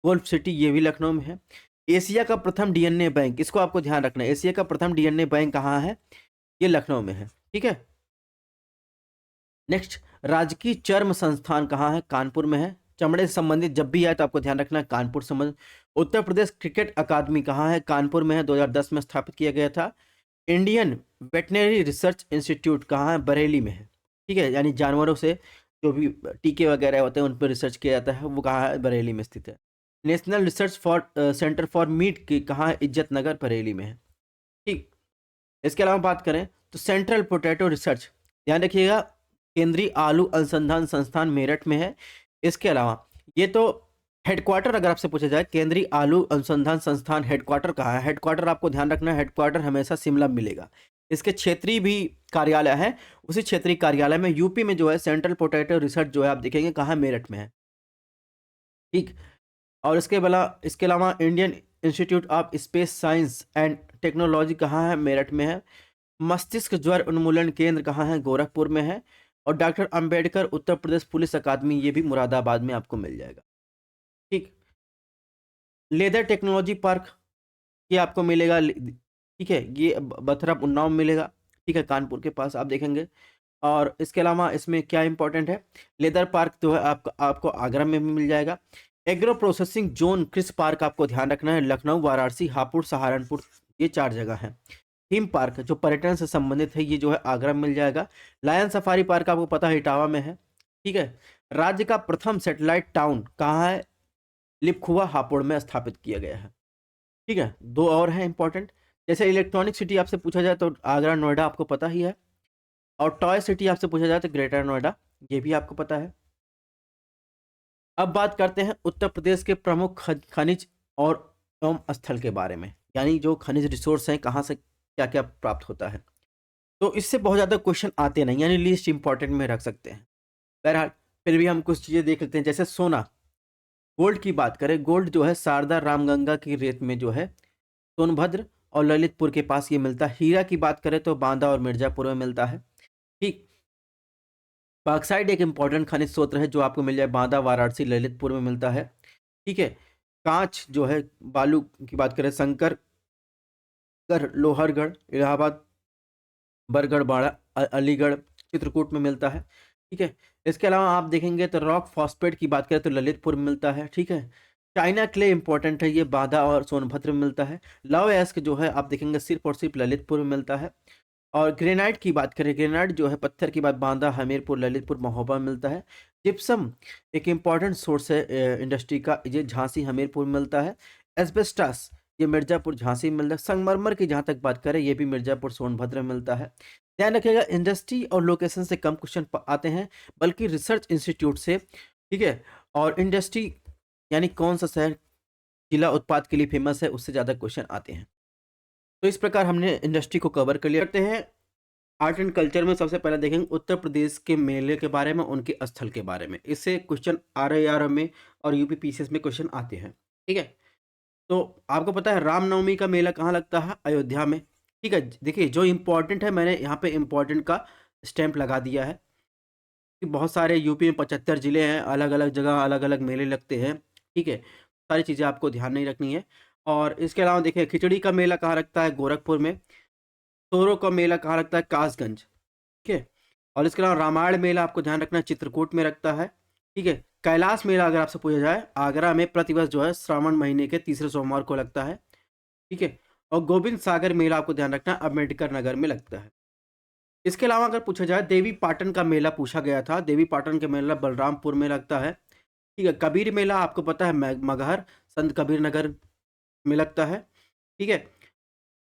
गोल्फ सिटी, ये भी लखनऊ में है। एशिया का प्रथम डीएनए बैंक, इसको आपको ध्यान रखना है, एशिया का प्रथम डीएनए बैंक कहाँ है? ये लखनऊ में है, ठीक है। नेक्स्ट, राजकीय चर्म संस्थान कहाँ है? कानपुर में है। चमड़े से संबंधित जब भी आए तो आपको ध्यान रखना है कानपुर संबंध। उत्तर प्रदेश क्रिकेट अकादमी कहाँ है? कानपुर में है, 2010 में स्थापित किया गया था। इंडियन वेटनरी रिसर्च इंस्टीट्यूट कहाँ है? बरेली में है, ठीक है। यानी जानवरों से जो भी टीके वगैरह होते हैं उन पर रिसर्च किया जाता है, वो कहाँ है? बरेली में स्थित है। National research for centre for meet की कहाँ है? इज्जत नगर बरेली में है, ठीक। इसके अलावा बात करें तो सेंट्रल पोटैटो रिसर्च, ध्यान रखिएगा, केंद्रीय आलू अनुसंधान संस्थान मेरठ में है। इसके अलावा ये तो हेडक्वार्टर अगर आपसे पूछा जाए केंद्रीय आलू अनुसंधान संस्थान हेडक्वार्टर कहाँ है? हेडक्वार्टर आपको ध्यान रखना है, हेडक्वार्टर हमेशा शिमला में मिलेगा। इसके क्षेत्रीय भी कार्यालय है, उसी क्षेत्रीय कार्यालय में यूपी में जो है सेंट्रल पोटैटो रिसर्च जो है आप देखेंगे कहाँ? मेरठ में है, ठीक। और इसके अलावा Indian institute of space science and technology कहाँ है? मेरठ में है। मस्तिष्क ज्वर उन्मूलन केंद्र कहाँ है? गोरखपुर में है। और डॉक्टर अंबेडकर उत्तर प्रदेश पुलिस अकादमी, ये भी मुरादाबाद में आपको मिल जाएगा। ठीक। लेदर टेक्नोलॉजी पार्क, ये आपको मिलेगा ठीक है, ये बथरा उन्नाव में मिलेगा। ठीक है, कानपुर के पास आप देखेंगे। और इसके अलावा इसमें क्या इंपॉर्टेंट है, लेदर पार्क जो है आपको आगरा में भी मिल जाएगा। एग्रो प्रोसेसिंग जोन क्रिस पार्क आपको ध्यान रखना है, लखनऊ, वाराणसी, हापुड़, सहारनपुर, ये 4 जगह हैं। थीम पार्क जो पर्यटन से संबंधित है, ये जो है आगरा में मिल जाएगा। लायन सफारी पार्क आपको पता है इटावा में है। ठीक है। राज्य का प्रथम सैटेलाइट टाउन कहाँ है? लिपखुआ, हापुड़ में स्थापित किया गया है। ठीक है, 2 और हैं इंपॉर्टेंट। जैसे इलेक्ट्रॉनिक सिटी आपसे पूछा जाए तो आगरा, नोएडा आपको पता ही है। और टॉय सिटी आपसे पूछा जाए तो ग्रेटर नोएडा, ये भी आपको पता है। अब बात करते हैं उत्तर प्रदेश के प्रमुख खनिज और एवं स्थल के बारे में, यानी जो खनिज रिसोर्स हैं, कहाँ से क्या क्या प्राप्त होता है। तो इससे बहुत ज़्यादा क्वेश्चन आते नहीं, यानी लीस्ट इंपॉर्टेंट में रख सकते हैं। बहरहाल फिर भी हम कुछ चीज़ें देख लेते हैं। जैसे सोना, गोल्ड की बात करें, गोल्ड जो है शारदा रामगंगा की रेत में जो है सोनभद्र और ललितपुर के पास ये मिलता है। हीरा की बात करें तो बांदा और मिर्जापुर में मिलता है। ठीक। बॉक्साइट एक इंपॉर्टेंट खनिज स्रोत है जो आपको मिल जाए बांदा, वाराणसी, ललितपुर में मिलता है। ठीक है। कांच जो है, बालू की बात करें, शंकर लोहरगढ़, इलाहाबाद, बरगढ़, बाड़ा, अलीगढ़, चित्रकूट में मिलता है। ठीक है। इसके अलावा आप देखेंगे तो रॉक फॉस्फेट की बात करें तो ललितपुर में मिलता है। ठीक है। चाइना क्ले इंपॉर्टेंट है, ये बांदा और सोनभद्र में मिलता है। लव एस्क जो है आप देखेंगे सिर्फ और सिर्फ ललितपुर में मिलता है। और ग्रेनाइट की बात करें, ग्रेनाइट जो है पत्थर की बात बांदा, हमीरपुर, ललितपुर, महोबा में मिलता है। जिप्सम एक इम्पॉर्टेंट सोर्स है इंडस्ट्री का, ये झांसी, हमीरपुर में मिलता है। एस्बेस्टास ये मिर्जापुर, झांसी में मिलता है। संगमरमर की जहाँ तक बात करें, ये भी मिर्जापुर, सोनभद्र में मिलता है। ध्यान रखिएगा, इंडस्ट्री और लोकेशन से कम क्वेश्चन आते हैं, बल्कि रिसर्च इंस्टीट्यूट से। ठीक है। और इंडस्ट्री यानी कौन सा शहर जिला उत्पाद के लिए फेमस है, उससे ज़्यादा क्वेश्चन आते हैं। तो इस प्रकार हमने इंडस्ट्री को कवर कर लिया। करते हैं आर्ट एंड कल्चर में। सबसे पहले देखेंगे उत्तर प्रदेश के मेले के बारे में, उनके स्थल के बारे में। इससे क्वेश्चन RIR में और यूपी PCS में क्वेश्चन आते हैं। ठीक है। तो आपको पता है रामनवमी का मेला कहाँ लगता है? अयोध्या में। ठीक है। देखिए जो इम्पोर्टेंट है, मैंने यहाँ पे इम्पोर्टेंट का स्टैंप लगा दिया है कि बहुत सारे यूपी में 75 जिले हैं, अलग अलग जगह अलग अलग मेले लगते हैं। ठीक है। सारी चीज़ें आपको ध्यान नहीं रखनी है। और इसके अलावा देखिए खिचड़ी का मेला कहाँ लगता है? गोरखपुर में। तोरो का मेला कहाँ लगता है? कासगंज। ठीक है। और इसके अलावा रामायण मेला आपको ध्यान रखना है, चित्रकूट में लगता है। ठीक है। कैलाश मेला अगर आपसे पूछा जाए, आगरा में प्रतिवर्ष जो है श्रावण महीने के तीसरे सोमवार को लगता है। ठीक है। और गोविंद सागर मेला आपको ध्यान रखना है, अम्बेडकर नगर में लगता है। इसके अलावा अगर पूछा जाए, देवी पाटन का मेला पूछा गया था, देवी पाटन का मेला बलरामपुर में लगता है। ठीक है। कबीर मेला आपको पता है मगहर, संत कबीर नगर में लगता है। ठीक है।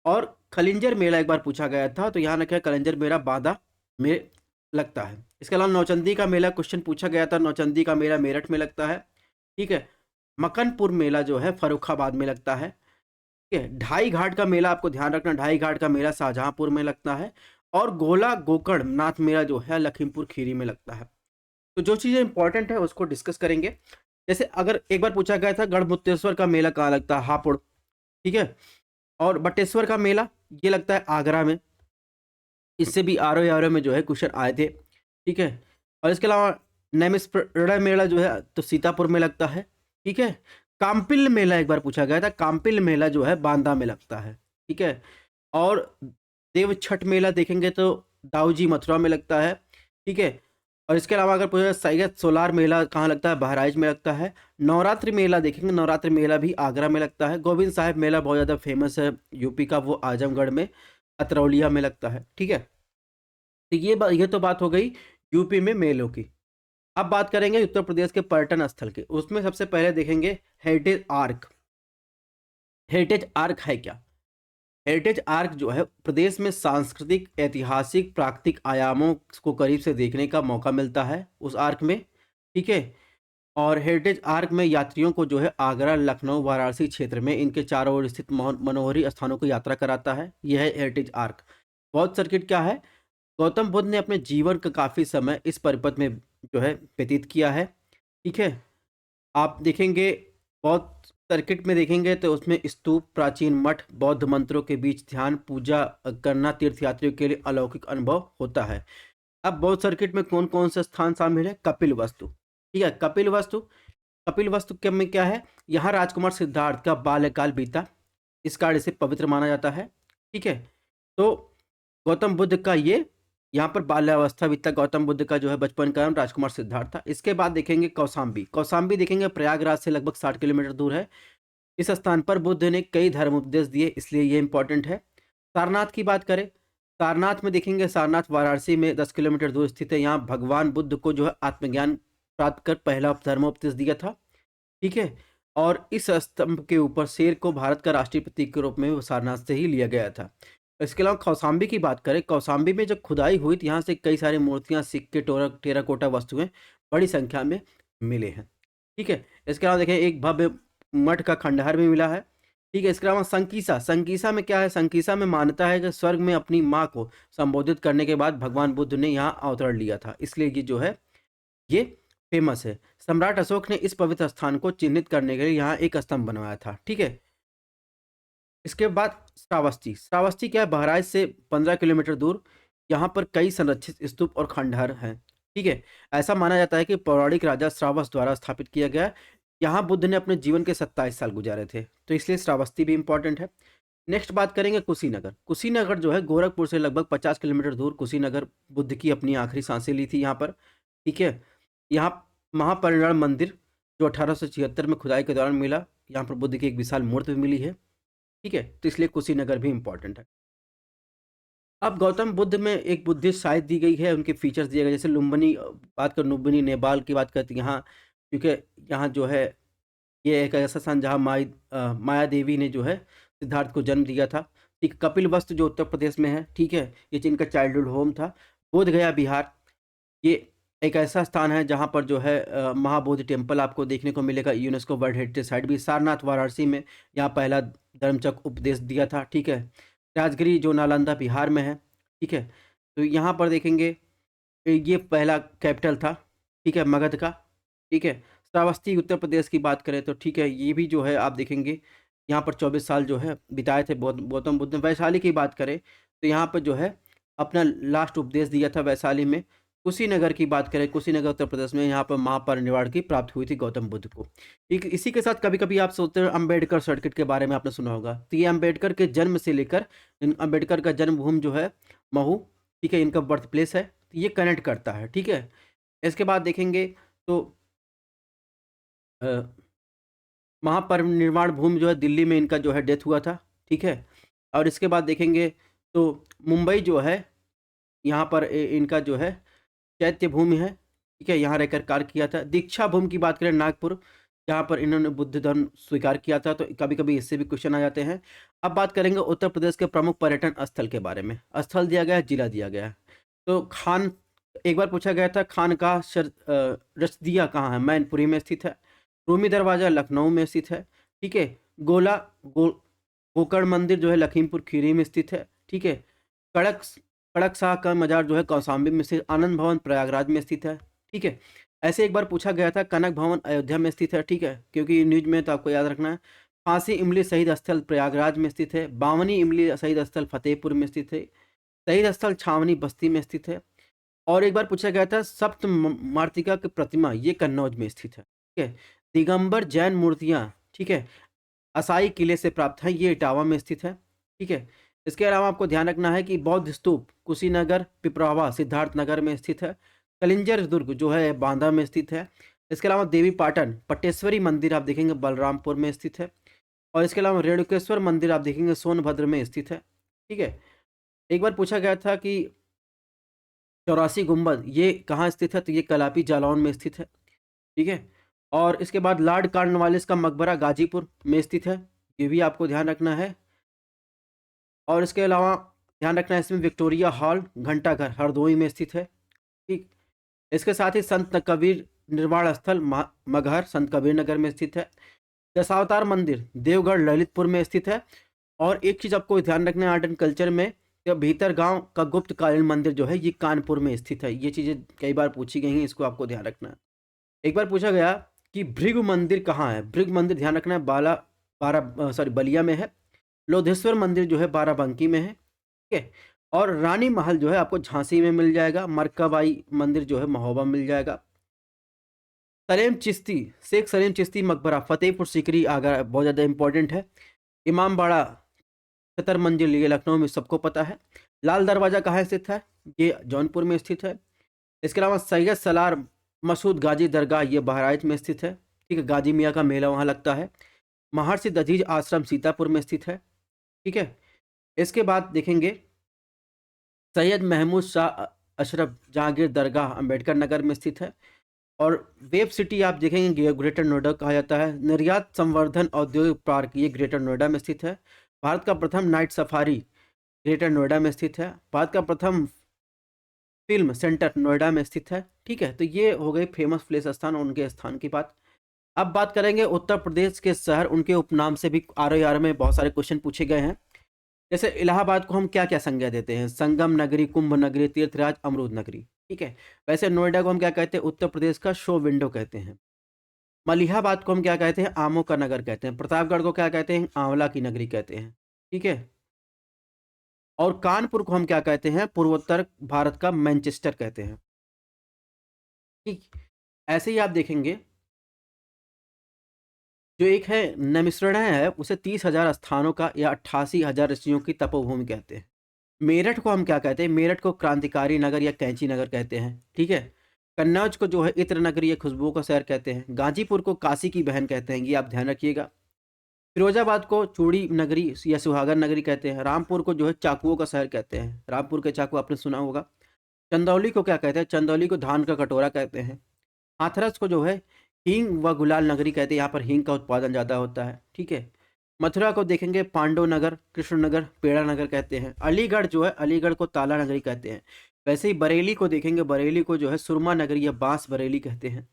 और खलिंजर मेला एक बार पूछा गया था, तो यहाँ रखा है खलिंजर मेला बांदा में लगता है। इसके अलावा नौचंदी का मेला क्वेश्चन पूछा गया था, नौचंदी का मेला मेरठ में लगता है। ठीक है। मकनपुर मेला जो है फर्रुखाबाद में लगता है। ठीक है। ढाई घाट का मेला आपको ध्यान रखना, ढाई घाट का मेला शाहजहांपुर में लगता है। और गोला गोकर्ण नाथ मेला जो है लखीमपुर खीरी में लगता है। तो जो चीज़ें इंपॉर्टेंट है उसको डिस्कस करेंगे। जैसे अगर एक बार पूछा गया था गढ़मुक्तेश्वर का मेला कहाँ लगता है? हापुड़। ठीक है। और बटेश्वर का मेला ये लगता है आगरा में। इससे भी RO में जो है क्वेश्चन आए थे। ठीक है। और इसके अलावा नैमिषारण्य मेला जो है तो सीतापुर में लगता है। ठीक है। काम्पिल मेला एक बार पूछा गया था, काम्पिल मेला जो है बांदा में लगता है। ठीक है। और देव छठ मेला देखेंगे तो दाऊजी, मथुरा में लगता है। ठीक है। और इसके अलावा अगर पूछा जाए सैयद सोलार मेला कहाँ लगता है? बहराइच में लगता है। नवरात्रि मेला देखेंगे, नवरात्रि मेला भी आगरा में लगता है। गोविंद साहिब मेला बहुत ज़्यादा फेमस है यूपी का, वो आजमगढ़ में अतरौलिया में लगता है। ठीक है। तो ये तो बात हो गई यूपी में मेलों की। अब बात करेंगे उत्तर प्रदेश के पर्यटन स्थल के। उसमें सबसे पहले देखेंगे हेरिटेज आर्क। हेरिटेज आर्क है क्या? हेरिटेज आर्क जो है प्रदेश में सांस्कृतिक, ऐतिहासिक, प्राकृतिक आयामों को करीब से देखने का मौका मिलता है उस आर्क में। ठीक है। और हेरिटेज आर्क में यात्रियों को जो है आगरा, लखनऊ, वाराणसी क्षेत्र में इनके चारों ओर स्थित मनोहरी स्थानों को यात्रा कराता है। यह है हेरिटेज आर्क। बौद्ध सर्किट क्या है? गौतम बुद्ध ने अपने जीवन का काफ़ी समय इस परिपथ में जो है व्यतीत किया है। ठीक है। आप देखेंगे बौद्ध सर्किट में देखेंगे तो उसमें स्तूप, प्राचीन मठ, बौद्ध मंत्रों के बीच ध्यान, पूजा करना तीर्थयात्रियों के लिए अलौकिक अनुभव होता है। अब बौद्ध सर्किट में कौन-कौन से स्थान शामिल है? कपिल वस्तु, ठीक है? कपिल वस्तु के में क्या है? यहाँ राजकुमार सिद्धार्थ का बाल्यकाल बीता, इस कारण इसे पवित्र माना जाता है, ठीक है? तो गौतम बुद्ध का ये यहाँ पर बाल्यावस्था बीता, गौतम बुद्ध का जो है बचपन का नाम राजकुमार सिद्धार्थ था। इसके बाद देखेंगे कौशाम्बी, कौशाम्बी देखेंगे प्रयागराज से लगभग 60 किलोमीटर दूर है। इस स्थान पर बुद्ध ने कई धर्म उपदेश दिए, इसलिए ये इंपॉर्टेंट है। सारनाथ की बात करें, सारनाथ में देखेंगे, सारनाथ वाराणसी में 10 किलोमीटर दूर स्थित है। यहाँ भगवान बुद्ध को जो है आत्मज्ञान प्राप्त कर पहला धर्मोपदेश दिया था, ठीक है? और इस स्तंभ के ऊपर शेर को भारत का राष्ट्रीय प्रतीक के रूप में सारनाथ से ही लिया गया था। इसके अलावा कौशाम्बी की बात करें, कौशाम्बी में जब खुदाई हुई तो यहाँ से कई सारी मूर्तियाँ, सिक्के, टेराकोटा वस्तुएं बड़ी संख्या में मिले हैं, ठीक है? इसके अलावा देखें एक भव्य मठ का खंडहर भी मिला है, ठीक है? इसके अलावा संकीसा, संकीसा में क्या है? संकीसा में मान्यता है कि स्वर्ग में अपनी माँ को संबोधित करने के बाद भगवान बुद्ध ने यहाँ अवतरण लिया था, इसलिए ये जो है ये फेमस है। सम्राट अशोक ने इस पवित्र स्थान को चिन्हित करने के लिए यहाँ एक स्तंभ बनवाया था, ठीक है? इसके बाद श्रावस्ती, श्रावस्ती क्या है? बहराइच से 15 किलोमीटर दूर, यहाँ पर कई संरक्षित स्तूप और खंडहर हैं, ठीक है? ऐसा माना जाता है कि पौराणिक राजा श्रावस द्वारा स्थापित किया गया है। यहाँ बुद्ध ने अपने जीवन के 27 साल गुजारे थे, तो इसलिए श्रावस्ती भी इंपॉर्टेंट है। नेक्स्ट बात करेंगे कुशीनगर। कुशीनगर जो है गोरखपुर से लगभग 50 किलोमीटर दूर, कुशीनगर बुद्ध की अपनी आखिरी सांसें ली थी यहाँ पर, ठीक है? यहाँ महापरिनिर्वाण मंदिर जो 1876 में खुदाई के दौरान मिला, यहाँ पर बुद्ध की एक विशाल मूर्ति भी मिली है, ठीक है? तो इसलिए कुशीनगर भी इंपॉर्टेंट है। अब गौतम बुद्ध में एक बुद्धिस्ट साइट दी गई है, उनके फीचर्स दिए गए, जैसे लुम्बिनी बात करें, लुम्बिनी नेपाल की बात करते हैं यहाँ, क्योंकि यहाँ जो है ये एक ऐसा स्थान जहाँ माया देवी ने जो है सिद्धार्थ को जन्म दिया था, ठीक? कपिल वस्तु जो उत्तर प्रदेश में है, ठीक है? ये जिनका चाइल्डहुड होम था। बोध गया बिहार, ये एक ऐसा स्थान है जहाँ पर जो है महाबोधि टेम्पल आपको देखने को मिलेगा, यूनेस्को वर्ल्ड हेरिटेज साइट भी। सारनाथ वाराणसी में यहाँ पहला धर्मचक्र उपदेश दिया था, ठीक है? राजगिरी जो नालंदा बिहार में है, ठीक है? तो यहाँ पर देखेंगे ये पहला कैपिटल था, ठीक है, मगध का, ठीक है? श्रावस्ती उत्तर प्रदेश की बात करें तो ठीक है, ये भी जो है आप देखेंगे यहाँ पर 24 साल जो है बिताए थे गौतम बुद्ध ने। वैशाली की बात करें तो यहाँ पर जो है अपना लास्ट उपदेश दिया था वैशाली में। कुशीनगर की बात करें, कुशीनगर उत्तर प्रदेश में, यहाँ पर महापरिनिर्वाण की प्राप्ति हुई थी गौतम बुद्ध को। ठीक इसी के साथ कभी-कभी आप सोचते हैं अम्बेडकर सर्किट के बारे में आपने सुना होगा। तो ये अम्बेडकर के जन्म से लेकर अम्बेडकर का जन्मभूमि जो है महू, ठीक है, इनका बर्थ प्लेस है, तो ये कनेक्ट करता है, ठीक है। इसके बाद देखेंगे तो अ, महापरिनिर्वाण भूमि जो है दिल्ली में इनका जो है डेथ हुआ था, ठीक है। और इसके बाद देखेंगे तो मुंबई जो है यहाँ पर इनका जो है चैत्य भूमि है, ठीक है, यहाँ रहकर कार्य किया था। दीक्षा भूमि की बात करें नागपुर, जहाँ पर इन्होंने बुद्ध धर्म स्वीकार किया था, तो कभी-कभी इससे भी क्वेश्चन आ जाते हैं। अब बात करेंगे उत्तर प्रदेश के प्रमुख पर्यटन स्थल के बारे में। स्थल दिया गया है, जिला दिया गया है। तो एक बार पूछा गया था खानकाह रशदिया कहाँ है? मैनपुरी में स्थित है। रूमी दरवाज़ा लखनऊ में स्थित है, ठीक है। गोकर्ण मंदिर जो है लखीमपुर खीरी में स्थित है, ठीक है। कड़क कड़क शाह का मजार जो है कौशाम्बी में स्थित। आनंद भवन प्रयागराज में स्थित है, ठीक है। ऐसे एक बार पूछा गया था कनक भवन अयोध्या में स्थित है, ठीक है, क्योंकि न्यूज में तो आपको याद रखना है। फांसी इमली शहीद स्थल प्रयागराज में स्थित है। बावनी इमली शहीद स्थल फतेहपुर में स्थित है। शहीद स्थल छावनी बस्ती में स्थित है। और एक बार पूछा गया था सप्त मार्तिका की प्रतिमा, ये कन्नौज में स्थित है, ठीक है। दिगंबर जैन मूर्तियाँ, ठीक है, असाई किले से प्राप्त है, ये इटावा में स्थित है, ठीक है। इसके अलावा आपको ध्यान रखना है कि बौद्ध स्तूप कुशीनगर, पिपरावा, सिद्धार्थनगर में स्थित है। कलिंजर दुर्ग जो है बांदा में स्थित है। इसके अलावा देवी पाटन पटेश्वरी मंदिर आप देखेंगे बलरामपुर में स्थित है। और इसके अलावा रेणुकेश्वर मंदिर आप देखेंगे सोनभद्र में स्थित है, ठीक है। एक बार पूछा गया था कि चौरासी गुंबद ये कहाँ स्थित है? तो ये कलापी जालौन में स्थित है, ठीक है। और इसके बाद लॉर्ड कॉर्नवालिस का मकबरा गाजीपुर में स्थित है, ये भी आपको ध्यान रखना है। और इसके अलावा ध्यान रखना है इसमें विक्टोरिया हॉल घंटाघर हरदोई में स्थित है, ठीक। इसके साथ ही संत कबीर निर्वाण स्थल मगहर संत कबीर नगर में स्थित है। दशावतार मंदिर देवगढ़ ललितपुर में स्थित है। और एक चीज़ आपको ध्यान रखना है आर्ट एंड कल्चर में, भीतर गांव का गुप्तकालीन मंदिर जो है ये कानपुर में स्थित है। ये चीज़ें कई बार पूछी गई हैं, इसको आपको ध्यान रखना है। एक बार पूछा गया कि भृगु मंदिर कहाँ है? भृगु मंदिर ध्यान रखना है बलिया में है। लोधेश्वर मंदिर जो है बाराबंकी में है, ठीक है? और रानी महल जो है आपको झांसी में मिल जाएगा। मरकाबाई मंदिर जो है महोबा में मिल जाएगा। सलेम चिश्ती, शेख सलीम चिश्ती मकबरा फतेहपुर सीकरी आगरा बहुत ज़्यादा इंपॉर्टेंट है। इमामबाड़ा 70 मंजिल ये लखनऊ में सबको पता है। लाल दरवाज़ा कहाँ स्थित है? ये जौनपुर में स्थित है। इसके अलावा सैयद सलार मसूद गाजी दरगाह ये बहराइच में स्थित है, ठीक है? गाजी मियाँ का मेला वहाँ लगता है। महर्षि दधीज आश्रम सीतापुर में स्थित है, ठीक है? इसके बाद देखेंगे सैयद महमूद शाह अशरफ जहांगीर दरगाह अंबेडकर नगर में स्थित है। और वेब सिटी आप देखेंगे ग्रेटर नोएडा कहा जाता है। निर्यात संवर्धन औद्योगिक पार्क ये ग्रेटर नोएडा में स्थित है। भारत का प्रथम नाइट सफारी ग्रेटर नोएडा में स्थित है। भारत का प्रथम फिल्म सेंटर नोएडा में स्थित है, ठीक है? तो ये हो गई फेमस प्लेस स्थान और उनके स्थान की बात। अब बात करेंगे उत्तर प्रदेश के शहर उनके उपनाम से भी आर में बहुत सारे क्वेश्चन पूछे गए हैं। जैसे इलाहाबाद को हम क्या क्या संज्ञा देते हैं? संगम नगरी, कुंभ नगरी, तीर्थराज, अमरूद नगरी, ठीक है? वैसे नोएडा को हम क्या कहते हैं? उत्तर प्रदेश का शो विंडो कहते हैं। मलिहाबाद को हम क्या कहते हैं? आमों का नगर कहते हैं। प्रतापगढ़ को क्या कहते हैं? आंवला की नगरी कहते हैं, ठीक है? और कानपुर को हम क्या कहते हैं? पूर्वोत्तर भारत का मैनचेस्टर कहते हैं, ठीक। ऐसे ही आप देखेंगे जो एक है नमिसरण है उसे 30,000 स्थानों का या 88,000 ऋषियों की तपोभूमि कहते हैं। मेरठ को हम क्या कहते हैं? मेरठ को क्रांतिकारी नगर या कैंची नगर कहते हैं, ठीक है? कन्नौज को जो है इत्र नगरी या खुशबुओं का शहर कहते हैं। गाजीपुर को काशी की बहन कहते हैं, ये आप ध्यान रखिएगा। फिरोजाबाद को चूड़ी नगरी या सुहागन नगरी कहते हैं। रामपुर को जो है चाकुओं का शहर कहते हैं। रामपुर के चाकू आपने सुना होगा। चंदौली को क्या कहते हैं? चंदौली को धान का कटोरा कहते हैं। हाथरस को जो है हींग व गुलाल नगरी कहते हैं, यहाँ पर हींग का उत्पादन ज़्यादा होता है, ठीक है? मथुरा को देखेंगे पांडव नगर, कृष्ण नगर, पेड़ा नगर कहते हैं। अलीगढ़ जो है अलीगढ़ को ताला नगरी कहते हैं। वैसे ही बरेली को देखेंगे, बरेली को जो है सुरमा नगरी या बांस बरेली कहते हैं।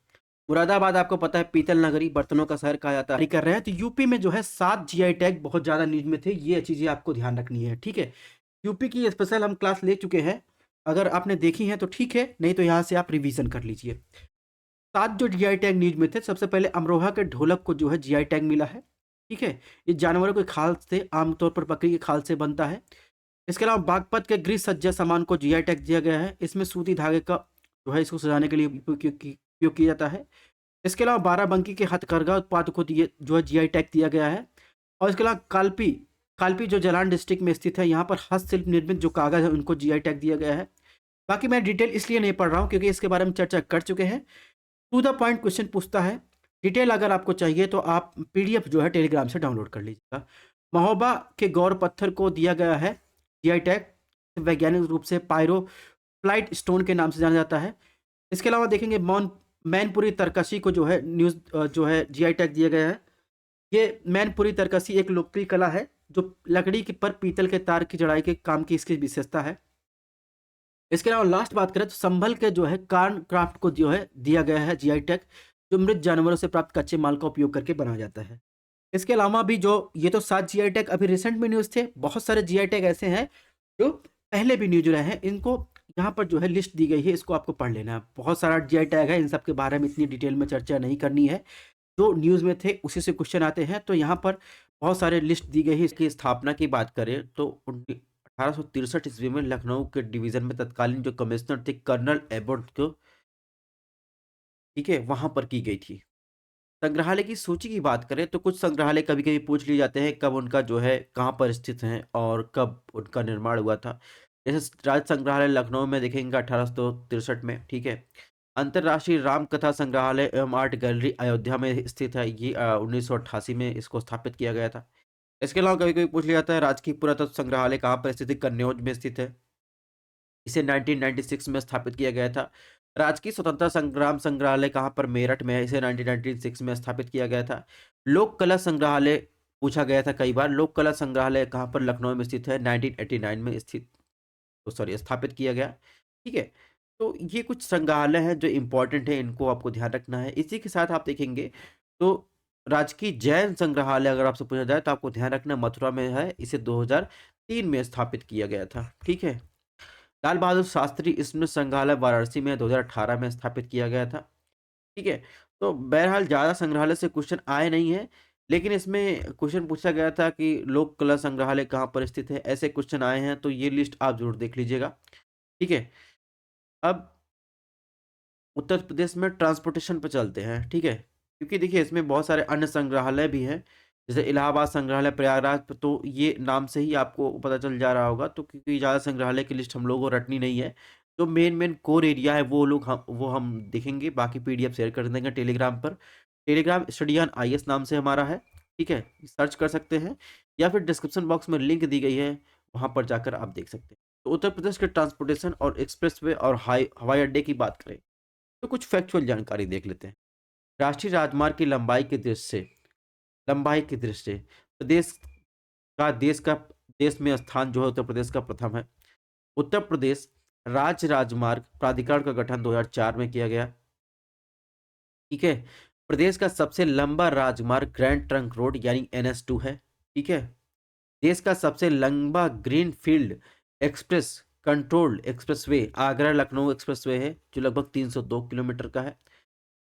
मुरादाबाद आपको पता है पीतल नगरी, बर्तनों का शहर कहा जाता है। कर रहे हैं तो यूपी में जो है 7 जीआई टैग बहुत ज़्यादा न्यूज में थे, ये चीज़ें आपको ध्यान रखनी है, ठीक है? यूपी की स्पेशल हम क्लास ले चुके हैं, अगर आपने देखी है तो ठीक है, नहीं तो यहाँ से आप रिवीजन कर लीजिए। 7 जो जीआई टैग न्यूज में थे, सबसे पहले अमरोहा के ढोलक को जो है जीआई टैग मिला है, ठीक है? ये जानवरों के खाल से, आमतौर पर बकरी के खाल से बनता है। इसके अलावा बागपत के गृह सज्जा सामान को जीआई टैग दिया गया है। इसमें सूती धागे का जो है इसको सजाने के लिए उपयोग किया जाता है। इसके अलावा बाराबंकी के हथकरघा उत्पाद को दिए जो है जीआई टैग दिया गया है। और इसके अलावा कालपी कालपी जो जालौन डिस्ट्रिक्ट में स्थित है, यहाँ पर हस्तशिल्प निर्मित जो कागज़ है उनको जीआई टैग दिया गया है। बाकी मैं डिटेल इसलिए नहीं पढ़ रहा हूँ क्योंकि इसके बारे में चर्चा कर चुके हैं। टू द पॉइंट क्वेश्चन पूछता है। डिटेल अगर आपको चाहिए तो आप पीडीएफ जो है टेलीग्राम से डाउनलोड कर लीजिएगा। महोबा के गौर पत्थर को दिया गया है जीआई टैग, वैज्ञानिक रूप से पायरोफ्लाइट स्टोन के नाम से जाना जाता है। इसके अलावा देखेंगे मैनपुरी तरकशी को जो है जो है जीआई टैग दिया गया है। ये मैनपुरी तरकशी एक लोकप्रिय कला है जो लकड़ी के पर पीतल के तार की जड़ाई के काम की इसकी विशेषता है। इसके अलावा लास्ट बात करें तो संभल के जो है कार्न क्राफ्ट को जो है दिया गया है जीआई टैग, जो मृत जानवरों से प्राप्त कच्चे माल का उपयोग करके बनाया जाता है। इसके अलावा भी जो ये तो 7 जीआई टैग अभी रिसेंट में न्यूज़ थे, बहुत सारे जीआई टैग ऐसे हैं जो पहले भी न्यूज़ रहे हैं। इनको यहाँ पर जो है लिस्ट दी गई है, इसको आपको पढ़ लेना है। बहुत सारा जीआई टैग है, इन सब के बारे में इतनी डिटेल में चर्चा नहीं करनी है। जो न्यूज़ में थे उसी से क्वेश्चन आते हैं, तो यहाँ पर बहुत सारे लिस्ट दी गई है। इसकी स्थापना की बात करें तो 1863 ईस्वी में लखनऊ के डिवीज़न में तत्कालीन जो कमिश्नर थे कर्नल एबॉट को, ठीक है, वहाँ पर की गई थी। संग्रहालय की सूची की बात करें तो कुछ संग्रहालय कभी-कभी पूछ लिए जाते हैं कब उनका जो है कहाँ पर स्थित हैं और कब उनका निर्माण हुआ था। जैसे राज्य संग्रहालय लखनऊ में देखेंगे 1863 में, ठीक है। अंतर्राष्ट्रीय राम कथा संग्रहालय एवं आर्ट गैलरी अयोध्या में स्थित है, ये 1988 में इसको स्थापित किया गया था। इसके अलावा कभी-कभी पूछ लिया जाता है राजकीय पुरातत्व संग्रहालय कहाँ पर स्थित है? कन्नौज में स्थित है। इसे 1996 में स्थापित किया गया था। राजकीय स्वतंत्रता संग्राम संग्रहालय कहाँ पर? मेरठ में है, इसे 1996 में स्थापित किया गया था। लोक कला संग्रहालय पूछा गया था कई बार, लोक कला संग्रहालय कहाँ पर? लखनऊ में स्थित है, 1989 में स्थापित किया गया, ठीक है। तो ये कुछ संग्रहालय हैं जो इम्पोर्टेंट है, इनको आपको ध्यान रखना है। इसी के साथ आप देखेंगे तो राजकीय जैन संग्रहालय अगर आपसे पूछा जाए तो आपको ध्यान रखना मथुरा में है, इसे 2003 में स्थापित किया गया था, ठीक है। लाल बहादुर शास्त्री स्मृति संग्रहालय वाराणसी में 2018 में स्थापित किया गया था, ठीक है। तो बहरहाल ज़्यादा संग्रहालय से क्वेश्चन आए नहीं हैं, लेकिन इसमें क्वेश्चन पूछा गया था कि लोक कला संग्रहालय कहाँ पर स्थित है, ऐसे क्वेश्चन आए हैं, तो ये लिस्ट आप ज़रूर देख लीजिएगा, ठीक है? अब उत्तर प्रदेश में ट्रांसपोर्टेशन पे चलते हैं, ठीक है? क्योंकि देखिए इसमें बहुत सारे अन्य संग्रहालय भी हैं, जैसे इलाहाबाद संग्रहालय प्रयागराज, तो ये नाम से ही आपको पता चल जा रहा होगा, तो क्योंकि ज़्यादा संग्रहालय की लिस्ट हम लोगों को रटनी नहीं है, जो मेन कोर एरिया है वो हम देखेंगे, बाकी पीडीएफ शेयर कर देंगे टेलीग्राम पर। टेलीग्राम स्टडीयान आईएएस नाम से हमारा है, ठीक है? सर्च कर सकते हैं या फिर डिस्क्रिप्शन बॉक्स में लिंक दी गई है, वहाँ पर जाकर आप देख सकते हैं। तो उत्तर प्रदेश के ट्रांसपोर्टेशन और एक्सप्रेसवे और हवाई अड्डे की बात करें, तो कुछ फैक्चुअल जानकारी देख लेते हैं। राष्ट्रीय राजमार्ग की लंबाई की दृष्टि से प्रदेश का देश में स्थान जो है उत्तर प्रदेश का प्रथम है। उत्तर प्रदेश राज्य राजमार्ग प्राधिकरण का गठन 2004 में किया गया, ठीक है? प्रदेश का सबसे लंबा राजमार्ग ग्रैंड ट्रंक रोड यानी NH2 है, ठीक है? देश का सबसे लंबा greenfield express controlled expressway Agra Lucknow expressway है, जो लगभग 302 किलोमीटर का है।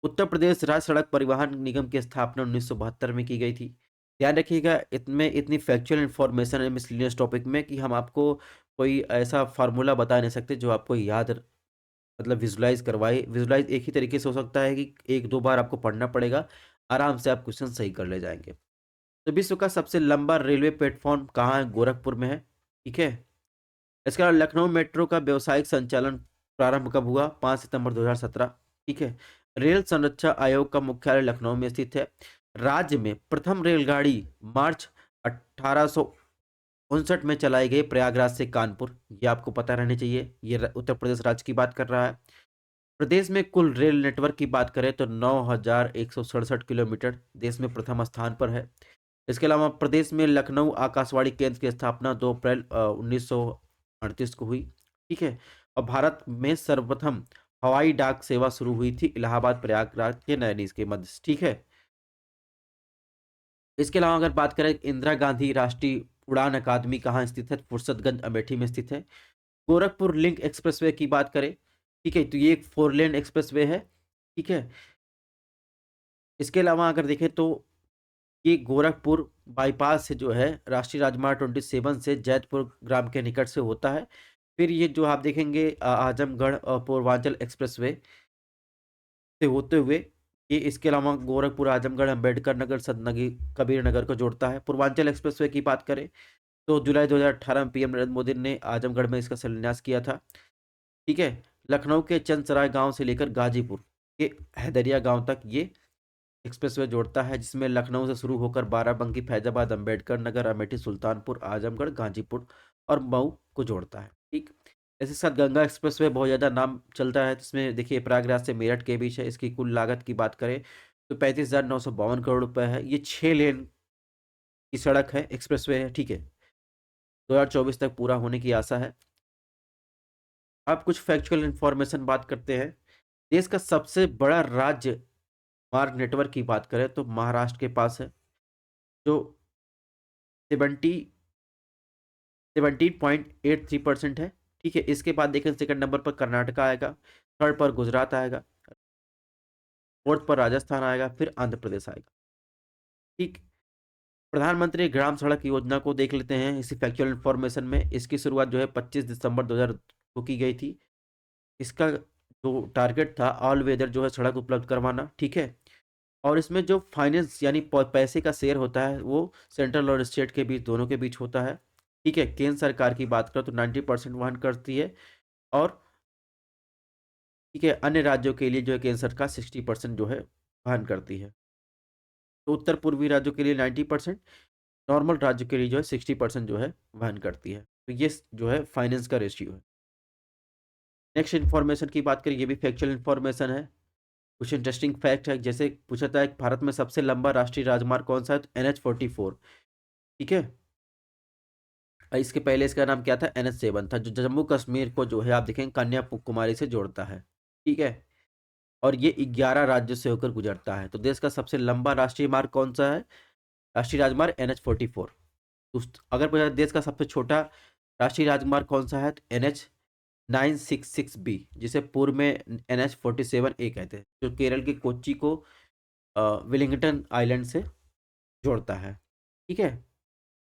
उत्तर प्रदेश राज्य सड़क परिवहन निगम की स्थापना 1972 में की गई थी। ध्यान रखिएगा, इसमें इतनी फैक्चुअल इन्फॉर्मेशन है मिसलेनियस टॉपिक में कि हम आपको कोई ऐसा फार्मूला बता नहीं सकते जो आपको याद मतलब विजुलाइज करवाए। विजुलाइज एक ही तरीके से हो सकता है कि एक दो बार आपको पढ़ना पड़ेगा, आराम से आप क्वेश्चन सही कर ले जाएंगे। तो विश्व का सबसे लंबा रेलवे प्लेटफॉर्म कहाँ है? गोरखपुर में है, ठीक है? इसके अलावा लखनऊ मेट्रो का व्यावसायिक संचालन प्रारंभ कब हुआ? 5 सितंबर 2017, ठीक है? रेल संरक्षा आयोग का मुख्यालय लखनऊ में स्थित है। राज्य में प्रथम रेलगाड़ी मार्च 1859 में चलाई गई प्रयागराज से कानपुर, ये आपको पता रहनी चाहिए। ये उत्तर प्रदेश राज्य की बात कर रहा है। प्रदेश में कुल रेल नेटवर्क की बात करें तो 9,167 किलोमीटर देश में प्रथम स्थान पर है। इसके अलावा प्रदेश में लखनऊ आकाशवाणी केंद्र की स्थापना 2 अप्रैल 1938 को हुई, ठीक है? और भारत में सर्वप्रथम हवाई डाक सेवा शुरू हुई थी इलाहाबाद प्रयागराज के नैनी के मध्य से, ठीक है? इसके अलावा अगर बात करें इंदिरा गांधी राष्ट्रीय उड़ान अकादमी कहाँ स्थित है? फुर्सतगंज अमेठी में स्थित है। गोरखपुर लिंक एक्सप्रेसवे की बात करें, ठीक है, तो ये एक 4 लेन एक्सप्रेसवे है, ठीक है? इसके अलावा अगर देखें तो ये गोरखपुर बाईपास से जो है राष्ट्रीय राजमार्ग 27 से जैतपुर ग्राम के निकट से होता है। फिर ये जो आप देखेंगे आजमगढ़ और पूर्वांचल एक्सप्रेसवे से होते हुए ये इसके अलावा गोरखपुर आजमगढ़ अंबेडकर नगर सदनगी कबीर नगर को जोड़ता है। पूर्वांचल एक्सप्रेसवे की बात करें तो जुलाई 2018 में पीएम नरेंद्र मोदी ने आजमगढ़ में इसका शिलान्यास किया था, ठीक है? लखनऊ के चंदसराय गांव से लेकर गाजीपुर के हैदरिया गांव तक ये एक्सप्रेसवे जोड़ता है, जिसमें लखनऊ से शुरू होकर बाराबंकी फैजाबाद अम्बेडकर नगर अमेठी सुल्तानपुर आजमगढ़ गाजीपुर और मऊ को जोड़ता है, ठीक? इसके साथ गंगा एक्सप्रेसवे बहुत ज़्यादा नाम चलता है, जिसमें देखिए प्रयागराज से मेरठ के बीच है। इसकी कुल लागत की बात करें तो 35,952 करोड़ रुपए है। ये 6 लेन की सड़क है, एक्सप्रेसवे है, ठीक है? 2024 तक पूरा होने की आशा है। अब कुछ फैक्चुअल इंफॉर्मेशन बात करते हैं। देश का सबसे बड़ा राज्य मार्ग नेटवर्क की बात करें तो महाराष्ट्र के पास है, जो 70 17.83% है, ठीक है? इसके बाद देखें सेकंड नंबर पर कर्नाटका आएगा, थर्ड पर गुजरात आएगा, फोर्थ पर राजस्थान आएगा, फिर आंध्र प्रदेश आएगा, ठीक? प्रधानमंत्री ग्राम सड़क योजना को देख लेते हैं इसी फैक्चुअल इंफॉर्मेशन में। इसकी शुरुआत जो है 25 दिसंबर 2000 को की गई थी। इसका जो टारगेट था ऑल वेदर जो है सड़क उपलब्ध करवाना, ठीक है? और इसमें जो फाइनेंस यानी पैसे का शेयर होता है वो सेंट्रल और स्टेट के बीच दोनों के बीच होता है, ठीक है? केंद्र सरकार की बात करें तो 90% वहन करती है और ठीक है अन्य राज्यों के लिए जो है केंद्र सरकार 60% जो है वहन करती है। तो उत्तर पूर्वी राज्यों के लिए 90%, नॉर्मल राज्यों के लिए जो है 60% जो है वहन करती है। तो ये जो है फाइनेंस का रेशियो है। नेक्स्ट इन्फॉर्मेशन की बात करें, ये भी फैक्चुअल इन्फॉर्मेशन है। कुछ इंटरेस्टिंग फैक्ट है, जैसे पूछा था भारत में सबसे लंबा राष्ट्रीय राजमार्ग कौन सा है? तो NH44, ठीक है? इसके पहले इसका नाम क्या था? NH7 था, जो जम्मू कश्मीर को जो है आप देखेंगे कन्याकुमारी से जोड़ता है, ठीक है? और ये 11 राज्यों से होकर गुजरता है। तो देश का सबसे लंबा राष्ट्रीय मार्ग कौन सा है? राष्ट्रीय राजमार्ग NH44। अगर पूछा देश का सबसे छोटा राष्ट्रीय राजमार्ग कौन सा है? तो NH966B, जिसे पूर्व में NH47A कहते हैं, जो केरल के कोच्चि को विलिंगटन आइलैंड से जोड़ता है। ठीक है,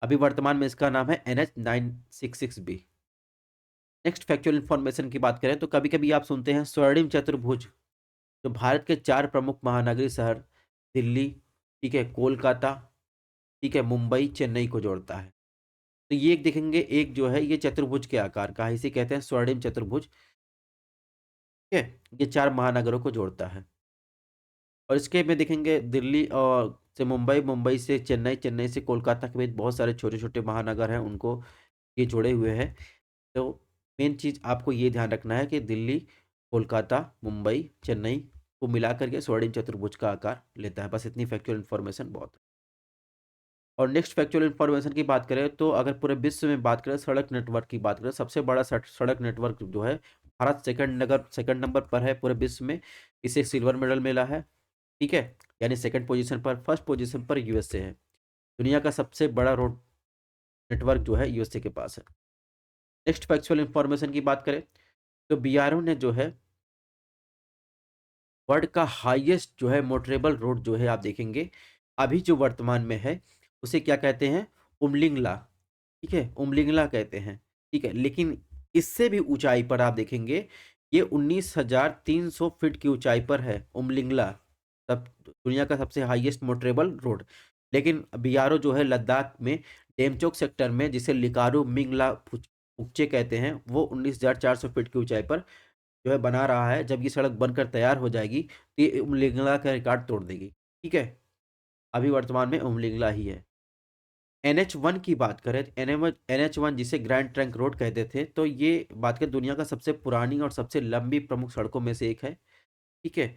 अभी वर्तमान में इसका नाम है NH966B। नेक्स्ट फैक्चुअल इन्फॉर्मेशन की बात करें तो कभी कभी आप सुनते हैं स्वर्णिम चतुर्भुज, जो भारत के 4 प्रमुख महानगरीय शहर दिल्ली, ठीक है, कोलकाता, ठीक है, मुंबई, चेन्नई को जोड़ता है। तो ये एक देखेंगे, एक जो है ये चतुर्भुज के आकार का है, इसे कहते हैं स्वर्णिम चतुर्भुज। ठीक है, ये 4 महानगरों को जोड़ता है। और इसके में देखेंगे दिल्ली और से मुंबई, मुंबई से चेन्नई, चेन्नई से कोलकाता के बीच बहुत सारे छोटे-छोटे महानगर हैं, उनको ये जुड़े हुए हैं। तो मेन चीज़ आपको ये ध्यान रखना है कि दिल्ली, कोलकाता, मुंबई, चेन्नई को मिलाकर के स्वर्णिम चतुर्भुज का आकार लेता है। बस इतनी फैक्चुअल इन्फॉर्मेशन बहुत है। और नेक्स्ट फैक्चुअल इन्फॉर्मेशन की बात करें तो अगर पूरे विश्व में बात करें, सड़क नेटवर्क की बात करें, सबसे बड़ा सड़क नेटवर्क जो है भारत सेकंड नंबर पर है पूरे विश्व में। इसे सिल्वर मेडल मिला है। ठीक है, यानी सेकंड पोजीशन पर, फर्स्ट पोजीशन पर यूएसए है। दुनिया का सबसे बड़ा रोड नेटवर्क जो है यूएसए के पास है। नेक्स्ट फैक्चुअल इंफॉर्मेशन की बात करें तो बीआरओ ने जो है वर्ल्ड का हाईएस्ट जो है मोटरेबल रोड जो है आप देखेंगे अभी जो वर्तमान में है, उसे क्या कहते हैं? उमलिंगला। ठीक है, उमलिंगला कहते हैं। ठीक है, लेकिन इससे भी ऊंचाई पर आप देखेंगे ये 19,300 फीट की ऊंचाई पर है उमलिंगला, तब दुनिया का सबसे हाईएस्ट मोटरेबल रोड। लेकिन बीआरओ जो है लद्दाख में डेमचोक सेक्टर में, जिसे लिकारू मिंगला फुकचे कहते हैं, वो 19,400 फीट की ऊंचाई पर जो है बना रहा है। जब ये सड़क बनकर तैयार हो जाएगी तो ये उमलिंगला का रिकॉर्ड तोड़ देगी। ठीक है, अभी वर्तमान में उमलिंगला ही है। NH1 की बात करें, NH1 जिसे ग्रैंड ट्रंक रोड कहते थे, तो ये बात करें दुनिया का सबसे पुरानी और सबसे लंबी प्रमुख सड़कों में से एक है। ठीक है,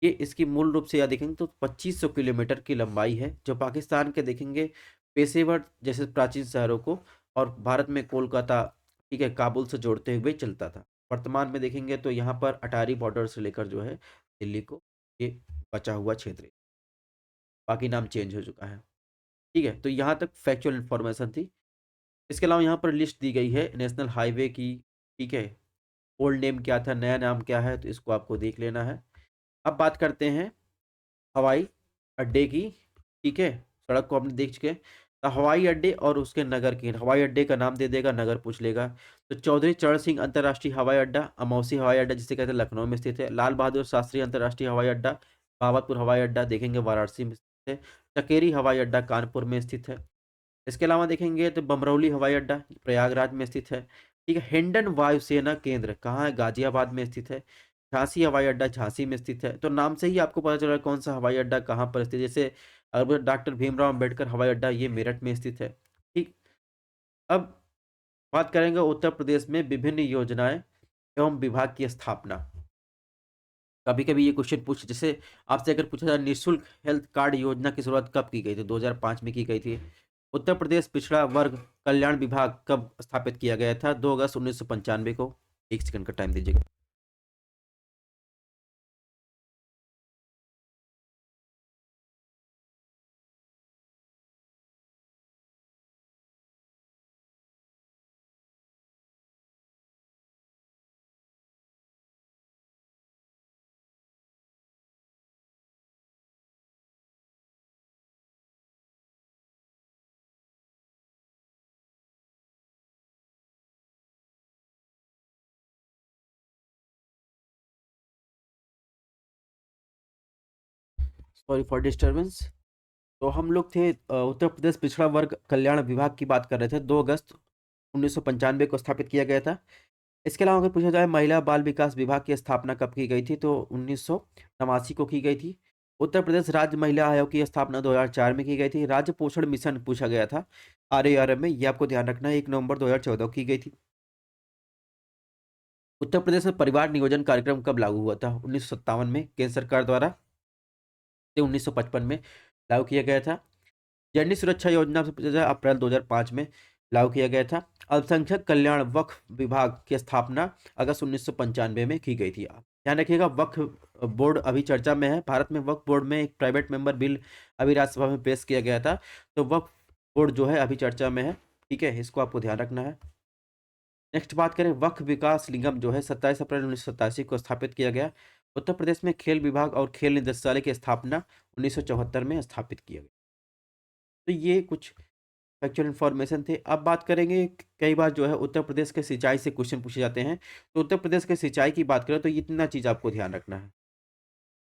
ये इसकी मूल रूप से या देखेंगे तो 2500 किलोमीटर की लंबाई है, जो पाकिस्तान के देखेंगे पेशेवर जैसे प्राचीन शहरों को और भारत में कोलकाता, ठीक है, काबुल से जोड़ते हुए चलता था। वर्तमान में देखेंगे तो यहाँ पर अटारी बॉर्डर से लेकर जो है दिल्ली को ये बचा हुआ क्षेत्र है। बाकी नाम चेंज हो चुका है। ठीक है, तो यहाँ तक फैक्चुअल इन्फॉर्मेशन थी। इसके अलावा यहाँ पर लिस्ट दी गई है नेशनल हाईवे की। ठीक है, ओल्ड नेम क्या था, नया नाम क्या है, तो इसको आपको देख लेना है। अब बात करते हैं हवाई अड्डे की। ठीक है, सड़क को आपने देख चुके हैं, तो हवाई अड्डे और उसके नगर की, हवाई अड्डे का नाम दे देगा, नगर पूछ लेगा। तो चौधरी चरण सिंह अंतर्राष्ट्रीय हवाई अड्डा, अमौसी हवाई अड्डा जिसे कहते हैं लखनऊ में स्थित है। लाल बहादुर शास्त्री अंतर्राष्ट्रीय हवाई अड्डा बाबतपुर हवाई अड्डा देखेंगे वाराणसी में स्थित है। चकेरी हवाई अड्डा कानपुर में स्थित है। इसके अलावा देखेंगे तो बमरौली हवाई अड्डा प्रयागराज में स्थित है। ठीक है, हिंडन वायुसेना केंद्र कहाँ है? गाजियाबाद में स्थित है। झांसी हवाई अड्डा झांसी में स्थित है। तो नाम से ही आपको पता चल रहा है कौन सा हवाई अड्डा कहाँ पर स्थित है। जैसे अगर डॉक्टर भीमराव अंबेडकर हवाई अड्डा, ये मेरठ में स्थित है। ठीक, अब बात करेंगे उत्तर प्रदेश में विभिन्न योजनाएं एवं विभाग की स्थापना। कभी कभी ये क्वेश्चन पूछ, जैसे आपसे अगर पूछा जाए निःशुल्क हेल्थ कार्ड योजना की शुरुआत कब की गई थी? 2005 में की गई थी। उत्तर प्रदेश पिछड़ा वर्ग कल्याण विभाग कब स्थापित किया गया था? 2 अगस्त 1995 को। 1 सेकंड का टाइम दीजिएगा। Sorry for disturbance. तो हम लोग थे उत्तर प्रदेश पिछड़ा वर्ग कल्याण विभाग की बात कर रहे थे। 2 अगस्त 1995 को स्थापित किया गया था। इसके अलावा अगर पूछा जाए महिला बाल विकास विभाग की स्थापना कब की गई थी, तो 1989 को की गई थी। उत्तर प्रदेश राज्य महिला आयोग की स्थापना 2004 में की गई थी। राज्य पोषण मिशन पूछा गया था RARM में, ये आपको ध्यान रखना है, 1 नवंबर 2014 को की गई थी। उत्तर प्रदेश में परिवार नियोजन कार्यक्रम कब लागू हुआ था? 1957 में केंद्र सरकार द्वारा, से 1955 में लागू किया गया था। जननी सुरक्षा योजना से पूछा जाए अप्रैल 2005 में लागू किया गया था। अल्पसंख्यक कल्याण वक्फ विभाग की स्थापना अगस्त 1995 में की गई थी। आप ध्यान रखिएगा, वक्फ बोर्ड अभी चर्चा में है। भारत में वक्फ बोर्ड में एक प्राइवेट मेंबर बिल अभी राज्यसभा में पेश किया गया था, तो वक्फ बोर्ड जो है अभी चर्चा में है। ठीक है, इसको आपको ध्यान रखना है। नेक्स्ट बात करें, वक्फ विकास निगम जो है 27 अप्रैल 1987 को स्थापित किया गया। उत्तर प्रदेश में खेल विभाग और खेल निदेशालय की स्थापना 1974 में स्थापित किया गया। तो ये कुछ फैक्चुअल इन्फॉर्मेशन थे। अब बात करेंगे, कई बार जो है उत्तर प्रदेश के सिंचाई से क्वेश्चन पूछे जाते हैं। तो उत्तर प्रदेश के सिंचाई की बात करें तो इतना चीज़ आपको ध्यान रखना है।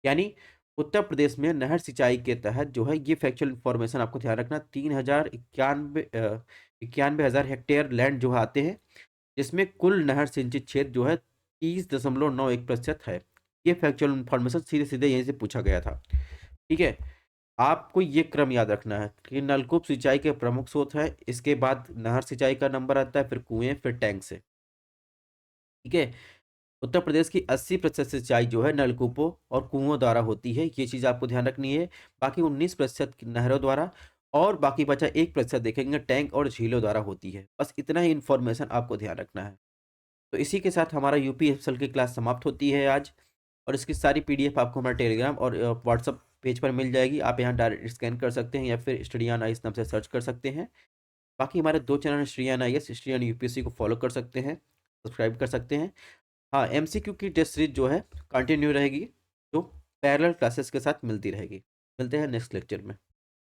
यानी उत्तर प्रदेश में नहर सिंचाई के तहत जो है ये फैक्चुअल इन्फॉर्मेशन आपको ध्यान रखना, 91 हेक्टेयर लैंड जो है आते हैं, जिसमें कुल नहर सिंचित क्षेत्र जो है 30.91% है। ये फैक्चुअल इन्फॉर्मेशन सीधे-सीधे यहीं से पूछा गया था। ठीक है? आपको ये क्रम याद रखना है कि नलकूप सिंचाई के प्रमुख स्रोत हैं, इसके बाद नहर सिंचाई का नंबर आता है, फिर कुएँ, फिर टैंक से। ठीक है? उत्तर प्रदेश की 80% सिंचाई जो है नलकूपों और कुओं द्वारा होती है, ये चीज़ आपको ध्यान रखनी है। बाकी 19% नहरों द्वारा और बाकी बचा 1% देखेंगे टैंक और झीलों द्वारा होती है। बस इतना ही इन्फॉर्मेशन आपको ध्यान रखना है। तो इसी के साथ हमारा यूपी एफएसल की क्लास समाप्त होती है आज, और इसकी सारी पीडीएफ आपको हमारे टेलीग्राम और व्हाट्सएप पेज पर मिल जाएगी। आप यहाँ डायरेक्ट स्कैन कर सकते हैं या फिर स्टडी ऑन आईएएस नाम से सर्च कर सकते हैं। बाकी हमारे 2 channel study on IAS, study on UPSC को फॉलो कर सकते हैं, सब्सक्राइब कर सकते हैं। हाँ, एमसीक्यू की टेस्ट सीरीज जो है कंटिन्यू रहेगी, जो पैरेलल क्लासेस के साथ मिलती रहेगी। मिलते हैं नेक्स्ट लेक्चर में।